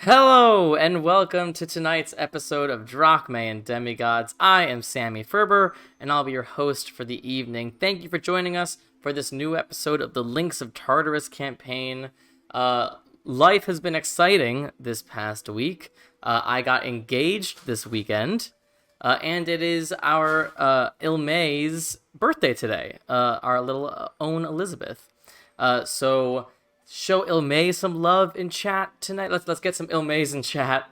Hello, and welcome to tonight's episode of Drachmae and Demigods. I am Sammy Ferber, and I'll be your host for the evening. Thank you for joining us for this new episode of the Links of Tartarus campaign. Life has been exciting this past week. I got engaged this weekend, and it is our Ilmay's birthday today, our little own Elizabeth. So show Ilmay some love in chat tonight. Let's get some Ilmays in chat.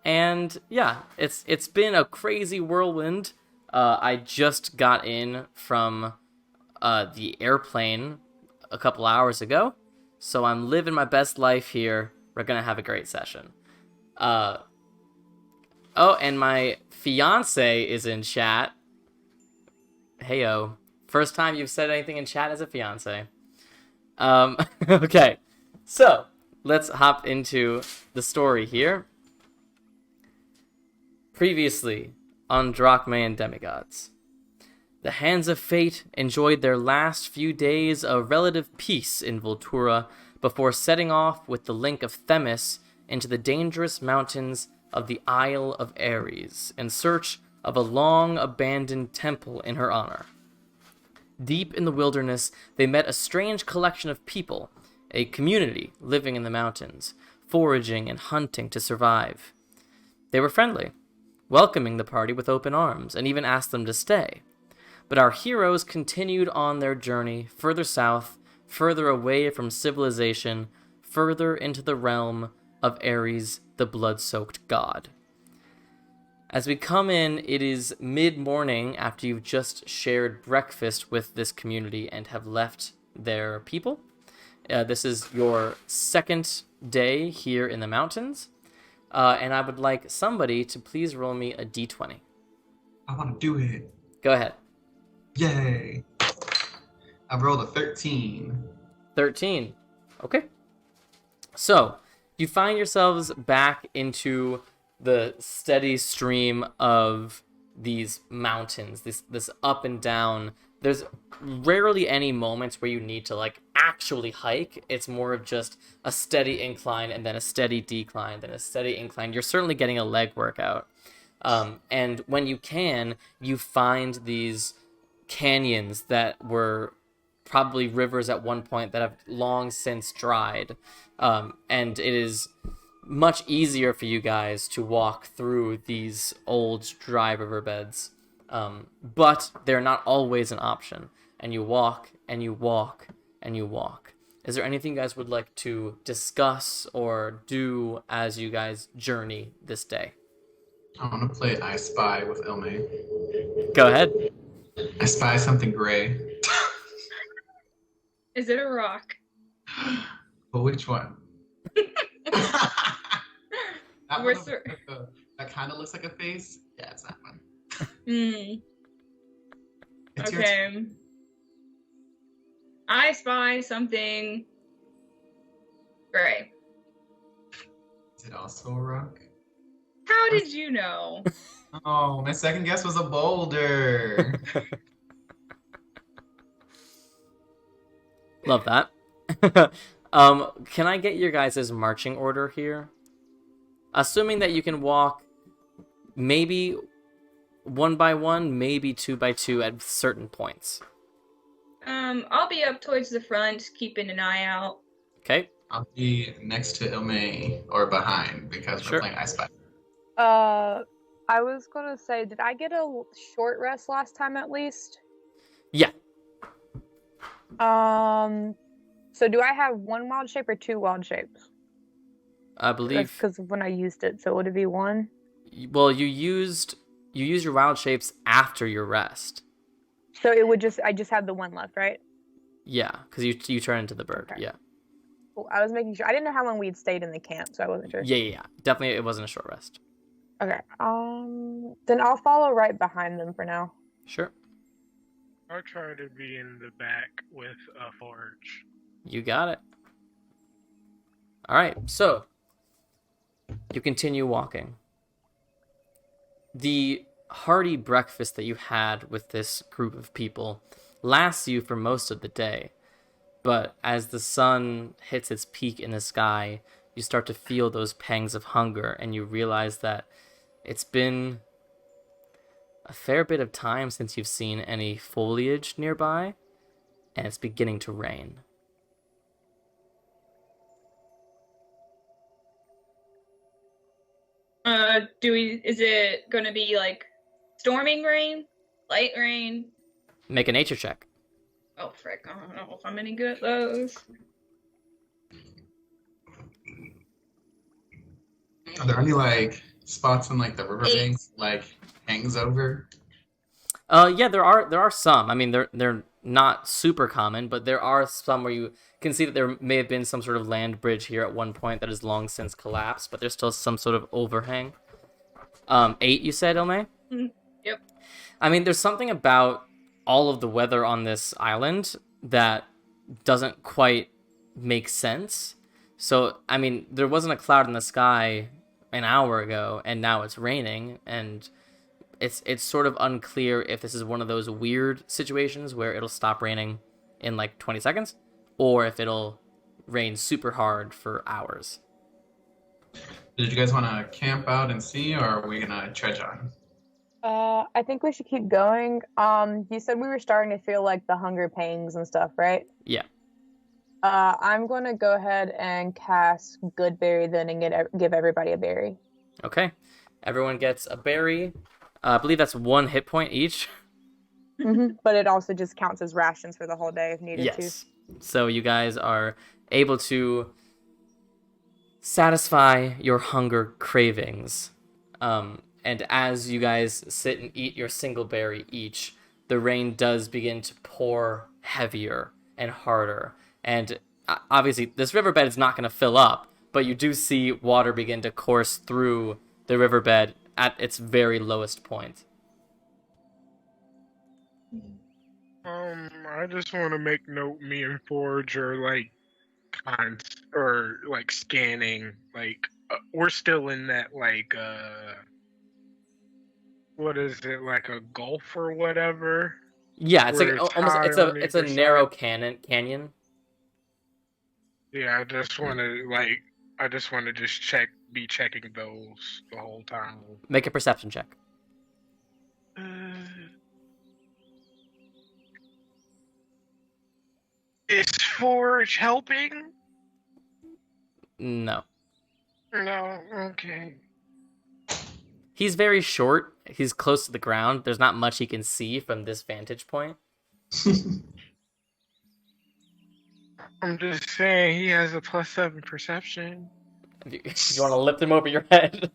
And yeah, it's been a crazy whirlwind. I just got in from the airplane a couple hours ago, so I'm living my best life here. We're gonna have a great session. Oh, and my fiance is in chat. Heyo. First time you've said anything in chat as a fiance. Okay, so let's hop into the story here. Previously on Drachmae and Demigods, the Hands of Fate enjoyed their last few days of relative peace in Voltura before setting off with the Link of Themis into the dangerous mountains of the Isle of Ares in search of a long-abandoned temple in her honor. Deep in the wilderness, they met a strange collection of people, a community living in the mountains, foraging and hunting to survive. They were friendly, welcoming the party with open arms, and even asked them to stay. But our heroes continued on their journey further south, further away from civilization, further into the realm of Ares, the blood-soaked god. As we come in, it is mid-morning after you've just shared breakfast with this community and have left their people. This is your second day here in the mountains, and I would like somebody to please roll me a d20. I want to do it. Go ahead. Yay. I rolled a 13. 13. Okay. So, you find yourselves back into the steady stream of these mountains, this up and down. There's rarely any moments where you need to actually hike. It's more of just a steady incline and then a steady decline, then a steady incline. You're certainly getting a leg workout. And when you can, you find these canyons that were probably rivers at one point that have long since dried. And it is much easier for you guys to walk through these old dry riverbeds, but they're not always an option, and you walk and you walk and you walk. Is there anything you guys would like to discuss or do as you guys journey this day? I want to play I Spy with Ilme. Go ahead. I spy something gray. Is it a rock? But which one? That, We're that kind of looks like a face? Yeah, it's that one. Mm. It's your Okay. turn. I spy something gray. Is it also a rock? How did you know? Oh, my second guess was a boulder. Love that. Can I get your guys' marching order here? Assuming that you can walk maybe 1 by 1, maybe 2 by 2 at certain points. I'll be up towards the front, keeping an eye out. Okay. I'll be next to Ilme or behind because Sure. we're playing I Spy. I was gonna say, did I get a short rest last time at least? Yeah. So do I have 1 wild shape or 2 wild shapes? I believe. Because when I used it, so would it be 1? Well, you used your wild shapes after your rest. So it would I just had the 1 left, right? Yeah, because you turn into the bird. Okay. Yeah. Cool. I was making sure. I didn't know how long we'd stayed in the camp, so I wasn't sure. Yeah. Definitely, it wasn't a short rest. Okay. Then I'll follow right behind them for now. Sure. I'll try to be in the back with a forge. You got it. All right, so you continue walking. The hearty breakfast that you had with this group of people lasts you for most of the day, but as the sun hits its peak in the sky, you start to feel those pangs of hunger, and you realize that it's been a fair bit of time since you've seen any foliage nearby, and it's beginning to rain. Is it gonna be like storming rain? Light rain? Make a nature check. Oh frick, I don't know if I'm any good at those. Are there any like spots in like the riverbanks like hangs over? Yeah, there are some. I mean, they're not super common, but there are some where you can see that there may have been some sort of land bridge here at one point that has long since collapsed, but there's still some sort of overhang. 8, you said, Ilme? Yep. I mean, there's something about all of the weather on this island that doesn't quite make sense. So, I mean, there wasn't a cloud in the sky an hour ago, and now it's raining, and it's sort of unclear if this is one of those weird situations where it'll stop raining in like 20 seconds, or if it'll rain super hard for hours. Did you guys want to camp out and see, or are we gonna trudge on? I think we should keep going. You said we were starting to feel like the hunger pangs and stuff, right? Yeah. I'm gonna go ahead and cast Good Berry then and give everybody a berry. Okay. Everyone gets a berry. I believe that's 1 hit point each. But it also just counts as rations for the whole day if needed to. Yes. So you guys are able to satisfy your hunger cravings. And as you guys sit and eat your single berry each, the rain does begin to pour heavier and harder. And obviously, this riverbed is not going to fill up, but you do see water begin to course through the riverbed at its very lowest point. I just want to make note. Me and Forge are like scanning. Like we're still in that like what is it, like a gulf or whatever? Yeah, it's like Where it's almost high on it's a either narrow side. canyon. Yeah, I just want to just be checking those the whole time. Make a perception check. Is Forge helping? No. No, okay. He's very short. He's close to the ground. There's not much he can see from this vantage point. I'm just saying he has a +7 perception. If you want to lift him over your head.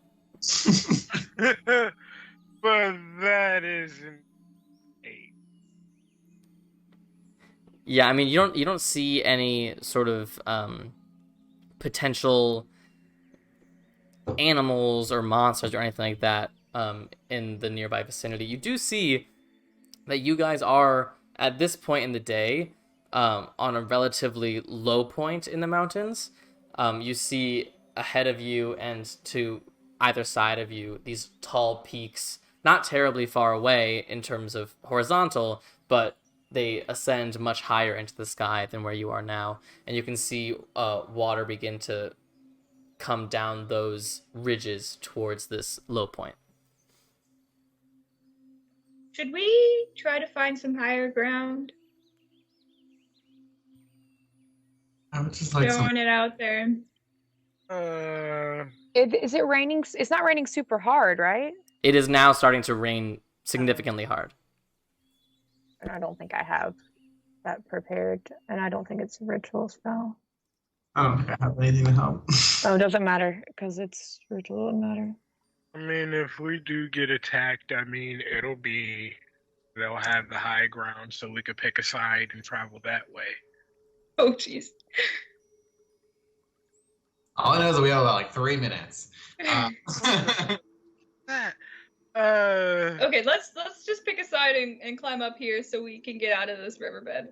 But that isn't 8. Yeah, I mean you don't see any sort of potential animals or monsters or anything like that in the nearby vicinity. You do see that you guys are at this point in the day on a relatively low point in the mountains. You see ahead of you and to either side of you these tall peaks, not terribly far away in terms of horizontal, but they ascend much higher into the sky than where you are now, and you can see water begin to come down those ridges towards this low point. Should we try to find some higher ground? I would just like Throwing it out there. Is it raining? It's not raining super hard, right? It is now starting to rain significantly hard. And I don't think I have that prepared, and I don't think it's a ritual spell. I don't think I have anything to help. Oh, it doesn't matter because it's ritual. It doesn't matter. I mean, if we do get attacked, I mean, they'll have the high ground, so we could pick a side and travel that way. Oh, jeez. All I know is that we have about like 3 minutes. Okay, let's just pick a side and climb up here so we can get out of this riverbed.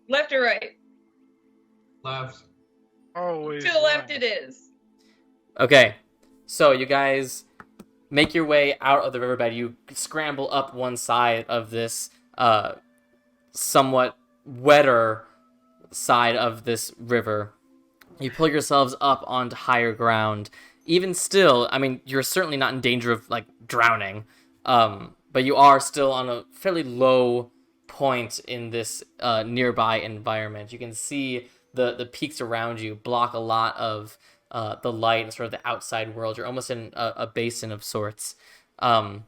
Left or right? Left. Always To the left it is. Okay, so you guys make your way out of the riverbed. You scramble up one side of this somewhat wetter side of this river. You pull yourselves up onto higher ground. Even still, I mean, you're certainly not in danger of like drowning, but you are still on a fairly low point in this nearby environment. You can see the peaks around you block a lot of the light and sort of the outside world. You're almost in a basin of sorts. But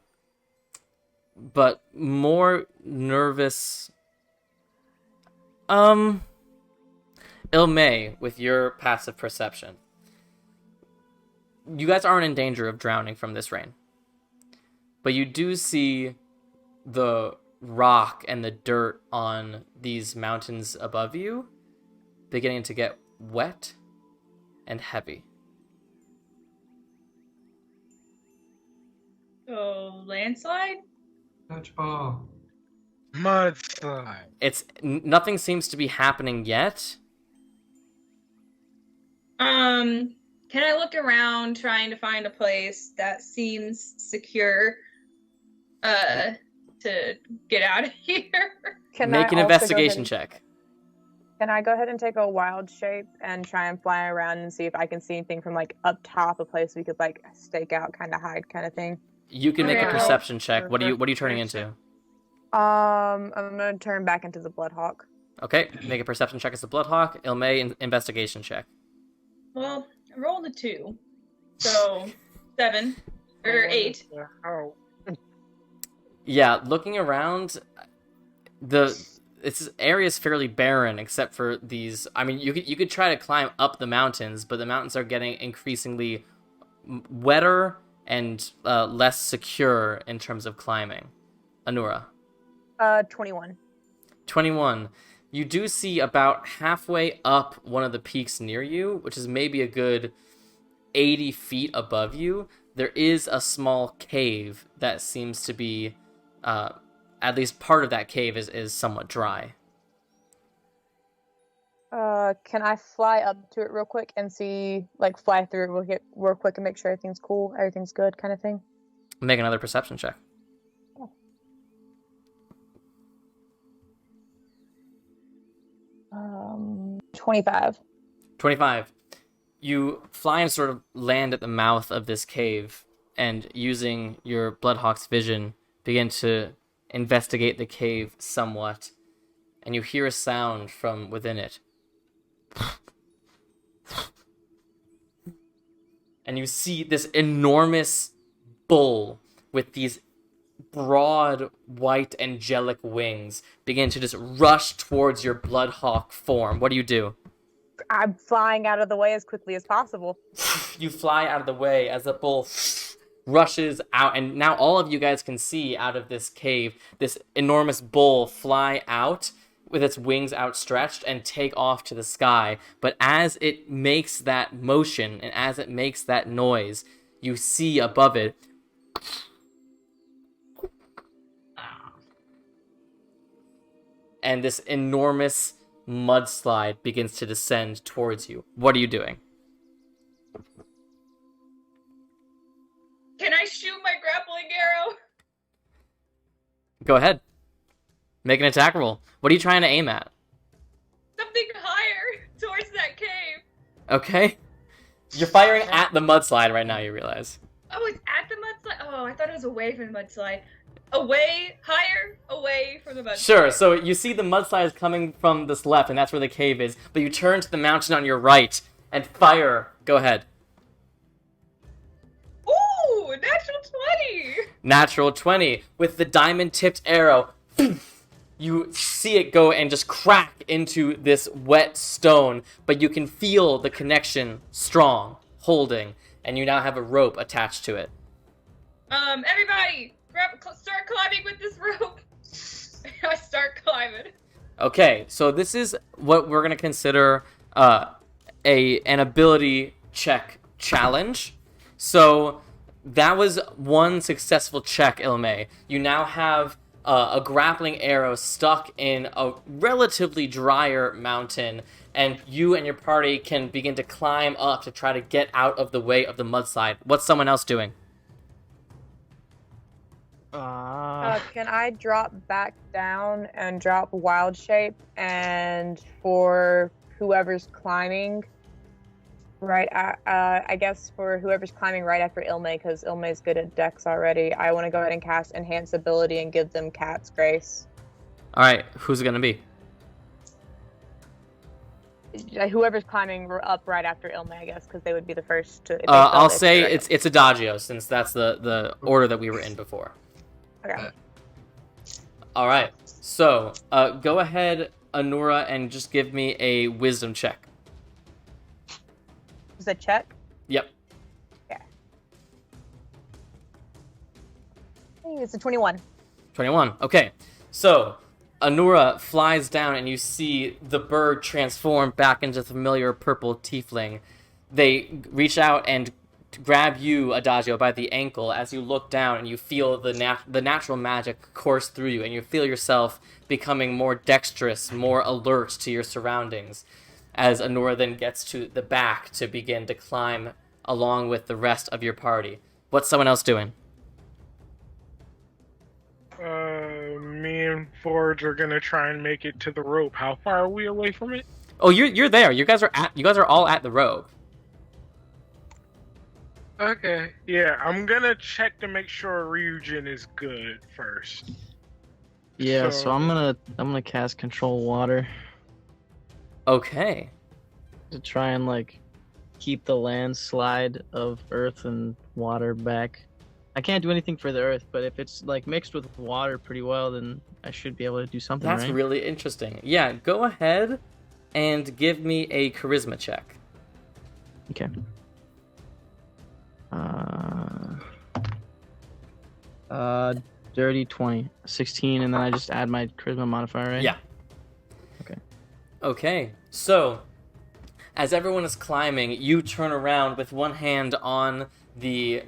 more nervous. Ilmay, with your passive perception, you guys aren't in danger of drowning from this rain. But you do see the rock and the dirt on these mountains above you beginning to get wet and heavy. Oh, landslide? Dodgeball. Mudslide. Nothing seems to be happening yet. Can I look around trying to find a place that seems secure to get out of here? Make an investigation check. Can I go ahead and take a wild shape and try and fly around and see if I can see anything from like up top, a place we could like stake out, kind of hide, kind of thing? You can make a Okay. perception check. What are you turning into? I'm gonna turn back into the Bloodhawk. Okay, make a perception check as the Bloodhawk. Ilmay, investigation check. Well, I rolled a 2, so 7 or 8. Oh. Yeah, looking around, this area is fairly barren except for these. I mean, you could try to climb up the mountains, but the mountains are getting increasingly wetter and less secure in terms of climbing. Anura. 21. 21. You do see about halfway up one of the peaks near you, which is maybe a good 80 feet above you, there is a small cave that seems to be, at least part of that cave is somewhat dry. Can I fly up to it real quick and see, like, fly through it real quick and make sure everything's cool, everything's good, kind of thing? Make another perception check. 25. 25. You fly and sort of land at the mouth of this cave, and using your Bloodhawk's vision, begin to investigate the cave somewhat, and you hear a sound from within it. And you see this enormous bull with these broad, white, angelic wings begin to just rush towards your Bloodhawk form. What do? I'm flying out of the way as quickly as possible. You fly out of the way as the bull rushes out, and now all of you guys can see out of this cave this enormous bull fly out with its wings outstretched and take off to the sky. But as it makes that motion and as it makes that noise, you see above it and this enormous mudslide begins to descend towards you. What are you doing? Can I shoot my grappling arrow? Go ahead. Make an attack roll. What are you trying to aim at? Something higher towards that cave. Okay. You're firing at the mudslide right now, you realize. Oh, it's at the mudslide? Oh, I thought it was away from the mudslide. Away, higher, away from the mudslide. Sure, so you see the mudslide is coming from this left, and that's where the cave is, but you turn to the mountain on your right and fire. Go ahead. Ooh, natural 20! Natural 20. With the diamond-tipped arrow, you see it go and just crack into this wet stone, but you can feel the connection strong, holding, and you now have a rope attached to it. Everybody, start climbing with this rope. I start climbing. Okay, so this is what we're going to consider an ability check challenge. So that was one successful check, Ilmay. You now have a grappling arrow stuck in a relatively drier mountain, and you and your party can begin to climb up to try to get out of the way of the mudslide. What's someone else doing? Can I drop back down and drop wild shape, and for whoever's climbing, Right. I guess for whoever's climbing right after Ilme, because Ilme's good at Dex already, I want to go ahead and cast Enhance Ability and give them Cat's Grace. All right, who's it gonna be? Whoever's climbing up right after Ilme, I guess, because they would be the first to. I'll say it's Adagio, since that's the order that we were in before. Okay. All right, so go ahead, Anura, and just give me a Wisdom check. Is it check? Yep. Okay. Hey, it's a 21. 21. Okay. So, Anura flies down and you see the bird transform back into the familiar purple tiefling. They reach out and grab you, Adagio, by the ankle as you look down and you feel the natural magic course through you and you feel yourself becoming more dexterous, more alert to your surroundings. As Anura then gets to the back to begin to climb along with the rest of your party. What's someone else doing? Me and Forge are gonna try and make it to the rope. How far are we away from it? Oh, you're there. You guys are all at the rope. Okay. Yeah, I'm gonna check to make sure Ryujin is good first. Yeah, so I'm gonna cast Control Water Okay. to try and like keep the landslide of earth and water back. I can't do anything for the earth, but if it's like mixed with water pretty well, then I should be able to do something. That's right? really interesting. Yeah, go ahead and give me a charisma check. Okay. Dirty 20, 16, and then I just add my charisma modifier, right? Yeah. Okay. Okay. So, as everyone is climbing, you turn around with one hand on the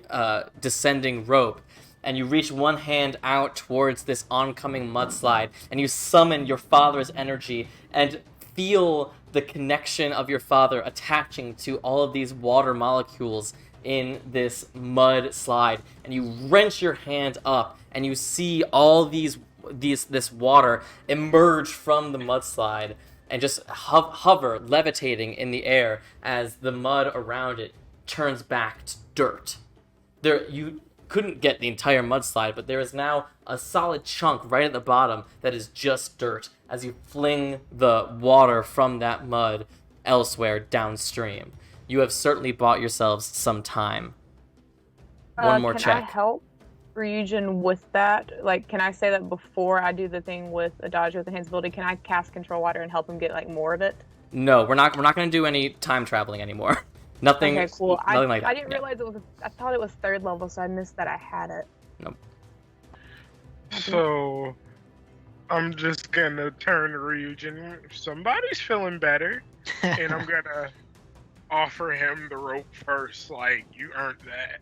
descending rope, and you reach one hand out towards this oncoming mudslide, and you summon your father's energy and feel the connection of your father attaching to all of these water molecules in this mud slide, and you wrench your hand up and you see all this water emerge from the mudslide and just hover, levitating in the air as the mud around it turns back to dirt. You couldn't get the entire mudslide, but there is now a solid chunk right at the bottom that is just dirt as you fling the water from that mud elsewhere downstream. You have certainly bought yourselves some time. One more can check. I help Ryujin with that? Like, can I say that before I do the thing with Adagio with the Hands Ability? Can I cast Control Water and help him get like more of it? No, we're not going to do any time traveling anymore. Nothing. Okay, cool. Nothing like that. I didn't realize it was. I thought it was 3rd level, so I missed that I had it. Nope. So, I'm just gonna turn to Ryujin. Somebody's feeling better, and I'm gonna offer him the rope first. Like, you earned that.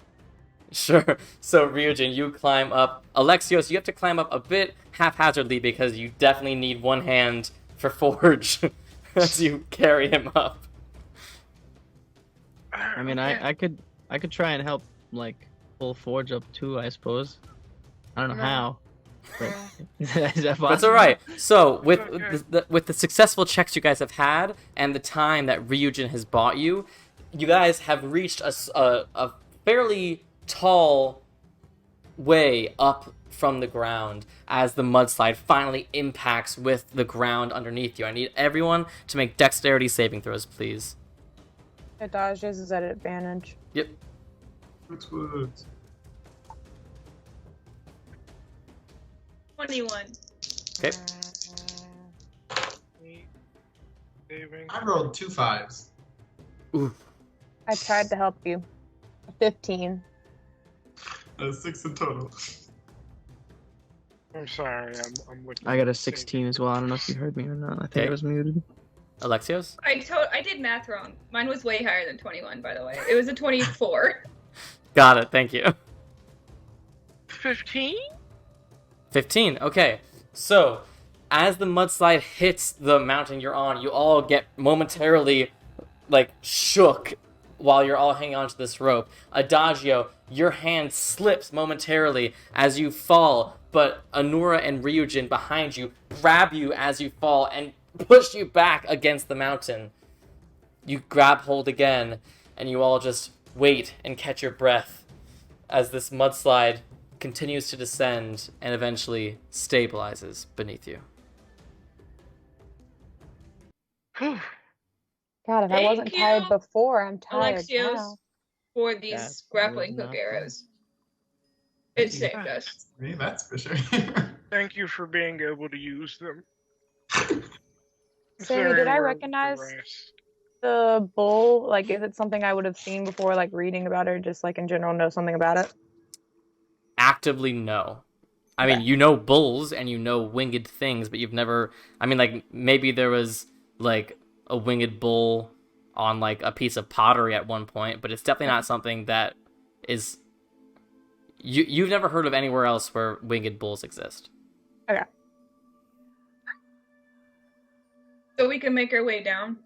Sure. So, Ryujin, you climb up. Alexios, you have to climb up a bit haphazardly because you definitely need one hand for Forge as you carry him up. I mean, I could try and help like pull Forge up too, I suppose. I don't know how. But is that possible? That's all right. So, with Okay. with the successful checks you guys have had and the time that Ryujin has bought you, you guys have reached a fairly tall way up from the ground as the mudslide finally impacts with the ground underneath you. I need everyone to make dexterity saving throws, please. Adagio's is at advantage. Yep. Woods. 21. Okay. Saving. I rolled 2 5s. Ooh. I tried to help you. 15. That's 6 in total. I'm sorry, I'm looking. I got a at the 16 as well. I don't know if you heard me or not. I think Okay. I was muted. Alexios? I did math wrong. Mine was way higher than 21, by the way. It was a 24. Got it. Thank you. 15? 15. Okay. So, as the mudslide hits the mountain you're on, you all get momentarily, like, shook while you're all hanging onto this rope. Adagio, your hand slips momentarily as you fall, but Anura and Ryujin behind you grab you as you fall and push you back against the mountain. You grab hold again, and you all just wait and catch your breath as this mudslide continues to descend and eventually stabilizes beneath you. Whew. God, if I wasn't Thank tired you, before, I'm tired Alexios, now. for That these was grappling hook not arrows. Thank It you. saved us. Me, that's for sure. Thank you for being able to use them. Sammy, did I Considering we're recognize rest. the bull? Like, is it something I would have seen before, like reading about it, or just like in general know something about it? Actively, no. I Okay. mean, you know bulls and you know winged things, but you've never... I mean, like, maybe there was, like, a winged bull on, like, a piece of pottery at one point, but it's definitely not something that is... You've never heard of anywhere else where winged bulls exist. Okay. So we can make our way down.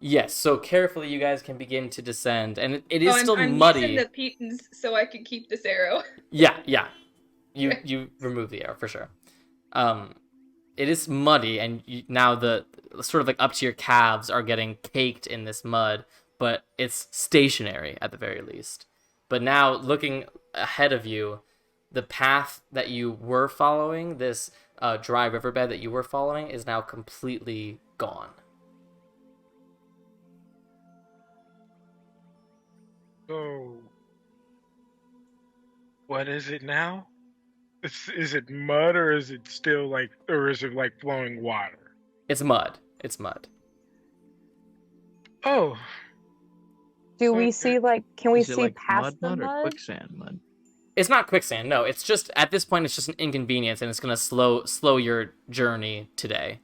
Yes, so carefully you guys can begin to descend, and it is still I'm muddy. using the pitons so I can keep this arrow. Yeah. You remove the arrow for sure. It is muddy, and now the sort of like up to your calves are getting caked in this mud, but it's stationary at the very least. But now looking ahead of you, the path that you were following, this dry riverbed that you were following, is now completely gone. So, what is it now? Is it mud or is it still like, or is it like flowing water? It's mud. It's mud. Oh, Do we Okay. see like? Can we Is it see like past the mud or mud? quicksand mud? It's not quicksand. No, it's just at this point it's just an inconvenience, and it's gonna slow your journey today.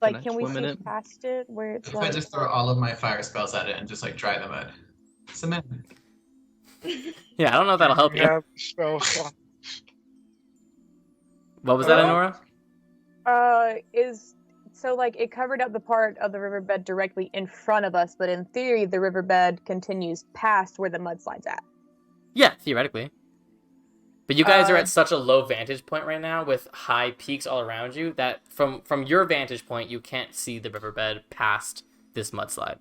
Like, I can we swim in see it? past it where it's If I like? just throw all of my fire spells at it and just like dry the mud. Cement. Yeah, I don't know if that'll help you. have spell slot. What was that, Uh, Enora? Is so like it covered up the part of the riverbed directly in front of us, but in theory, the riverbed continues past where the mudslide's at. Yeah, theoretically. But you guys are Uh, at such a low vantage point right now with high peaks all around you that from your vantage point you can't see the riverbed past this mudslide.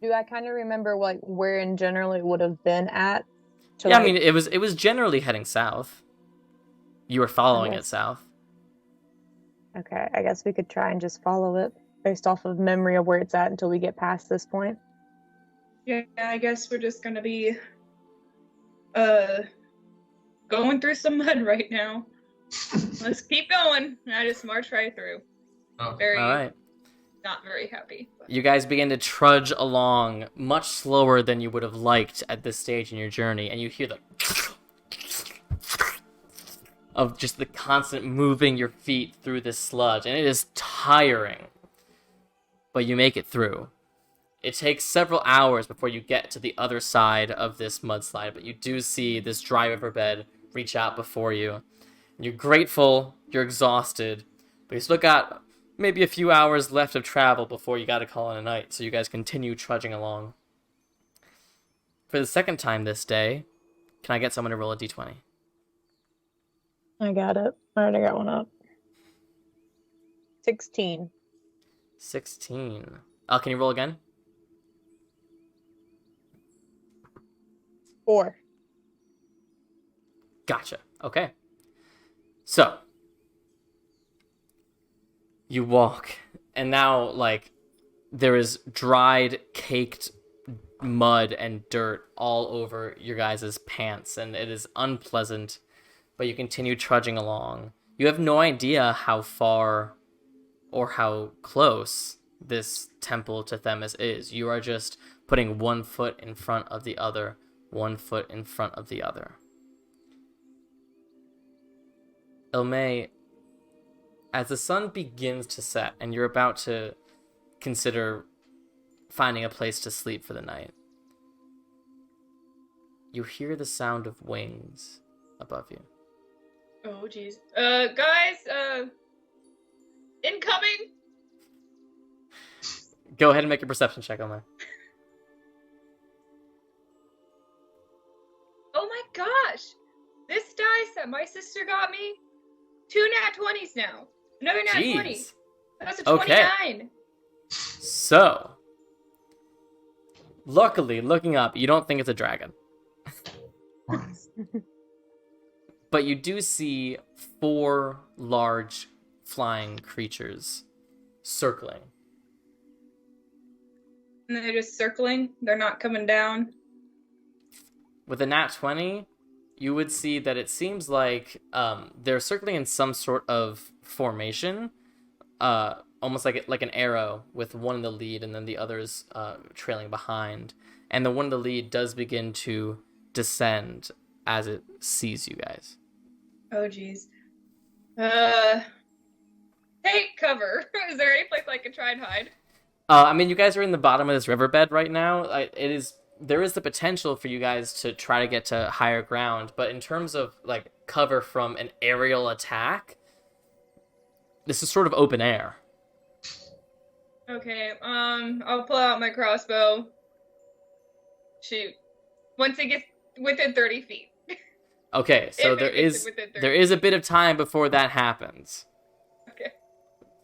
Do I kind of remember like where in general it would have been at? Yeah, I mean it was generally heading south. You were following it guess. south. Okay, I guess we could try and just follow it based off of memory of where it's at until we get past this point. Yeah, I guess we're just gonna be going through some mud right now. Let's keep going. And I just march right through. Oh. Very All right. not very happy. But... You guys begin to trudge along much slower than you would have liked at this stage in your journey, and you hear the of just the constant moving your feet through this sludge, and it is tiring. But you make it through. It takes several hours before you get to the other side of this mudslide, but you do see this dry riverbed reach out before you. You're grateful, you're exhausted, but you still got maybe a few hours left of travel before you gotta call it a night, so you guys continue trudging along. For the second time this day, can I get someone to roll a d20? I got it. I already got one up. 16. 16. Can you roll again? 4. Gotcha. Okay. So, you walk, and now, like, there is dried, caked mud and dirt all over your guys' pants, and it is unpleasant, but you continue trudging along. You have no idea how far or how close this temple to Themis is. You are just putting one foot in front of the other, one foot in front of the other. Ilme, as the sun begins to set and you're about to consider finding a place to sleep for the night, you hear the sound of wings above you. Oh jeez. Guys, incoming! Go ahead and make a perception check, Ilme. Oh my gosh! This dice that my sister got me, 2 nat 20s now. Another nat 20. Jeez. That's a Okay. 29. So, Luckily, looking up, you don't think it's a dragon. Nice. But you do see 4 large flying creatures circling. And they're just circling. They're not coming down. With a nat 20, you would see that it seems like they're circling in some sort of formation, almost like an arrow, with one in the lead and then the others trailing behind. And the one in the lead does begin to descend as it sees you guys. Oh, jeez. Take cover. Is there any place I can try and hide? I mean, you guys are in the bottom of this riverbed right now. There is the potential for you guys to try to get to higher ground, but in terms of like cover from an aerial attack, this is sort of open air. Okay, I'll pull out my crossbow. Shoot. Once it gets within 30 feet. Okay, so If there it gets is within 30 there is a bit of time before that happens. Okay.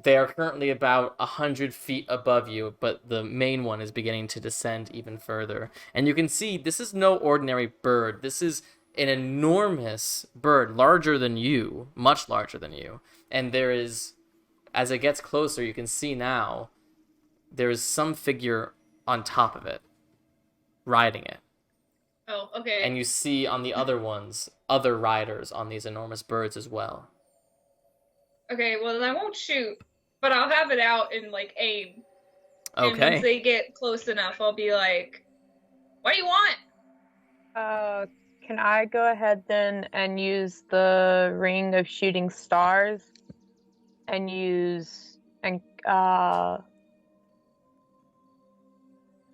They are currently about 100 feet above you, but the main one is beginning to descend even further. And you can see this is no ordinary bird. This is an enormous bird, larger than you, much larger than you. And there is, as it gets closer, you can see now, there is some figure on top of it, riding it. Oh, okay. And you see on the other ones, other riders on these enormous birds as well. Okay, well, then I won't shoot, but I'll have it out and, like, aim. And once Okay. they get close enough, I'll be like, what do you want? Can I go ahead then and use the ring of shooting stars and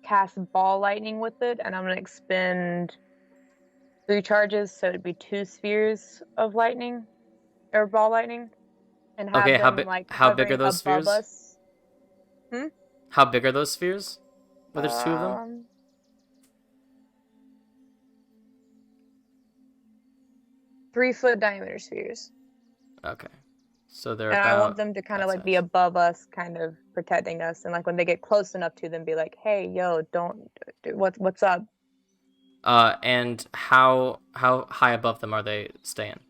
cast ball lightning with it, and I'm gonna expend 3 charges, so it'd be 2 spheres of lightning or ball lightning, and have Okay, them like how big are hovering those above spheres? us. How big are those spheres? Well, there's 2 of them. 3-foot diameter spheres. Okay. So they're And about... I want them to kind of that like be size. above us, kind of protecting us, and like when they get close enough to them, be like, "Hey, yo, don't, what's up?" And how high above them are they staying?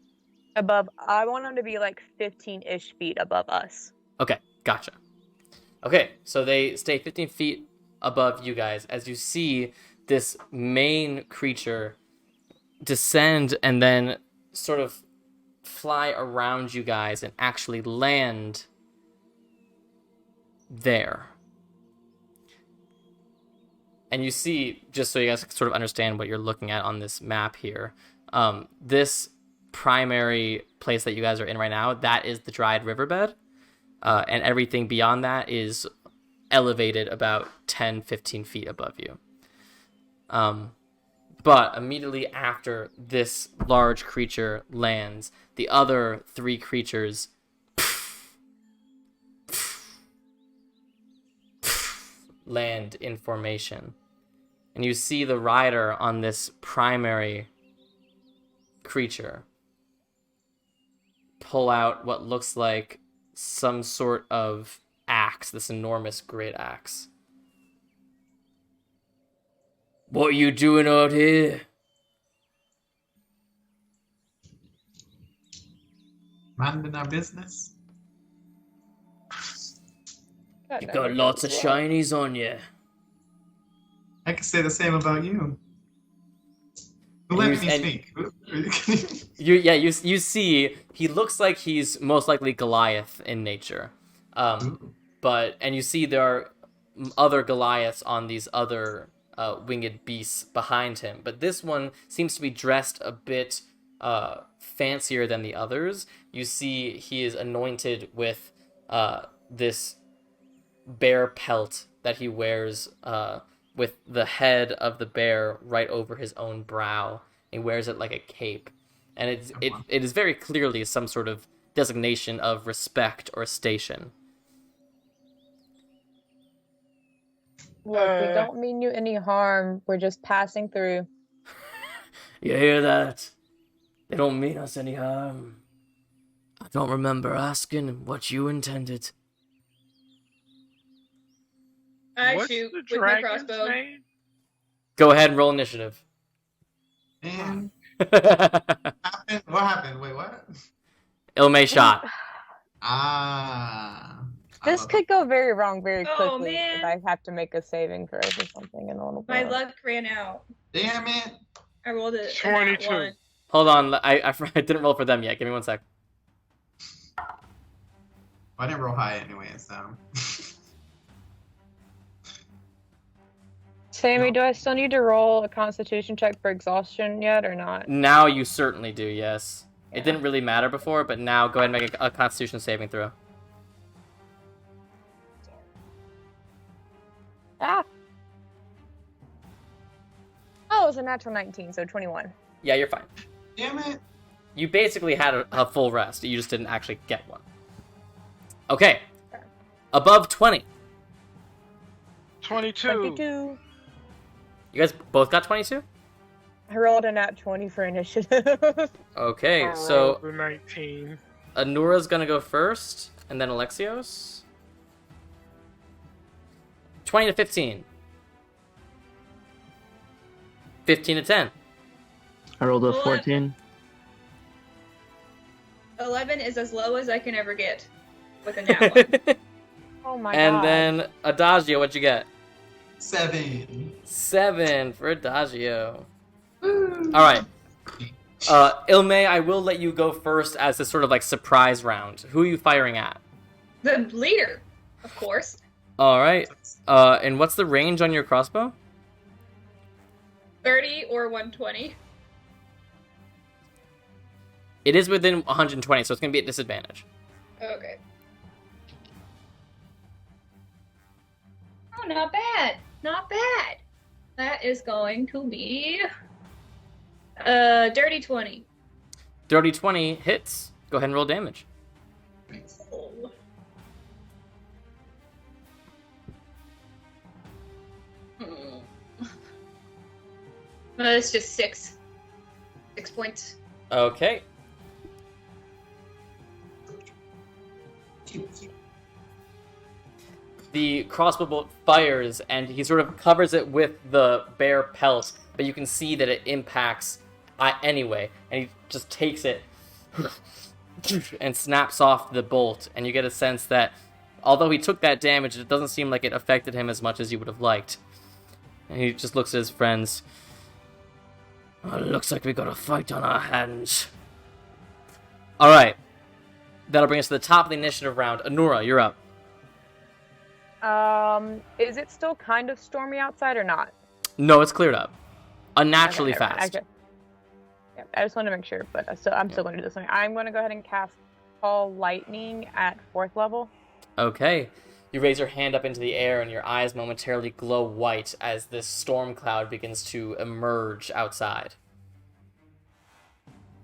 Above, I want them to be like 15-ish feet above us. Okay, gotcha. Okay, so they stay 15 feet above you guys as you see this main creature descend and then sort of fly around you guys and actually land there. And you see, just so you guys sort of understand what you're looking at on this map here, this primary place that you guys are in right now, that is the dried riverbed. And everything beyond that is elevated about 10, 15 feet above you. But immediately after this large creature lands, the other 3 creatures land in formation. And you see the rider on this primary creature pull out what looks like some sort of axe, this enormous great axe. What are you doing out here? Minding our business. You got lots of shinies on you. I can say the same about you. Who And let me speak? You see, he looks like he's most likely Goliath in nature. And you see there are other Goliaths on these other winged beasts behind him. But this one seems to be dressed a bit fancier than the others. You see he is anointed with this bear pelt that he wears with the head of the bear right over his own brow. He wears it like a cape. And it is very clearly some sort of designation of respect or station. Look, we don't mean you any harm. We're just passing through. You hear that? They don't mean us any harm. I don't remember asking what you intended. I What's shoot the with my dragon's crossbow. name? Go ahead and roll initiative. And Ilme what happened? Wait, what? shot. Ah. This could go very wrong very Oh, quickly man. if I have to make a saving throw or something in a little My bit. luck ran out. Damn it. I rolled a 22. nat 1. Hold on, I didn't roll for them yet. Give me 1 sec. I didn't roll high anyway, so. Sammy, do I still need to roll a constitution check for exhaustion yet or not? Now you certainly do, yes. Yeah. It didn't really matter before, but now go ahead and make a Constitution saving throw. Ah! Oh, it was a natural 19, so 21. Yeah, you're fine. Damn it. You basically had a full rest. You just didn't actually get one. Okay. Above 20. 22. 22. You guys both got 22? I rolled a nat 20 for initiative. Okay, I so rolled a 19. Anura's gonna go first, and then Alexios. 20 to 15. 15 to 10. I rolled a Well, 14. 11 is as low as I can ever get with a nat 1. Oh my And god. then Adagio, what'd you get? 7. 7 for Adagio. Alright. Ilme, I will let you go first as this sort of like surprise round. Who are you firing at? The leader, of course. Alright. And what's the range on your crossbow? 30 or 120. It is within 120, so it's going to be at disadvantage. Okay. Oh, not bad. Not bad. That is going to be dirty 20. Dirty 20 hits. Go ahead and roll damage. Oh. It's just 6. 6 points. Okay. The crossbow bolt fires, and he sort of covers it with the bear pelt, but you can see that it impacts anyway, and he just takes it and snaps off the bolt, and you get a sense that although he took that damage, it doesn't seem like it affected him as much as you would have liked. And he just looks at his friends. Oh, looks like we got a fight on our hands. Alright. That'll bring us to the top of the initiative round. Anura, you're up. Is it still kind of stormy outside or not? No, it's cleared up. Unnaturally Okay, never mind. fast. Yeah, I just wanted to make sure, but I'm still going to do this one. I'm going to go ahead and cast Call Lightning at 4th level. Okay. You raise your hand up into the air and your eyes momentarily glow white as this storm cloud begins to emerge outside.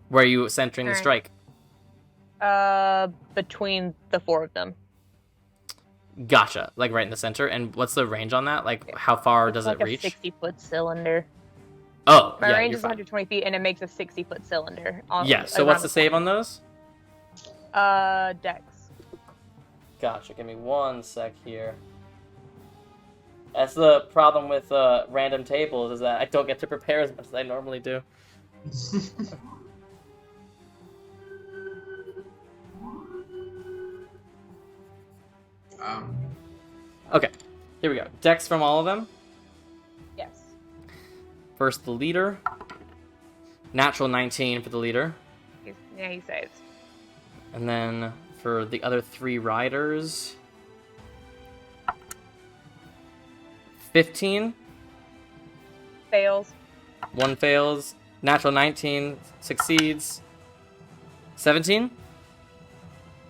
Where are you centering the Alright. strike? Between the 4 of them. Gotcha. Like right in the center. And what's the range on that? Like how far does It's it like reach? a 60-foot cylinder. Oh, My yeah, range you're is fine. 120 feet, and it makes a 60-foot cylinder. Yeah, so what's the save on those? Dex. Gotcha. Give me 1 sec here. That's the problem with random tables, is that I don't get to prepare as much as I normally do. Okay, here we go. Dex from all of them. Yes. First, the leader. Natural 19 for the leader. He saves. And then for the other 3 riders, 15. Fails. 1 fails. Natural 19 succeeds. 17?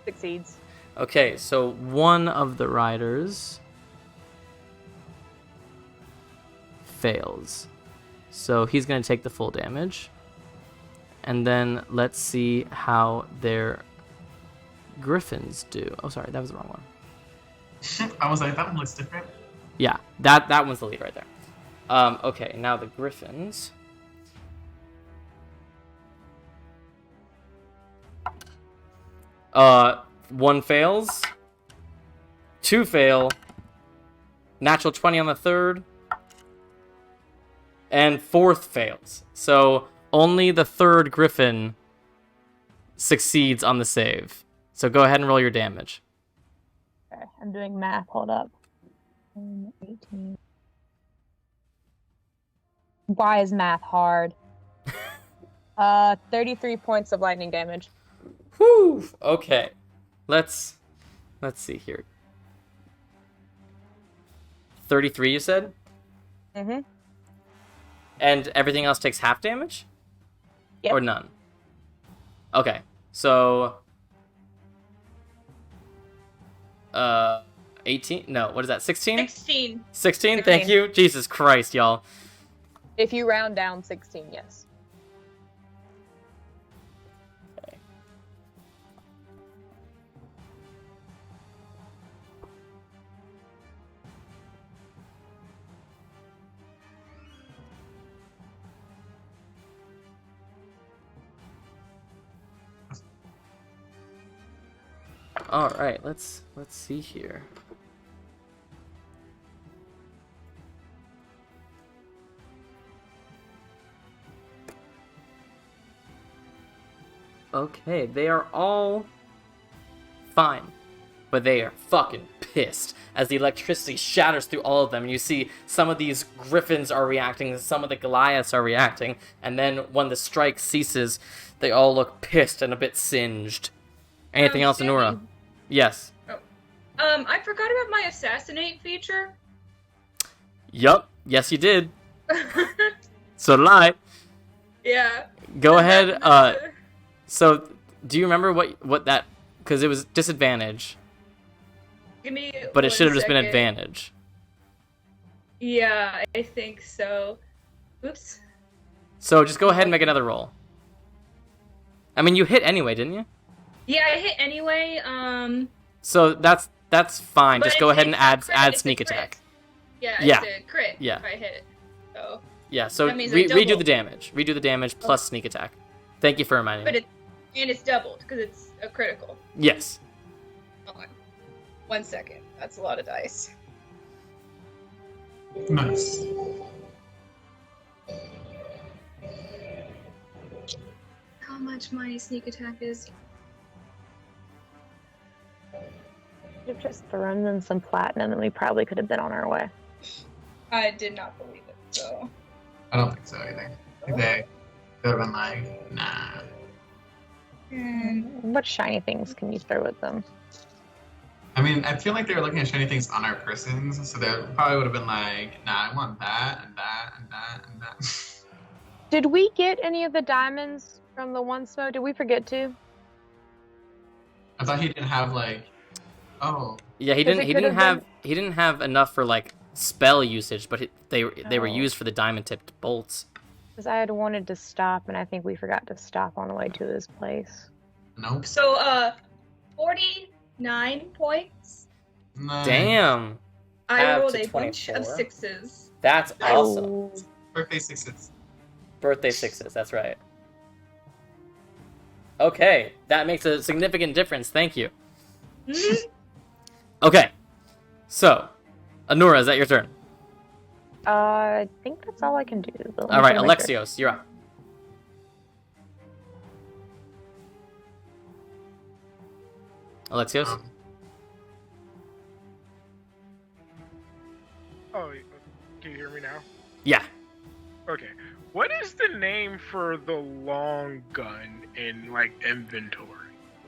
Succeeds. Okay, so one of the riders fails. So he's going to take the full damage. And then let's see how their griffins do. Oh, sorry, that was the wrong one. I was like, that one looks different. Yeah, that one's the lead right there. Okay, now the griffins. One fails. 2 fail. Natural 20 on the third. And 4th fails. So only the 3rd griffin succeeds on the save. So go ahead and roll your damage. Okay, I'm doing math. Hold up. 18. Why is math hard? 33 points of lightning damage. Whew. Okay. Let's see here. 33, you said? Mm-hmm. And everything else takes half damage? Yep. Or none? Okay. So 18? No, what is that? 16? 16. 16? Thank you. Jesus Christ, y'all. If you round down 16, yes. All right, let's see here. Okay, they are all fine, but they are fucking pissed as the electricity shatters through all of them. And you see some of these griffins are reacting, some of the Goliaths are reacting, and then when the strike ceases, they all look pissed and a bit singed. Anything else, Sammy. Anura? Yes. I forgot about my assassinate feature. Yup. Yes, you did. So did I. Yeah. Go ahead. So, do you remember what that? Because it was disadvantage, Give me. but it one should have just been second. advantage. Yeah, I think so. Oops. So just go ahead and make another roll. I mean, you hit anyway, didn't you? Yeah, I hit anyway. So that's fine. But Just go it ahead and takes a add crit if it's sneak a crit. attack. Yeah, Yeah. it's a crit Yeah. if I hit it. So, Yeah. So That means I redo double. the damage. Redo the damage plus sneak attack. Thank you for reminding but me. it's doubled because it's a critical. Yes. Hold on. 1 second. That's a lot of dice. Nice. How much my sneak attack is? You've just thrown in some platinum, and we probably could have been on our way. I did not believe it. So. I don't think so either. I think they could have been like, nah. What shiny things can you throw at them? I mean, I feel like they were looking at shiny things on our persons, so they probably would have been like, nah, I want that and that and that and that. Did we get any of the diamonds from the one smoke? Did we forget to? I thought he didn't have like, oh, Yeah. He 'Cause didn't. it He could didn't have have. He didn't have enough for like spell usage, but they were Oh. used for the diamond tipped bolts. Because I had wanted to stop, and I think we forgot to stop on the way to his place. nope. So, 49 points. Nice. Damn. I Add rolled to a bunch of 24. 6s. That's awesome. Oh. Birthday sixes. Birthday sixes. That's right. Okay, that makes a significant difference. Thank you. Mhm. Okay, so Anura, is that your turn? I think that's all I can do. But let me All right, check my script. Alexios, you're up. Alexios? Um, Oh, can you hear me now? Yeah. Okay. What is the name for the long gun in like inventory?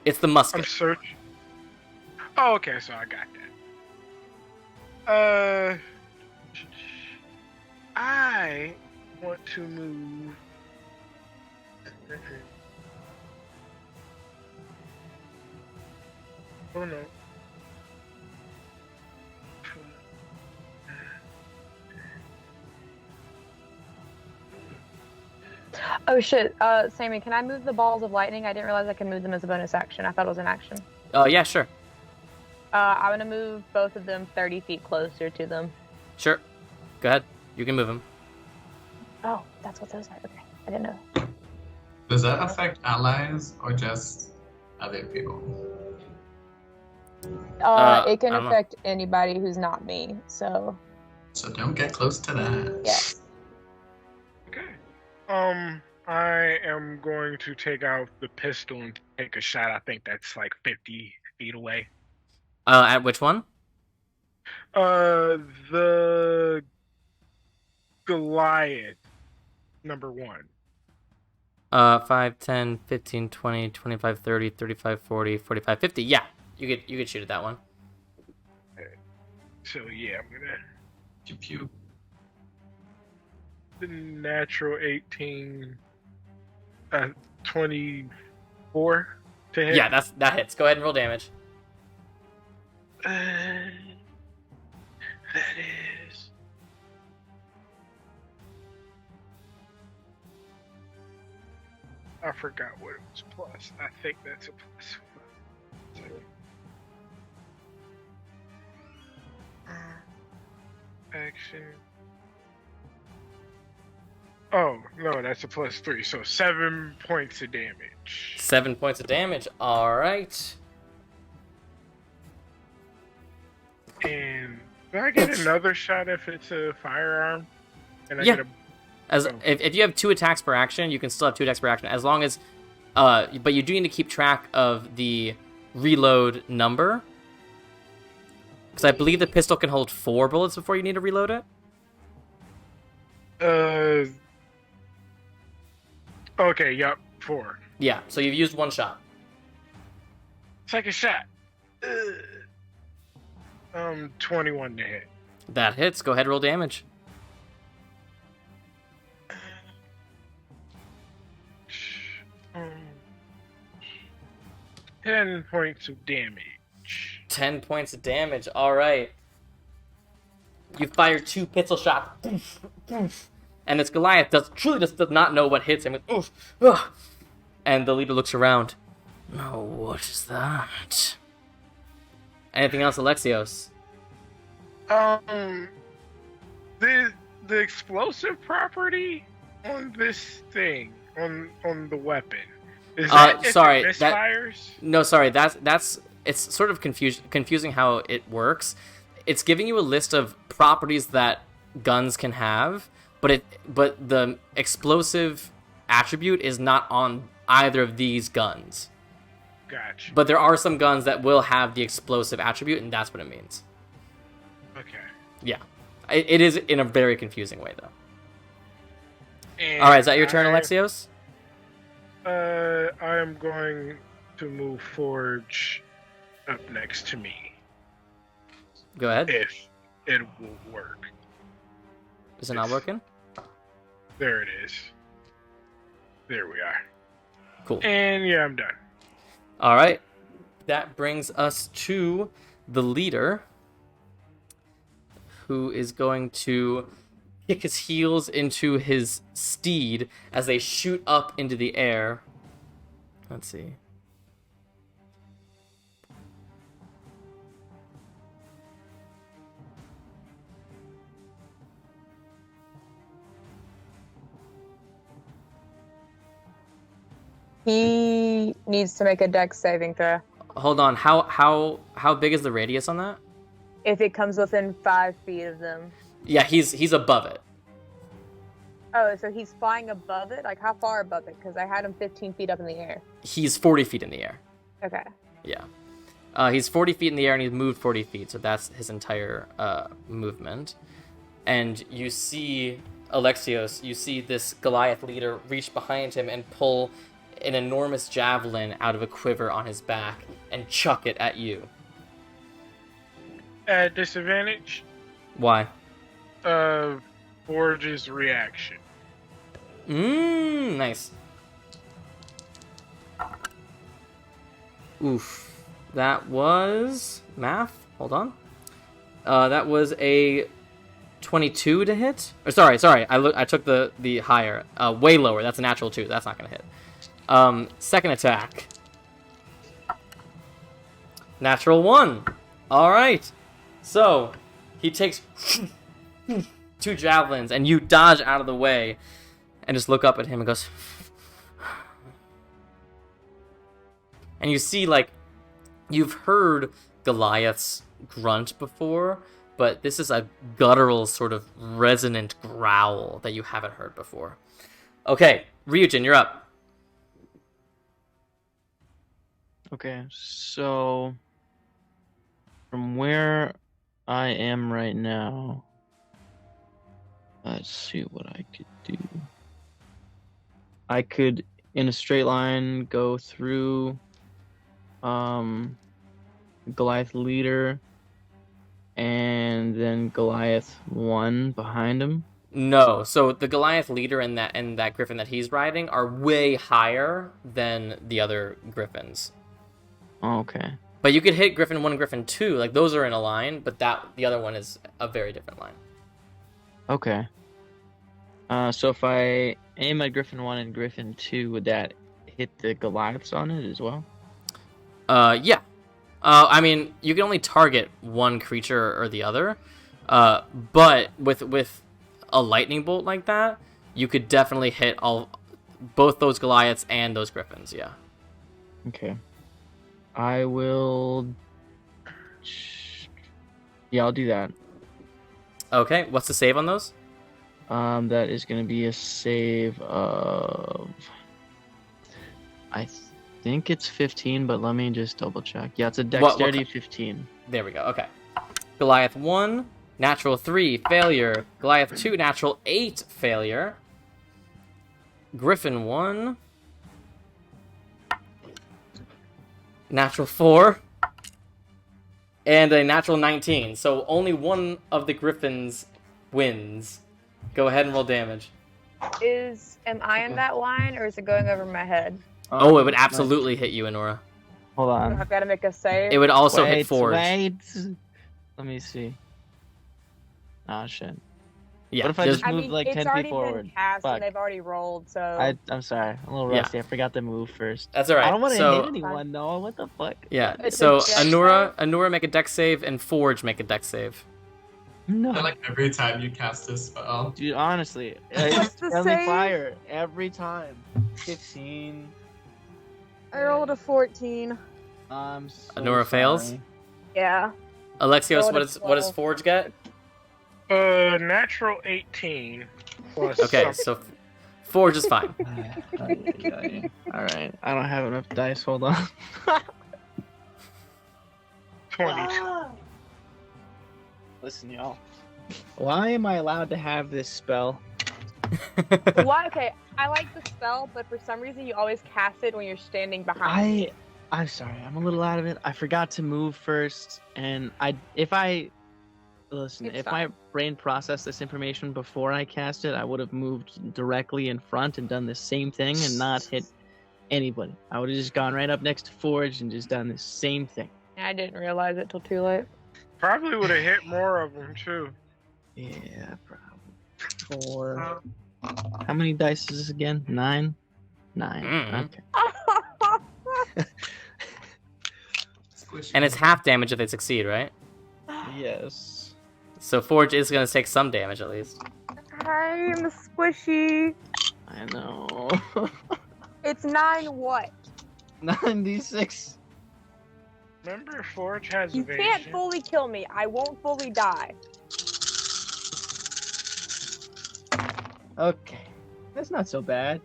It's the I'm musket. searching. Oh, okay, so I got that. I want to move. Oh no. Oh shit, Sammy, can I move the balls of lightning? I didn't realize I could move them as a bonus action. I thought it was an action. Yeah, sure. I'm gonna move both of them 30 feet closer to them. Sure. Go ahead. You can move him. Oh, that's what those are. Okay, I didn't know. does that affect allies or just other people? It can I don't know. affect anybody who's not me, so So don't get close to that. yes. I am going to take out the pistol and take a shot. I think that's like 50 feet away. At which one? The Goliath, number 1. 5, 10, 15, 20, 25, 30, 35, 40, 45, 50. Yeah, you could shoot at that one. So yeah, I'm gonna Pew pew. the natural 18, 24 to hit. Yeah, that hits. Go ahead and roll damage. That is. I forgot what it was plus. I think that's a plus. Action. Oh, no, that's a +3. So 7 points of damage. 7 points of damage. All right. And do I get another shot if it's a firearm? And I Yeah. get If you have 2 attacks per action, you can still have 2 attacks per action as long as. But you do need to keep track of the reload number. Because I believe the pistol can hold 4 bullets before you need to reload it. Okay, yep, 4. Yeah, so you've used 1 shot. Second shot. 21 to hit. That hits. Go ahead, roll damage. 10 points of damage. 10 points of damage. All right. You fire 2 pistol shots. And this Goliath truly does not know what hits him. And the leader looks around. Oh, what is that? Anything else, Alexios? The explosive property on this thing, on the weapon, is that if sorry, it misfires? No, sorry. That's it's sort of confusing how it works. It's giving you a list of properties that guns can have, but the explosive attribute is not on either of these guns. Gotcha. But there are some guns that will have the explosive attribute, and that's what it means. Okay. Yeah. It is in a very confusing way, though. And All right, is that your turn, Alexios? I am going to move Forge up next to me. Go ahead. If it will work. Is it not working? There it is. There we are. Cool. And yeah, I'm done. All right. That brings us to the leader, who is going to kick his heels into his steed as they shoot up into the air. Let's see. He needs to make a dex saving throw. Hold on. How big is the radius on that? If it comes within 5 feet of them. Yeah, he's above it. Oh, so he's flying above it? Like, how far above it? Because I had him 15 feet up in the air. He's 40 feet in the air. Okay. Yeah. He's 40 feet in the air, and he's moved 40 feet, so that's his entire movement. And you see, Alexios, you see this Goliath leader reach behind him and pull an enormous javelin out of a quiver on his back and chuck it at you. At disadvantage, Why? Forge's reaction. Nice. Oof. That was... math? Hold on. That was a 22 to hit? Or sorry. I took the higher. Way lower. That's a natural 2. That's not going to hit. Second attack. Natural 1. All right. So, he takes 2 javelins, and you dodge out of the way and just look up at him and goes... And you see, like, you've heard Goliath's grunt before, but this is a guttural sort of resonant growl that you haven't heard before. Okay, Ryujin, you're up. Okay, so from where I am right now, let's see what I could do. I could, in a straight line, go through Goliath leader and then Goliath 1 behind him. No, so the Goliath leader and that griffin that he's riding are way higher than the other griffins. Oh, okay. But you could hit Griffin 1 and Griffin 2, like those are in a line, but the other one is a very different line. Okay. So if I aim at Griffin 1 and Griffin 2, would that hit the Goliaths on it as well? Yeah. I mean, you can only target one creature or the other, but with a lightning bolt like that, you could definitely hit both those Goliaths and those Griffins, yeah. Okay. I will... Yeah, I'll do that. Okay, what's the save on those? That is going to be a save of... I think it's 15, but let me just double check. Yeah, it's a dexterity 15. There we go, okay. Goliath 1, natural 3, failure. Goliath 2, natural 8, failure. Griffin 1... Natural 4, and a natural 19. So only one of the Griffins wins. Go ahead and roll damage. Am I in that line, or is it going over my head? Oh, it would absolutely hit you, Enora. Hold on. I've got to make a save. It would also hit Forge. Wait. Let me see. Oh, shit. Yeah, what if I just I move mean, like it's 10 already feet forward? been cast Fuck. and they've already rolled, so... I'm sorry. I'm a little Yeah. rusty. I forgot to move first. That's alright. I don't want to So- hit anyone, Noah. What the fuck? Yeah, It's so a dex Enora make a dex save, and Forge make a dex save. No. I feel like every time you cast this spell. Dude, honestly. What's It's the friendly save? fire. Every time. 15. I rolled a 14. I'm so Enora fails? sorry. Yeah. Alexios, Rolled a what does 12. Forge get? Natural 18 plus. Okay, so Forge is fine. Alright. I don't have enough dice. Hold on. 22. Listen, y'all. Why am I allowed to have this spell? Why? Okay, I like the spell, but for some reason you always cast it when you're standing behind. I'm sorry. I'm a little out of it. I forgot to move first, and if It's my fine. brain processed this information before I cast it, I would have moved directly in front and done the same thing and not hit anybody. I would have just gone right up next to Forge and just done the same thing. I didn't realize it till too late. Probably would have hit more of them too. Yeah, probably. 4. How many dice is this again? 9? 9. Mm. Okay. Squishy. And it's half damage if they succeed, right? Yes. So Forge is going to take some damage at least. I'm squishy. I know. It's 9 what? 96. Remember, Forge has You evasion. can't fully kill me. I won't fully die. Okay. That's not so bad.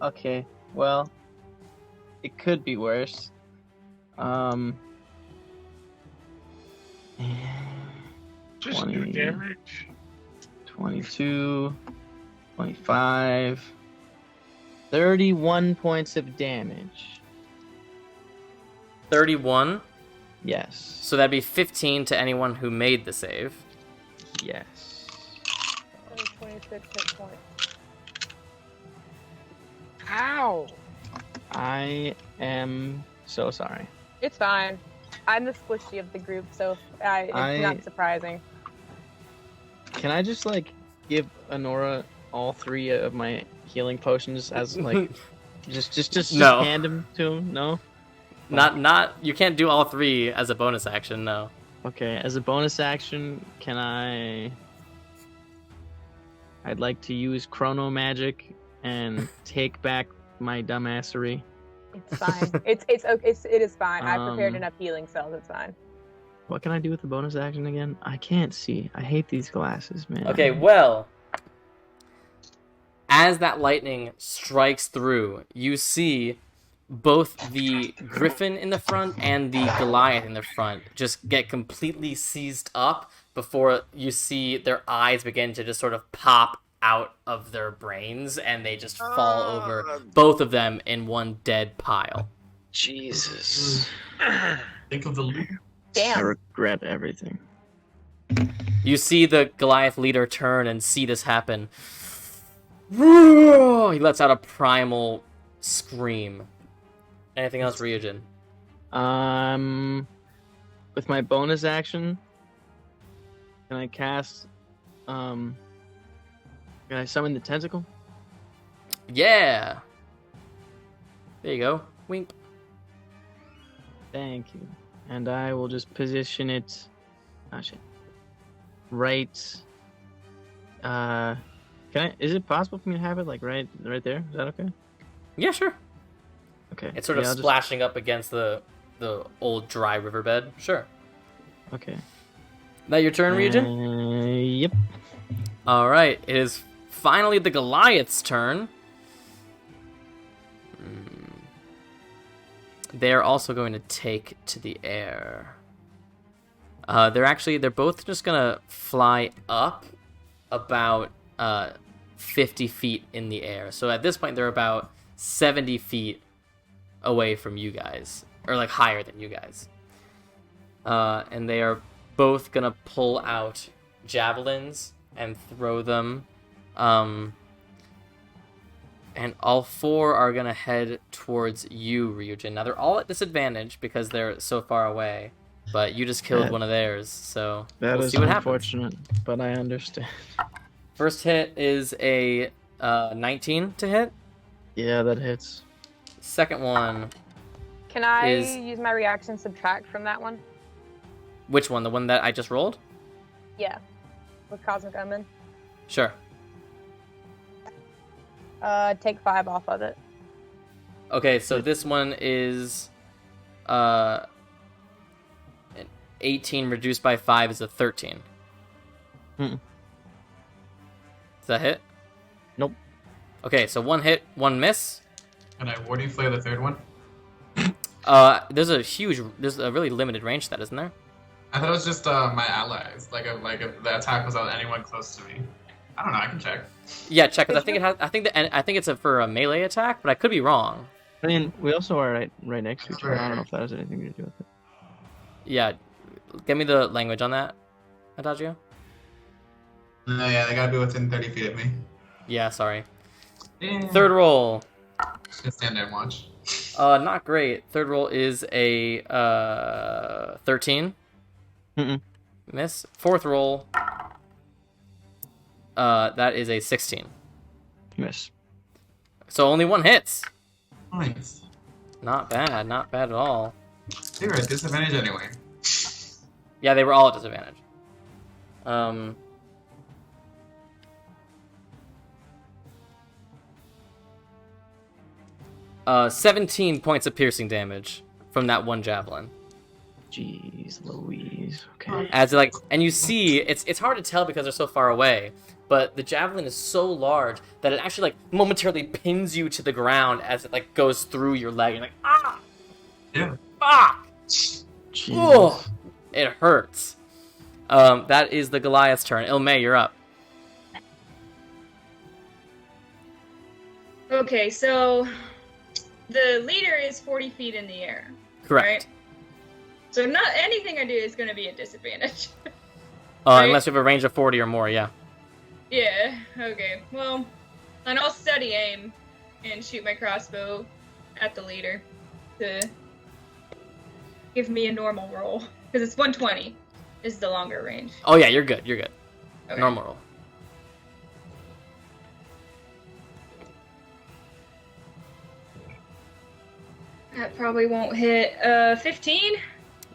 Okay. Well, it could be worse. Just 20. do damage. 22, 25, 31 points of damage. 31, Yes. so that'd be 15 to anyone who made the save. Yes. 26 hit points. Ow! I am so sorry. It's fine. I'm the squishy of the group, so it's not surprising. Can I just like give Enora all 3 of my healing potions as like just No. hand them to him? No. Not you can't do all 3 as a bonus action, no. Okay. As a bonus action, can I'd like to use Chrono Magic and take back my dumbassery. It's fine. It is fine. I prepared Um, enough healing cells. It's fine. What can I do with the bonus action again? I can't see. I hate these glasses, man. Okay, well, as that lightning strikes through, you see both the griffin in the front and the Goliath in the front just get completely seized up before you see their eyes begin to just sort of pop out of their brains, and they just fall over, both of them in one dead pile. Jesus. Think of the loot. I Damn. regret everything. You see the Goliath leader turn and see this happen. He lets out a primal scream. Anything else, Ryujin? With my bonus action, can I cast, can I summon the tentacle? Yeah! There you go. Wink. Thank you. And I will just position it, oh shit, right, is it possible for me to have it, like, right there? Is that okay? Yeah, sure. Okay. It's sort of I'll splashing up against the old dry riverbed. Sure. Okay. That your turn, Ryujin? Yep. Alright, it is finally the Goliath's turn. They're also going to take to the air. They're both just gonna fly up about 50 feet in the air. So at this point, they're about 70 feet away from you guys, or like higher than you guys. And they are both gonna pull out javelins and throw them. And all four are gonna head towards you, Ryujin. Now they're all at disadvantage because they're so far away, but you just killed one of theirs, so That we'll is see what happens. unfortunate, but I understand. First hit is a 19 to hit. Yeah, that hits. Second one, Can I Is- use my reaction subtract from that one? which one? The one that I just rolled? Yeah. With Cosmic Omen. Sure. Take 5 off of it. Okay, so this one is an 18 reduced by 5 is a 13. Mm-mm. Does that hit? Nope. Okay, so one hit, one miss. Can I warding flare the third one? There's a really limited range to that, isn't there? I thought it was just my allies. Like if the attack was on anyone close to me. I don't know. I can check. Yeah, check. 'Cause I think it's for a melee attack, but I could be wrong. I mean, we also are right next to each other. I don't Right. know if that has anything to do with it. Yeah, give me the language on that, Adagio. No, yeah, they gotta be within 30 feet of me. Yeah, sorry. Yeah. Third roll. Just gonna stand there and watch. Not great. Third roll is a 13. Mm-mm. Miss. Fourth roll. That is a 16. Miss. So only one hits. Nice. Not bad. Not bad at all. They were at disadvantage anyway. Yeah, they were all at disadvantage. 17 points of piercing damage from that one javelin. Jeez Louise. Okay. As and you see, it's hard to tell because they're so far away, but the javelin is so large that it actually momentarily pins you to the ground as it goes through your leg. You're like, ah, Yeah. fuck, Jeez. oh, it hurts. That is the Goliath's turn. Ilmay, you're up. Okay, so the leader is 40 feet in the air. Correct. Right? So not anything I do is going to be a disadvantage. Right? Unless you have a range of 40 or more, yeah. Yeah, okay. Well, and I'll steady aim and shoot my crossbow at the leader to give me a normal roll. Because it's 120 is the longer range. Oh yeah, you're good. You're good. Okay. Normal roll. That probably won't hit. 15?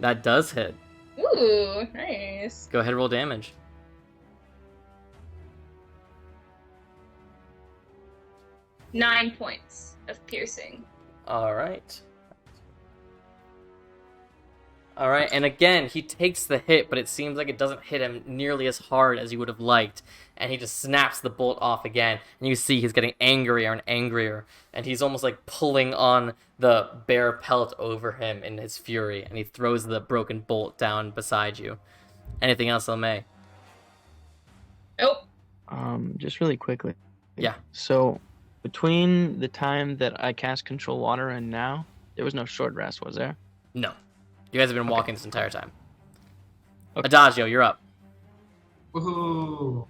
That does hit. Ooh, nice. Go ahead, roll damage. Nine points of piercing. All right. All right, and again, he takes the hit, but it seems like it doesn't hit him nearly as hard as he would have liked, and he just snaps the bolt off again, and you see he's getting angrier and angrier, and he's almost like pulling on the bear pelt over him in his fury, and he throws the broken bolt down beside you. Anything else, LeMay? Nope. Just really quickly. Yeah. So, between the time that I cast Control Water and now, there was no short rest, was there? No. You guys have been walking this entire time. Okay. Adagio, you're up. Woohoo!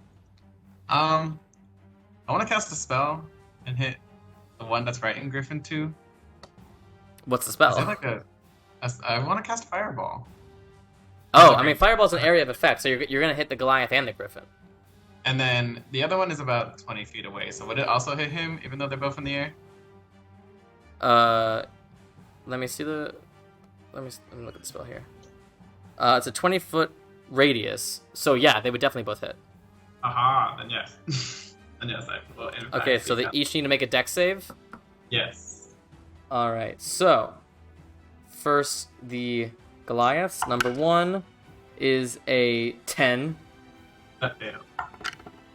I want to cast a spell and hit the one that's right in Griffin 2. What's the Is spell? it like I want to cast Fireball. Oh, I mean, Fireball's an area of effect, so you're going to hit the Goliath and the Griffin. And then the other one is about 20 feet away, so would it also hit him, even though they're both in the air? Let me see the... Let me look at the spell here. It's a 20-foot radius, so yeah, they would definitely both hit. Aha, then yes. Then yes, I will in fact Okay, so be they up. each need to make a dex save? Yes. Alright, so... First, the Goliaths. Number 1 is a 10. That failed.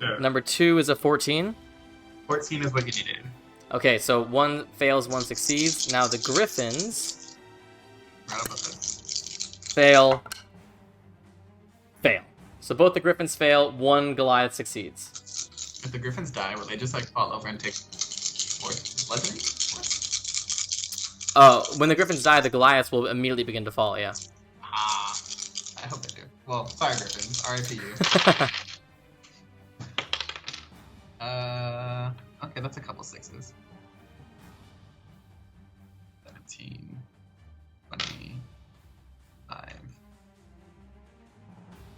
Sure. Number 2 is a 14. 14 is what you needed. Okay, so 1 fails, 1 succeeds. Now the Griffins... Right up with it. Fail. Fail. So both the Griffins fail, 1 Goliath succeeds. If the Griffins die, will they just like fall over and take bludgeoning? When the Griffins die, the Goliaths will immediately begin to fall, yeah. Ah, I hope they do. Well, sorry Griffins, R.I.P. you. Okay, that's a couple 6s. 17, 25,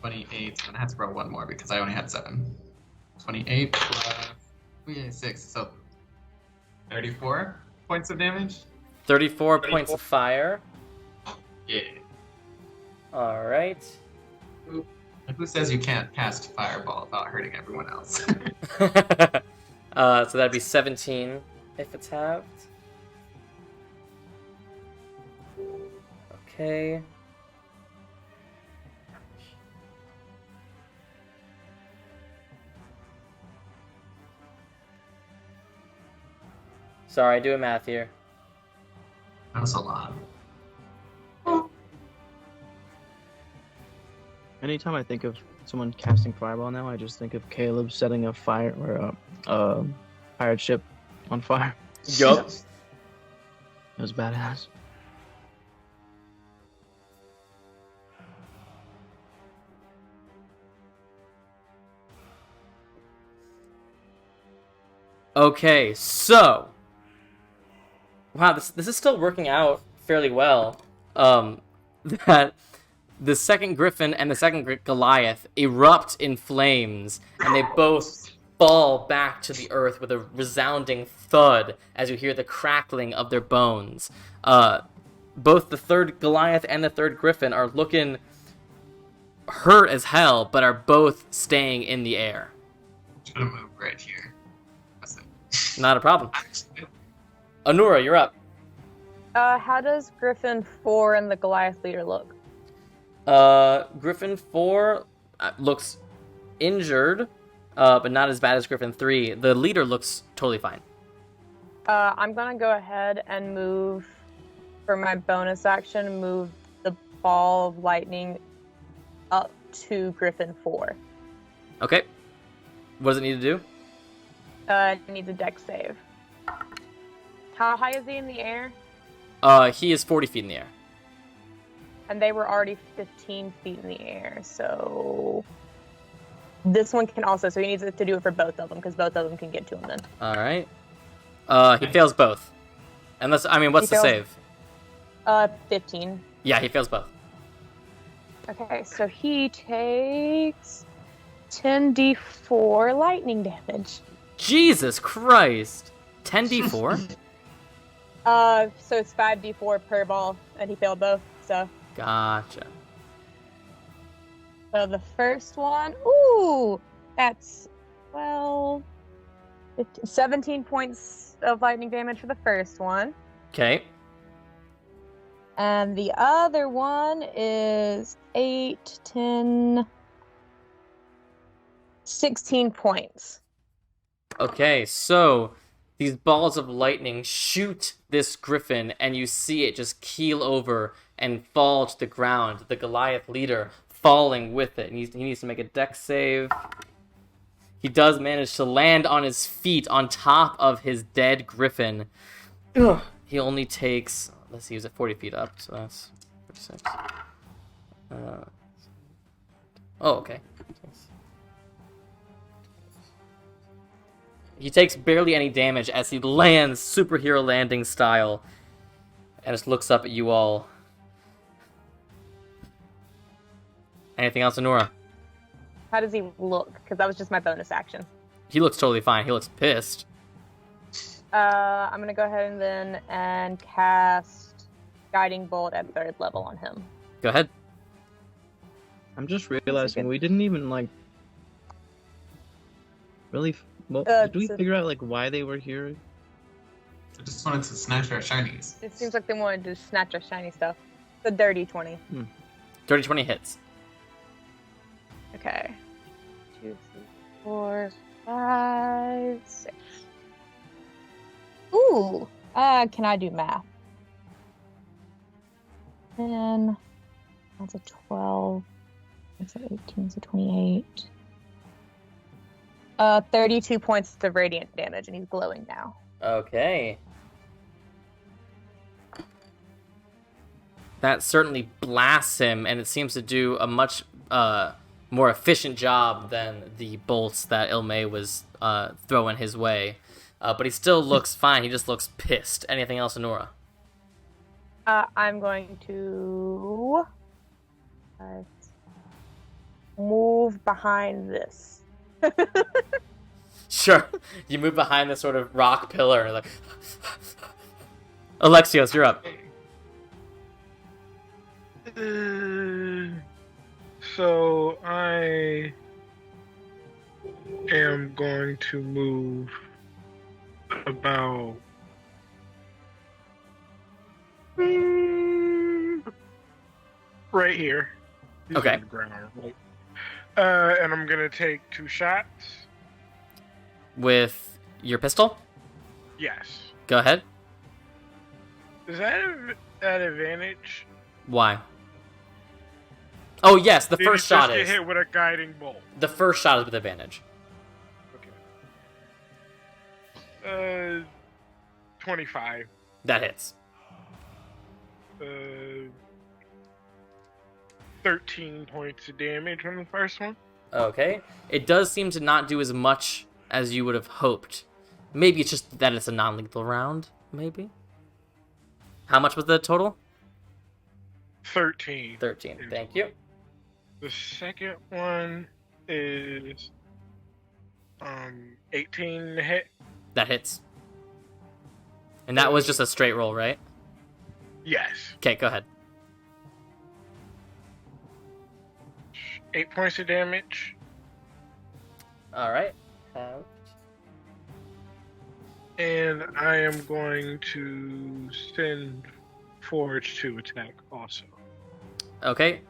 28, and I had to roll 1 more because I only had 7. 28 plus 6, so 34 points of damage? 34 points of fire. Yeah. Alright. Who says you can't cast Fireball without hurting everyone else? So that'd be 17 if it's halved. Okay. Sorry, doing math here. That was a lot. Anytime I think of someone casting Fireball now, I just think of Caleb setting a fire or a pirate ship on fire. Yup. It was badass. Okay, so... Wow, this is still working out fairly well. That the second Griffin and the second Goliath erupt in flames, and they both fall back to the earth with a resounding thud as you hear the crackling of their bones. Both the third Goliath and the third Griffin are looking hurt as hell, but are both staying in the air. Should have moved right here. That's it. Not a problem. Anura, you're up. How does Griffin 4 and the Goliath leader look? Griffin 4 looks injured, but not as bad as Griffin 3. The leader looks totally fine. I'm gonna go ahead and move, for my bonus action, move the ball of lightning up to Griffin 4. Okay. What does it need to do? It needs a dex save. How high is he in the air? He is 40 feet in the air. And they were already 15 feet in the air, so... This one can also, so he needs to do it for both of them, because both of them can get to him then. Alright. He fails both. Unless, I mean, what's the save? 15. Yeah, he fails both. Okay, so he takes 10d4 lightning damage. Jesus Christ! 10d4? So it's 5d4 per ball, and he failed both, so... Gotcha. So the first one, ooh, that's 12, 15, 17 points of lightning damage for the first one. Okay. And the other one is 8, 10, 16 points. Okay, so these balls of lightning shoot this griffin, and you see it just keel over and fall to the ground. The Goliath leader falling with it. He needs to make a dex save. He does manage to land on his feet on top of his dead griffin. Ugh. He only takes... Let's see, he was at 40 feet up, so that's 36. Okay. He takes barely any damage as he lands superhero landing style and just looks up at you all. Anything else, Anora? How does he look? Because that was just my bonus action. He looks totally fine. He looks pissed. I'm gonna go ahead and cast Guiding Bolt at 3rd level on him. Go ahead. I'm just realizing we didn't even really. Well, did we figure out why they were here? I just wanted to snatch our shinies. It seems like they wanted to snatch our shiny stuff. The dirty 20. Dirty 20 hits. Okay. 2, 3, 4, 5, 6. Ooh. Can I do math? 10. That's a 12. That's an 18. That's a 28. 32 points of radiant damage, and he's glowing now. Okay. That certainly blasts him, and it seems to do a much more efficient job than the bolts that Ilmay was throwing his way. But he still looks fine. He just looks pissed. Anything else, Anora? I'm going to move behind this. Sure. You move behind this sort of rock pillar. Like, Alexios, you're up. So I am going to move about right here. He's Okay. on the ground, right? And I'm gonna take 2 shots. With your pistol? Yes. Go ahead. Is that at advantage? Why? Oh, yes, the Did first it just shot get is. hit with a guiding bolt. The first shot is with advantage. Okay. 25. That hits. 13 points of damage on the first one. Okay. It does seem to not do as much as you would have hoped. Maybe it's just that it's a non-lethal round, maybe? How much was the total? 13. 13. Thank you. The second one is 18 to hit. That hits. And that was just a straight roll, right? Yes. Okay, go ahead. 8 points of damage. Alright. And I am going to send Forge to attack also. Okay.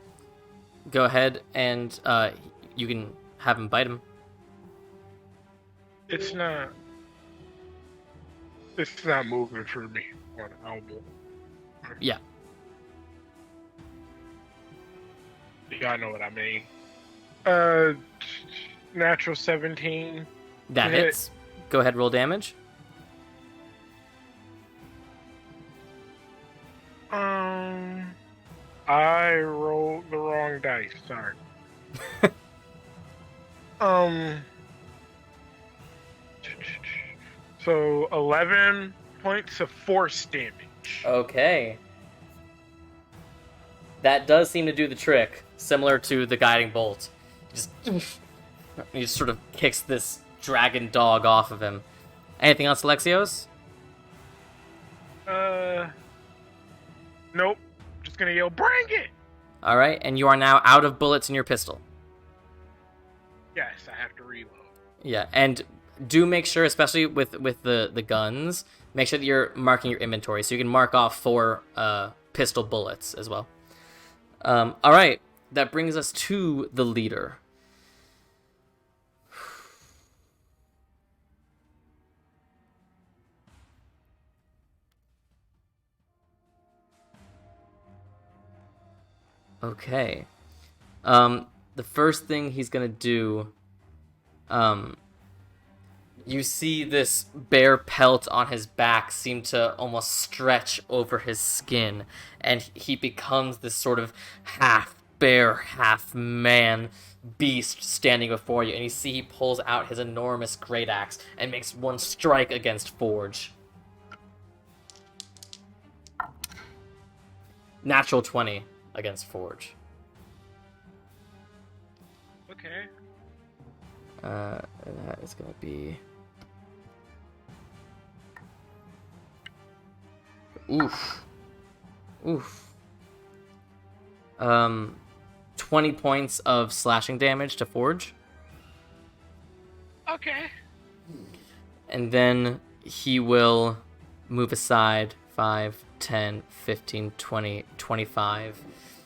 Go ahead and you can have him bite him. It's not moving for me on elbow. Yeah. Y'all know what I mean. Natural 17. That Hit. hits. Go ahead, roll damage. I rolled the wrong dice. Sorry. So 11 points of force damage. Okay. That does seem to do the trick, similar to the guiding bolt. He just sort of kicks this dragon dog off of him. Anything else, Alexios? Nope. Just gonna yell, "Bring it!" Alright, and you are now out of bullets in your pistol. Yes, I have to reload. Yeah, and do make sure, especially with the guns, make sure that you're marking your inventory. So you can mark off 4 pistol bullets as well. All right, that brings us to the leader. Okay. The first thing he's gonna do, you see this bear pelt on his back seem to almost stretch over his skin, and he becomes this sort of half bear, half man beast standing before you, and you see he pulls out his enormous great axe and makes one strike against Forge. Natural 20 against Forge. Okay. That is gonna be... Oof. 20 points of slashing damage to Forge. Okay. And then he will move aside 5, 10, 15, 20, 25.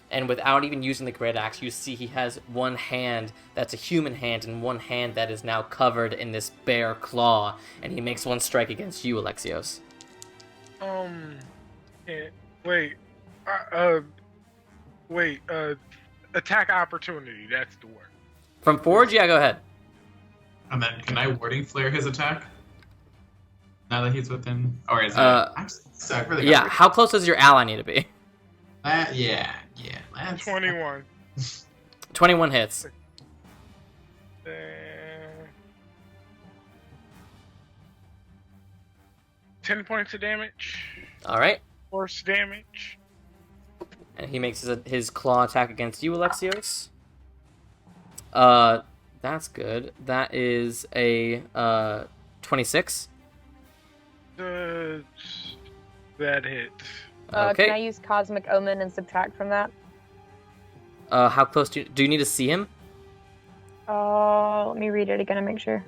And without even using the great axe, you see he has one hand that's a human hand and one hand that is now covered in this bear claw. And he makes one strike against you, Alexios. Attack opportunity. That's the word. From Forge? Yeah, go ahead. And then can I warding flare his attack? Now that he's within, or is it? I really Yeah, how close does your ally need to be? yeah. That's 21. 21 hits. 10 points of damage. All right. Force damage. And he makes his claw attack against you, Alexios. That's good. That is a 26. That hits. Okay. Can I use Cosmic Omen and subtract from that? How close do you need to see him? Let me read it again and make sure.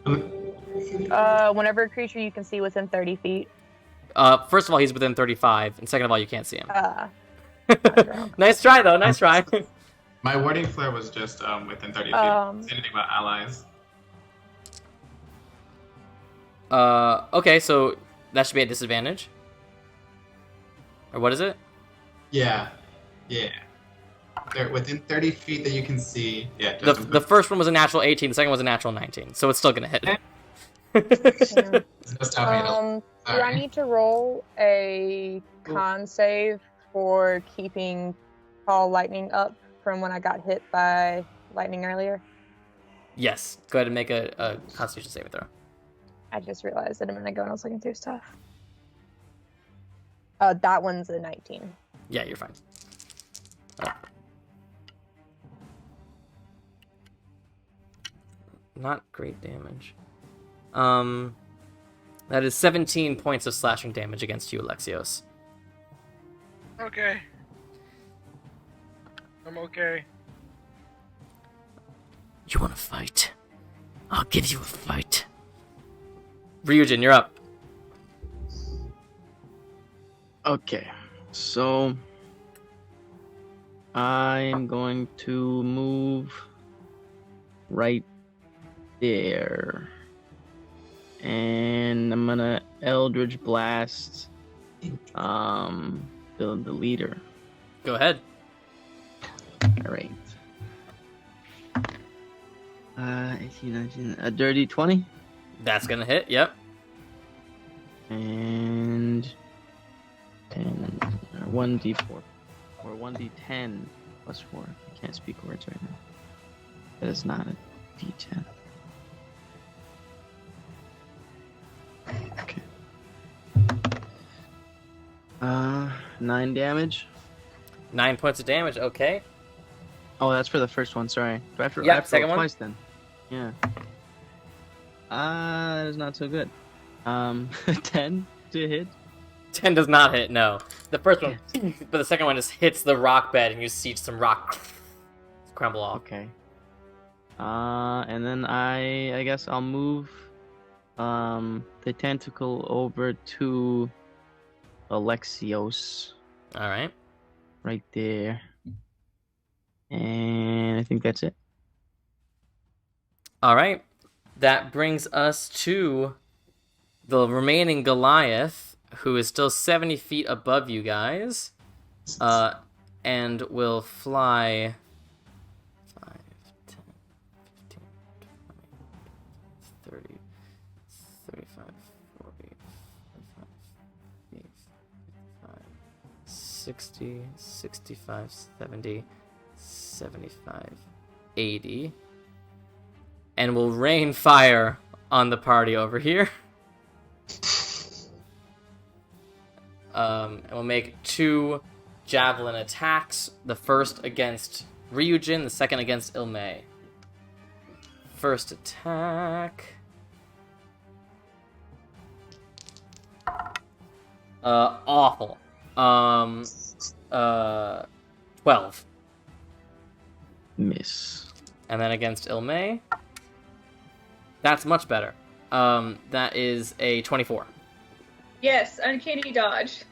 Whenever a creature you can see within 30 feet. First of all, he's within 35, and second of all, you can't see him. Wrong. Nice try, though. Nice try. My warding flare was just within 30 feet. Say anything about allies? Okay, so that should be a disadvantage. Or what is it? Yeah. They're within 30 feet that you can see. Yeah. The first one was a natural 18, the second was a natural 19, so it's still gonna hit. Yeah. No stopping it. Do I need to roll a con save for keeping Call Lightning up from when I got hit by lightning earlier? Yes. Go ahead and make a Constitution saving throw. I just realized that a minute ago when I was looking through stuff. That one's a 19. Yeah, you're fine. Not great damage. That is 17 points of slashing damage against you, Alexios. Okay. I'm okay. You want to fight? I'll give you a fight. Ryujin, you're up. Okay, so I'm going to move right there. And I'm gonna Eldritch Blast the leader. Go ahead. Alright. 18, 19, a dirty 20. That's gonna hit, yep. And 10, 1d4, or 1d10 plus 4. I can't speak words right now. That is not a d10. Okay. 9 damage. 9 points of damage, okay. Oh, that's for the first one, sorry. Do I have to, Yeah, I have to second roll one? twice then? Yeah. That is not so good. 10 to hit. 10 does not hit, no. The first one, but the second one just hits the rock bed and you see some rock crumble off. Okay. And then I guess I'll move the tentacle over to Alexios All right. right there. And I think that's it. All right. That brings us to the remaining Goliath, who is still 70 feet above you guys, and will fly 5, 10, 15, 20, 30, 35, 40, 45, 55, 60, 65, 70, 75, 80, and will rain fire on the party over here. And we'll make 2 javelin attacks. The first against Ryujin, the second against Ilmei. First attack. Awful. 12. Miss. And then against Ilmei. That's much better. That is a 24. Yes, uncanny dodge.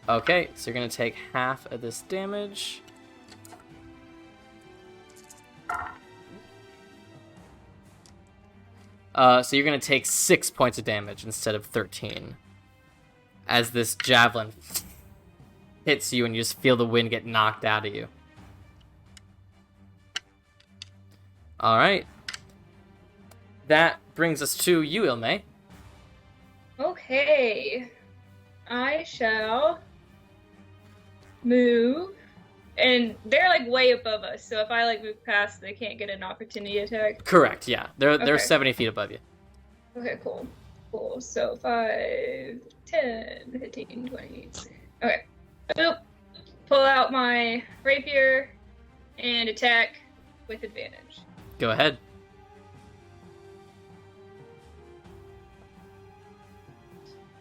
Okay, so you're going to take half of this damage. So you're going to take 6 points of damage instead of 13. As this javelin hits you and you just feel the wind get knocked out of you. Alright. That brings us to you, Ilmei. Okay. I shall move. And they're like way above us, so if I like move past, they can't get an opportunity attack. Correct, yeah. They're Okay. 70 feet above you. Okay, cool. Cool. So 5, 10, 15, 20. Okay. Boop. Pull out my rapier and attack with advantage. Go ahead.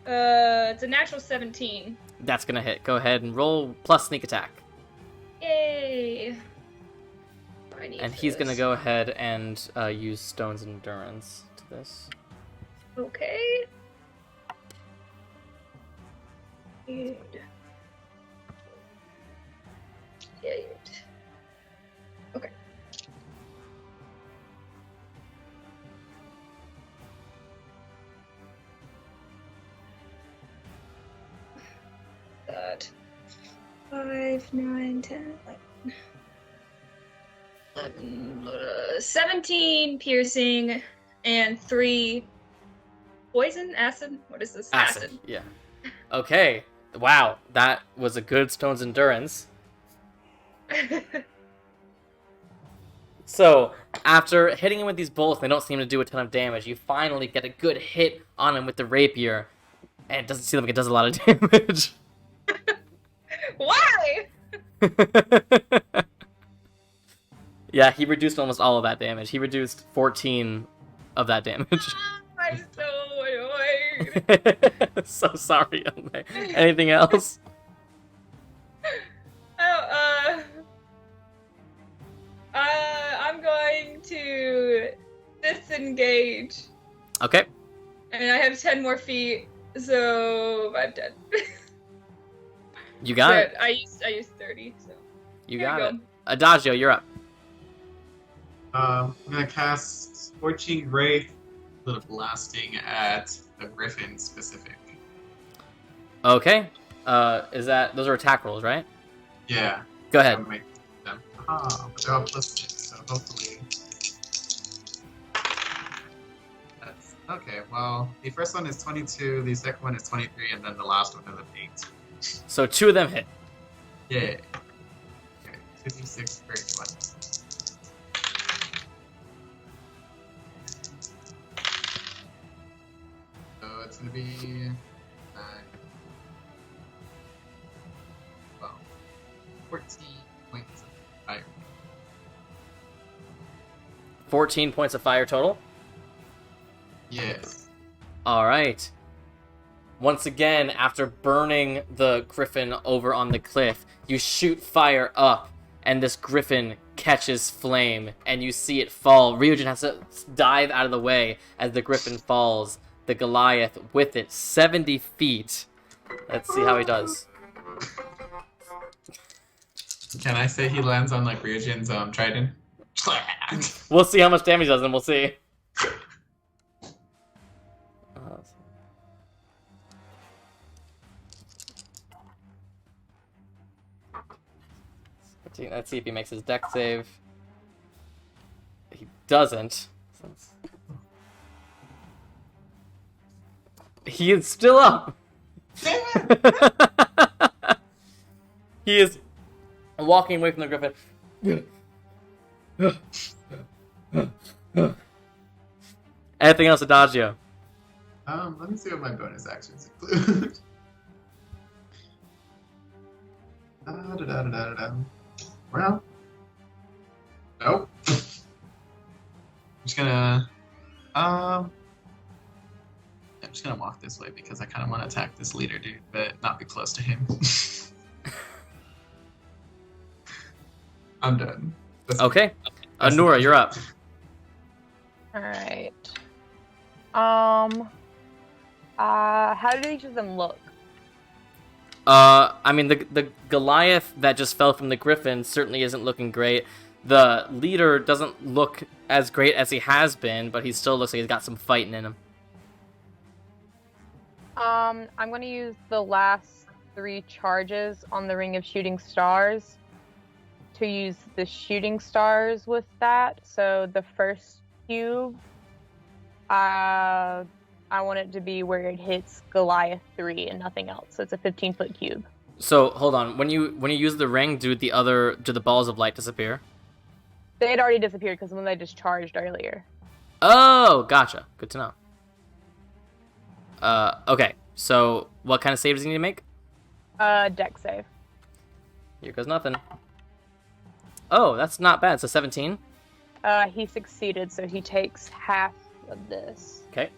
It's a natural 17. That's going to hit. Go ahead and roll plus sneak attack. Yay! I need And he's going to this. go ahead and use Stone's Endurance to this. Okay. Good. Good. Okay. That 5, 9, 10, 11, 17 piercing and 3 poison, acid. What is this? Acid. Yeah. Okay. Wow. That was a good Stone's Endurance. So, after hitting him with these bolts, they don't seem to do a ton of damage. You finally get a good hit on him with the rapier, and it doesn't seem like it does a lot of damage. Why? Yeah, he reduced almost all of that damage. He reduced 14 of that damage. I'm so annoyed. So sorry, Elme. Anything else? Oh, I'm going to disengage, Okay, and I have 10 more feet, so I'm dead. you got it. I used 30, so You here we got go. it. Adagio, you're up. I'm gonna cast Scorching Wraith, a little blasting at the Griffin specific. Okay. Those are attack rolls, right? Yeah. Go ahead. I'll make them. But they're all +6, so hopefully. That's okay. Well, the first one is 22, the second one is 23, and then the last one is an 8. So 2 of them hit. Yeah. Okay. 2d6 per 20. So it's gonna be 9, 12, 14 points of fire. 14 points of fire total. Yes. All right. Once again, after burning the griffin over on the cliff, you shoot fire up, and this griffin catches flame, and you see it fall. Ryujin has to dive out of the way as the griffin falls, the Goliath with it 70 feet. Let's see how he does. Can I say he lands on like Ryujin's trident? We'll see how much damage he does, and we'll see. Let's see if he makes his deck save. He doesn't. He is still up. He is walking away from the griffin. Anything else, Adagio? Let me see what my bonus actions include. Well, nope. I'm just gonna walk this way because I kind of want to attack this leader dude, but not be close to him. I'm done. Okay. Anura, you're up. Alright. How do each of them look? I mean, the Goliath that just fell from the griffin certainly isn't looking great. The leader doesn't look as great as he has been, but he still looks like he's got some fighting in him. I'm going to use the last 3 charges on the Ring of Shooting Stars to use the shooting stars with that. So the first cube, I want it to be where it hits Goliath 3 and nothing else. So it's a 15-foot cube. So hold on. When you use the ring, do the balls of light disappear? They had already disappeared because when they just charged earlier. Oh, gotcha. Good to know. Okay. So what kind of save does he need to make? Deck save. Here goes nothing. Oh, that's not bad. So 17. He succeeded, so he takes half of this. Okay.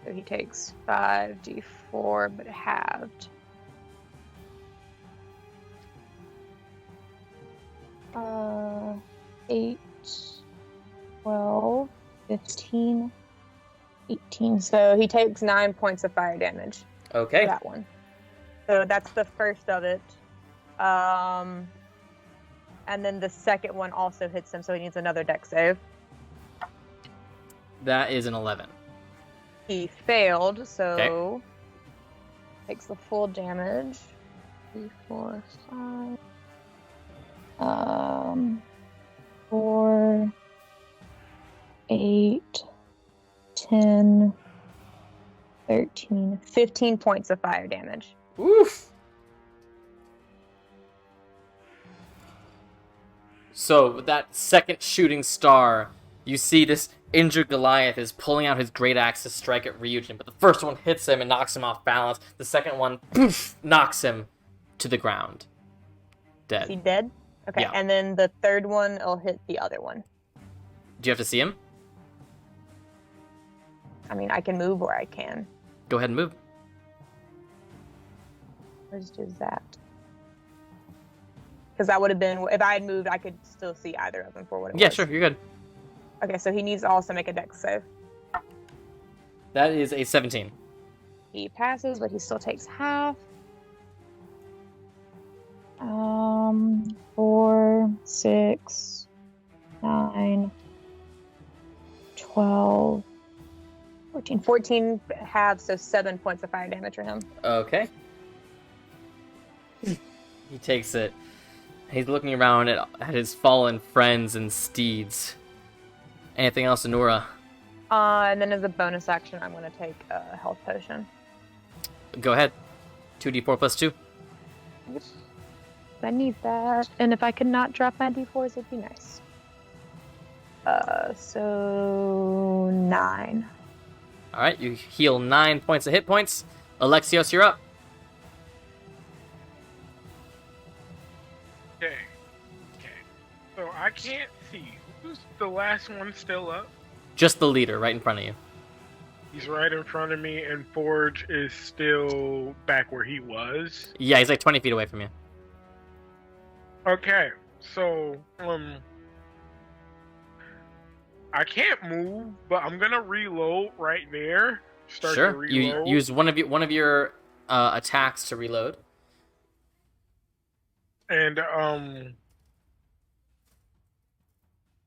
So he takes 5d4, but halved. 8, 12, 15, 18. So he takes 9 points of fire damage. Okay. For that one. So that's the first of it. And then the second one also hits him, so he needs another deck save. That is an 11. He failed, so Okay. Takes the full damage. 3, 4, 5. 4, 8, 10, 13, 15 points of fire damage. Oof. So with that second shooting star, you see this injured Goliath is pulling out his great axe to strike at Ryujin, but the first one hits him and knocks him off balance. The second one, poof, knocks him to the ground. Is he Dead. dead? Okay, Yeah. and then the third one will hit the other one. Do you have to see him? I mean, I can move or I can. Go ahead and move. Let's do that. Because that would have been, if I had moved, I could still see either of them for what it was. Yeah, sure, you're good. Okay, so he needs to also make a dex save. That is a 17. He passes, but he still takes half. 4, 6, 9, 12, 14. 14 halves, so 7 points of fire damage for him. Okay. He takes it. He's looking around at his fallen friends and steeds. Anything else, Anura? And then as a bonus action, I'm going to take a health potion. Go ahead. 2d4 plus 2. I need that. And if I could not drop my d4s, it'd be nice. So 9. Alright, you heal 9 points of hit points. Alexios, you're up. Okay. So I can't see. Who's the last one still up? Just the leader, right in front of you. He's right in front of me, and Forge is still back where he was. Yeah, he's like 20 feet away from you. Okay, so I can't move, but I'm gonna reload right there. Start to Sure. You reload. use one of your attacks to reload. And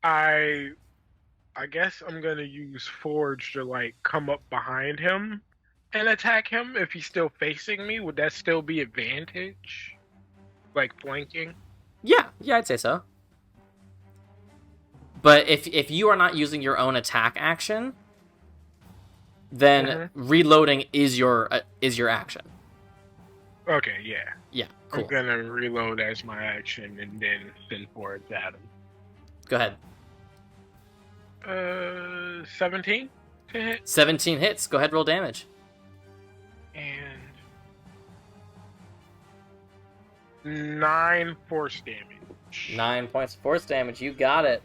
I guess I'm gonna use Forge to like come up behind him and attack him if he's still facing me. Would that still be advantage? Like flanking? Yeah, I'd say so. But if you are not using your own attack action, then reloading is your action. Okay, yeah. Yeah, cool. I'm gonna reload as my action and then send Forge at him. Go ahead. 17 to hit. 17 hits. Go ahead, roll damage. And 9 force damage. 9 points of force damage. You got it.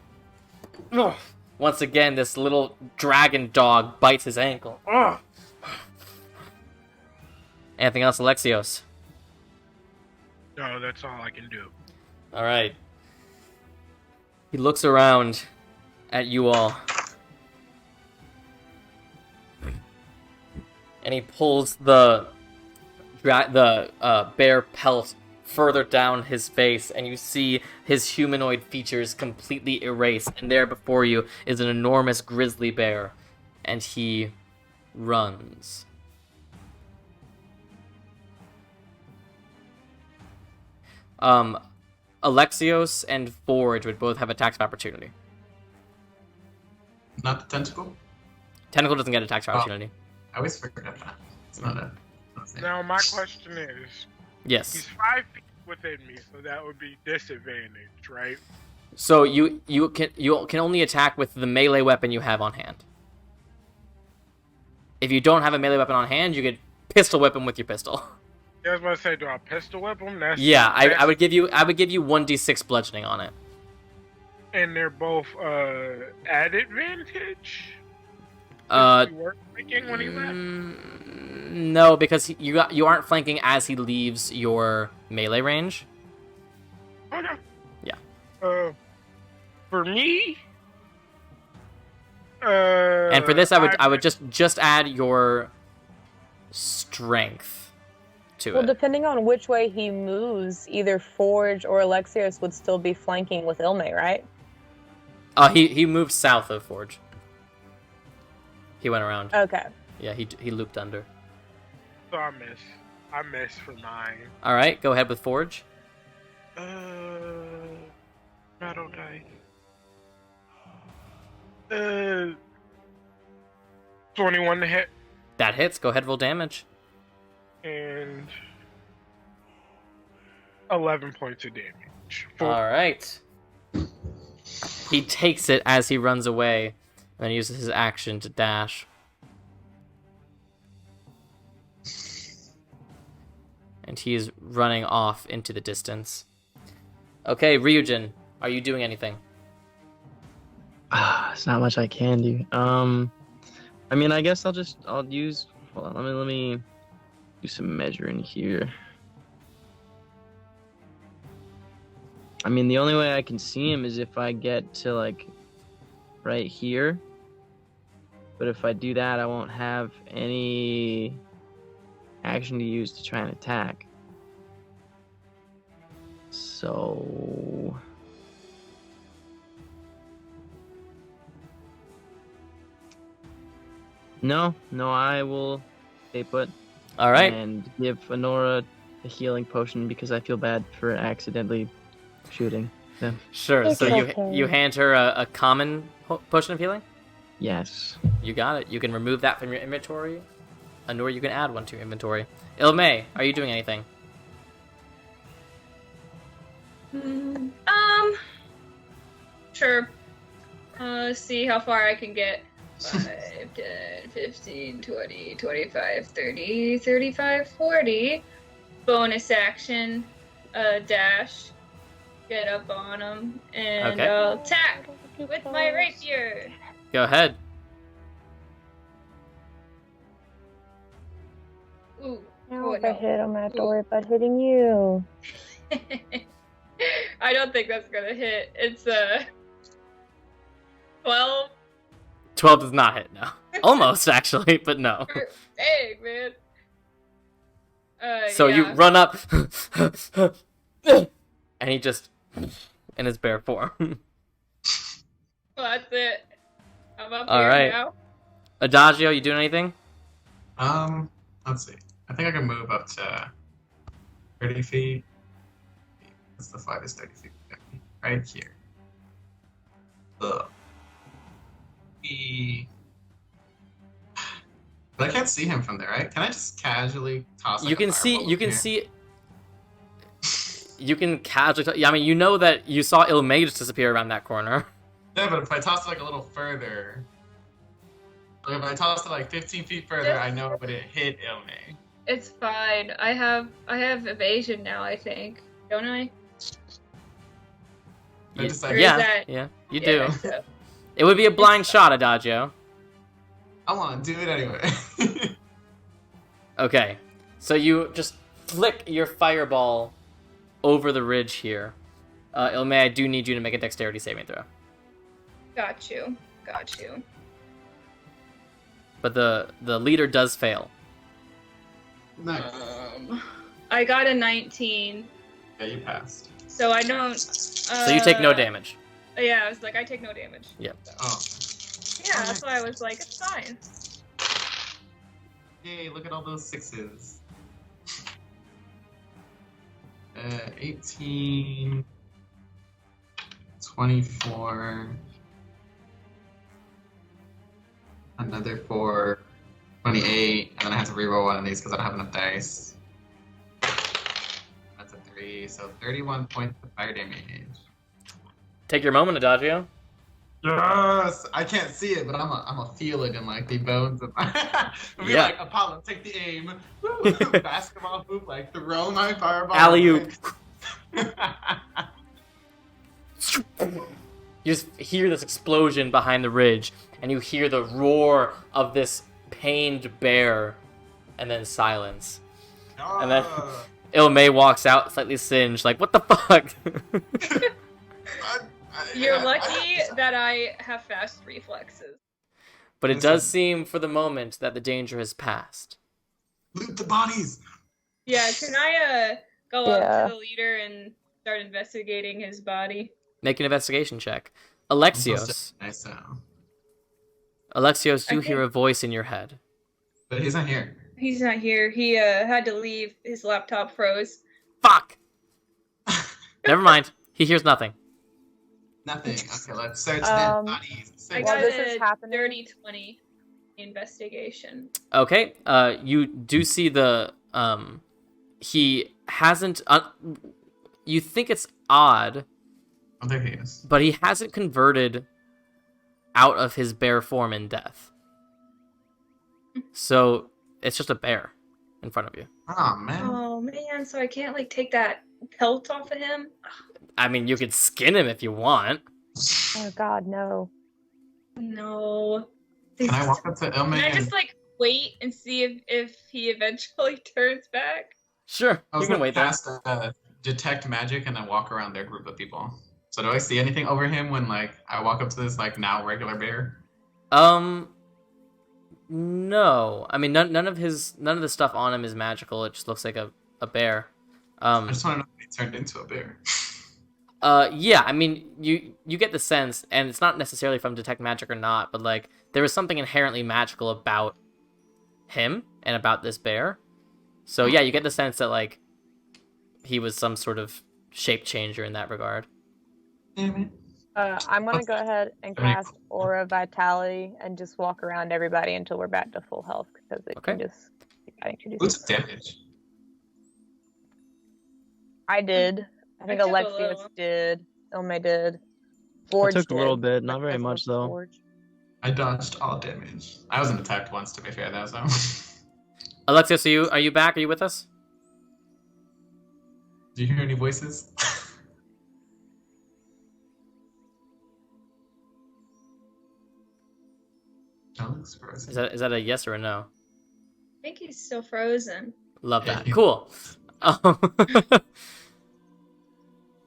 Ugh. Once again, this little dragon dog bites his ankle. Ugh. Anything else, Alexios? No, that's all I can do. All right. He looks around at you all. And he pulls the bear pelt further down his face, and you see his humanoid features completely erased, and there before you is an enormous grizzly bear, and he runs. Alexios and Forge would both have attacks of opportunity. Not the tentacle? Tentacle doesn't get attacks of opportunity. I always forget that. It's not a thing. Now my question is, Yes. he's 5 feet within me, so that would be disadvantage, right? So you can only attack with the melee weapon you have on hand. If you don't have a melee weapon on hand, you could pistol whip him with your pistol. I was about to say, do I pistol whip him? That's I would give you 1d6 bludgeoning on it. And they're both at advantage. Uh, You weren't thinking when he left. No, because you aren't flanking as he leaves your melee range. Oh no. Yeah. For me. And for this, I would just add your strength to Well, it. depending on which way he moves, either Forge or Alexios would still be flanking with Ilme, right? He moved south of Forge. He went around. Okay. Yeah, he looped under. So I miss for 9. All right, go ahead with Forge. Metal dice. 21 to hit. That hits. Go ahead, roll damage. And 11 points of damage. All right. He takes it as he runs away, and then uses his action to dash. And he is running off into the distance. Okay, Ryujin, are you doing anything? There's not much I can do. I mean, I guess I'll use. Hold on, let me do some measuring here. I mean, the only way I can see him is if I get to like right here. But if I do that, I won't have any action to use to try and attack. So no, I will stay put. All right. And give Honora a healing potion because I feel bad for accidentally shooting them. Sure. It's So okay. you hand her a common potion of healing? Yes. You got it. You can remove that from your inventory. Honora, you can add one to your inventory. Ilme, are you doing anything? Sure. See how far I can get. 5, 10, 15, 20, 25, 30, 35, 40. Bonus action, dash, get up on them, and Okay. I'll attack with my rapier. Go ahead. Ooh. No, oh, if I no. hit him, I have to worry about hitting you. I don't think that's gonna hit. It's 12. 12 does not hit, no. Almost, actually, but no. Dang, man. So you yeah. run up, and he just in his bare form. Well, that's it. I'm up All here right. now. Adagio, you doing anything? Let's see. I think I can move up to 30 feet. That's the farthest 30 feet. Right here. Ugh. But I can't see him from there, right? Can I just casually toss? Like, You can a see. fireball You can here? see. You can casually. I mean, you know that you saw Ilmay just disappear around that corner. Yeah, but if I toss it like a little further, like if I toss it like 15 feet further, I know it would hit Ilme. It's fine. I have evasion now, I think. Don't I? I just like, Or is Yeah, that- yeah, you Yeah, do. so- It would be a blind shot, Adagio. I want to do it anyway. Okay, so you just flick your fireball over the ridge here. Ilmay, I do need you to make a dexterity saving throw. Got you. But the leader does fail. Nice. I got a 19, Yeah, you passed. so I don't. So you take no damage. Yeah, I was like, I take no damage. Yeah. Oh. Yeah, that's why I was like, it's fine. Yay, look at all those sixes. 18, 24, another 4, 28, and then I have to reroll one of these because I don't have enough dice. That's a 3, so 31 points of fire damage. Take your moment, Adagio. Yes! I can't see it, but I'm a feel it in like the bones of my. It'll be Yeah. like Apollo, take the aim. Woo! Basketball hoop, like throw my fireball. Alley-oop. You just hear this explosion behind the ridge, and you hear the roar of this pained bear, and then silence. And then Ilmay walks out, slightly singed, like, what the fuck? You're lucky that I have fast reflexes. But it does seem, for the moment, that the danger has passed. Loot the bodies. Yeah, can I go Yeah. up to the leader and start investigating his body? Make an investigation check. I'm supposed Alexios. to- Nice sound. Alexios, you Okay. hear a voice in your head. But he's not here. He's not here. He had to leave. His laptop froze. Fuck! Never mind. He hears nothing. Nothing. Okay, let's search Um, dead bodies. I Search got While this is a happening- dirty 20 investigation. Okay, you do see the, he hasn't, you think it's odd, Oh, there he is. but he hasn't converted out of his bear form in death. So, it's just a bear in front of you. Oh man. Oh man, so I can't like take that pelt off of him? I mean, you could skin him if you want. Oh God, no. No. Can I walk up to Ilme Can I and just like wait and see if he eventually turns back? Sure, I you was can gonna wait there. cast detect magic and then walk around their group of people. So do I see anything over him when like I walk up to this like now regular bear? No. I mean, none of the stuff on him is magical. It just looks like a bear. I just want to know if he turned into a bear. Yeah, I mean, you get the sense, and it's not necessarily from detect magic or not, but like there was something inherently magical about him and about this bear. So yeah, you get the sense that like he was some sort of shape changer in that regard. Damn it. I'm gonna go ahead and cast Aura Vitality and just walk around everybody until we're back to full health because it Okay. can just introduce. What's damage? I did. I think took a Alexios little. did. Ilme did. Forge took a little did. bit, not very That's much, though. Forge. I dodged all damage. I wasn't attacked once to be fair though, so. Alexios, are you back? Are you with us? Do you hear any voices? Alex frozen. Is that a yes or a no? I think he's still frozen. Love Yeah, that. you- Cool.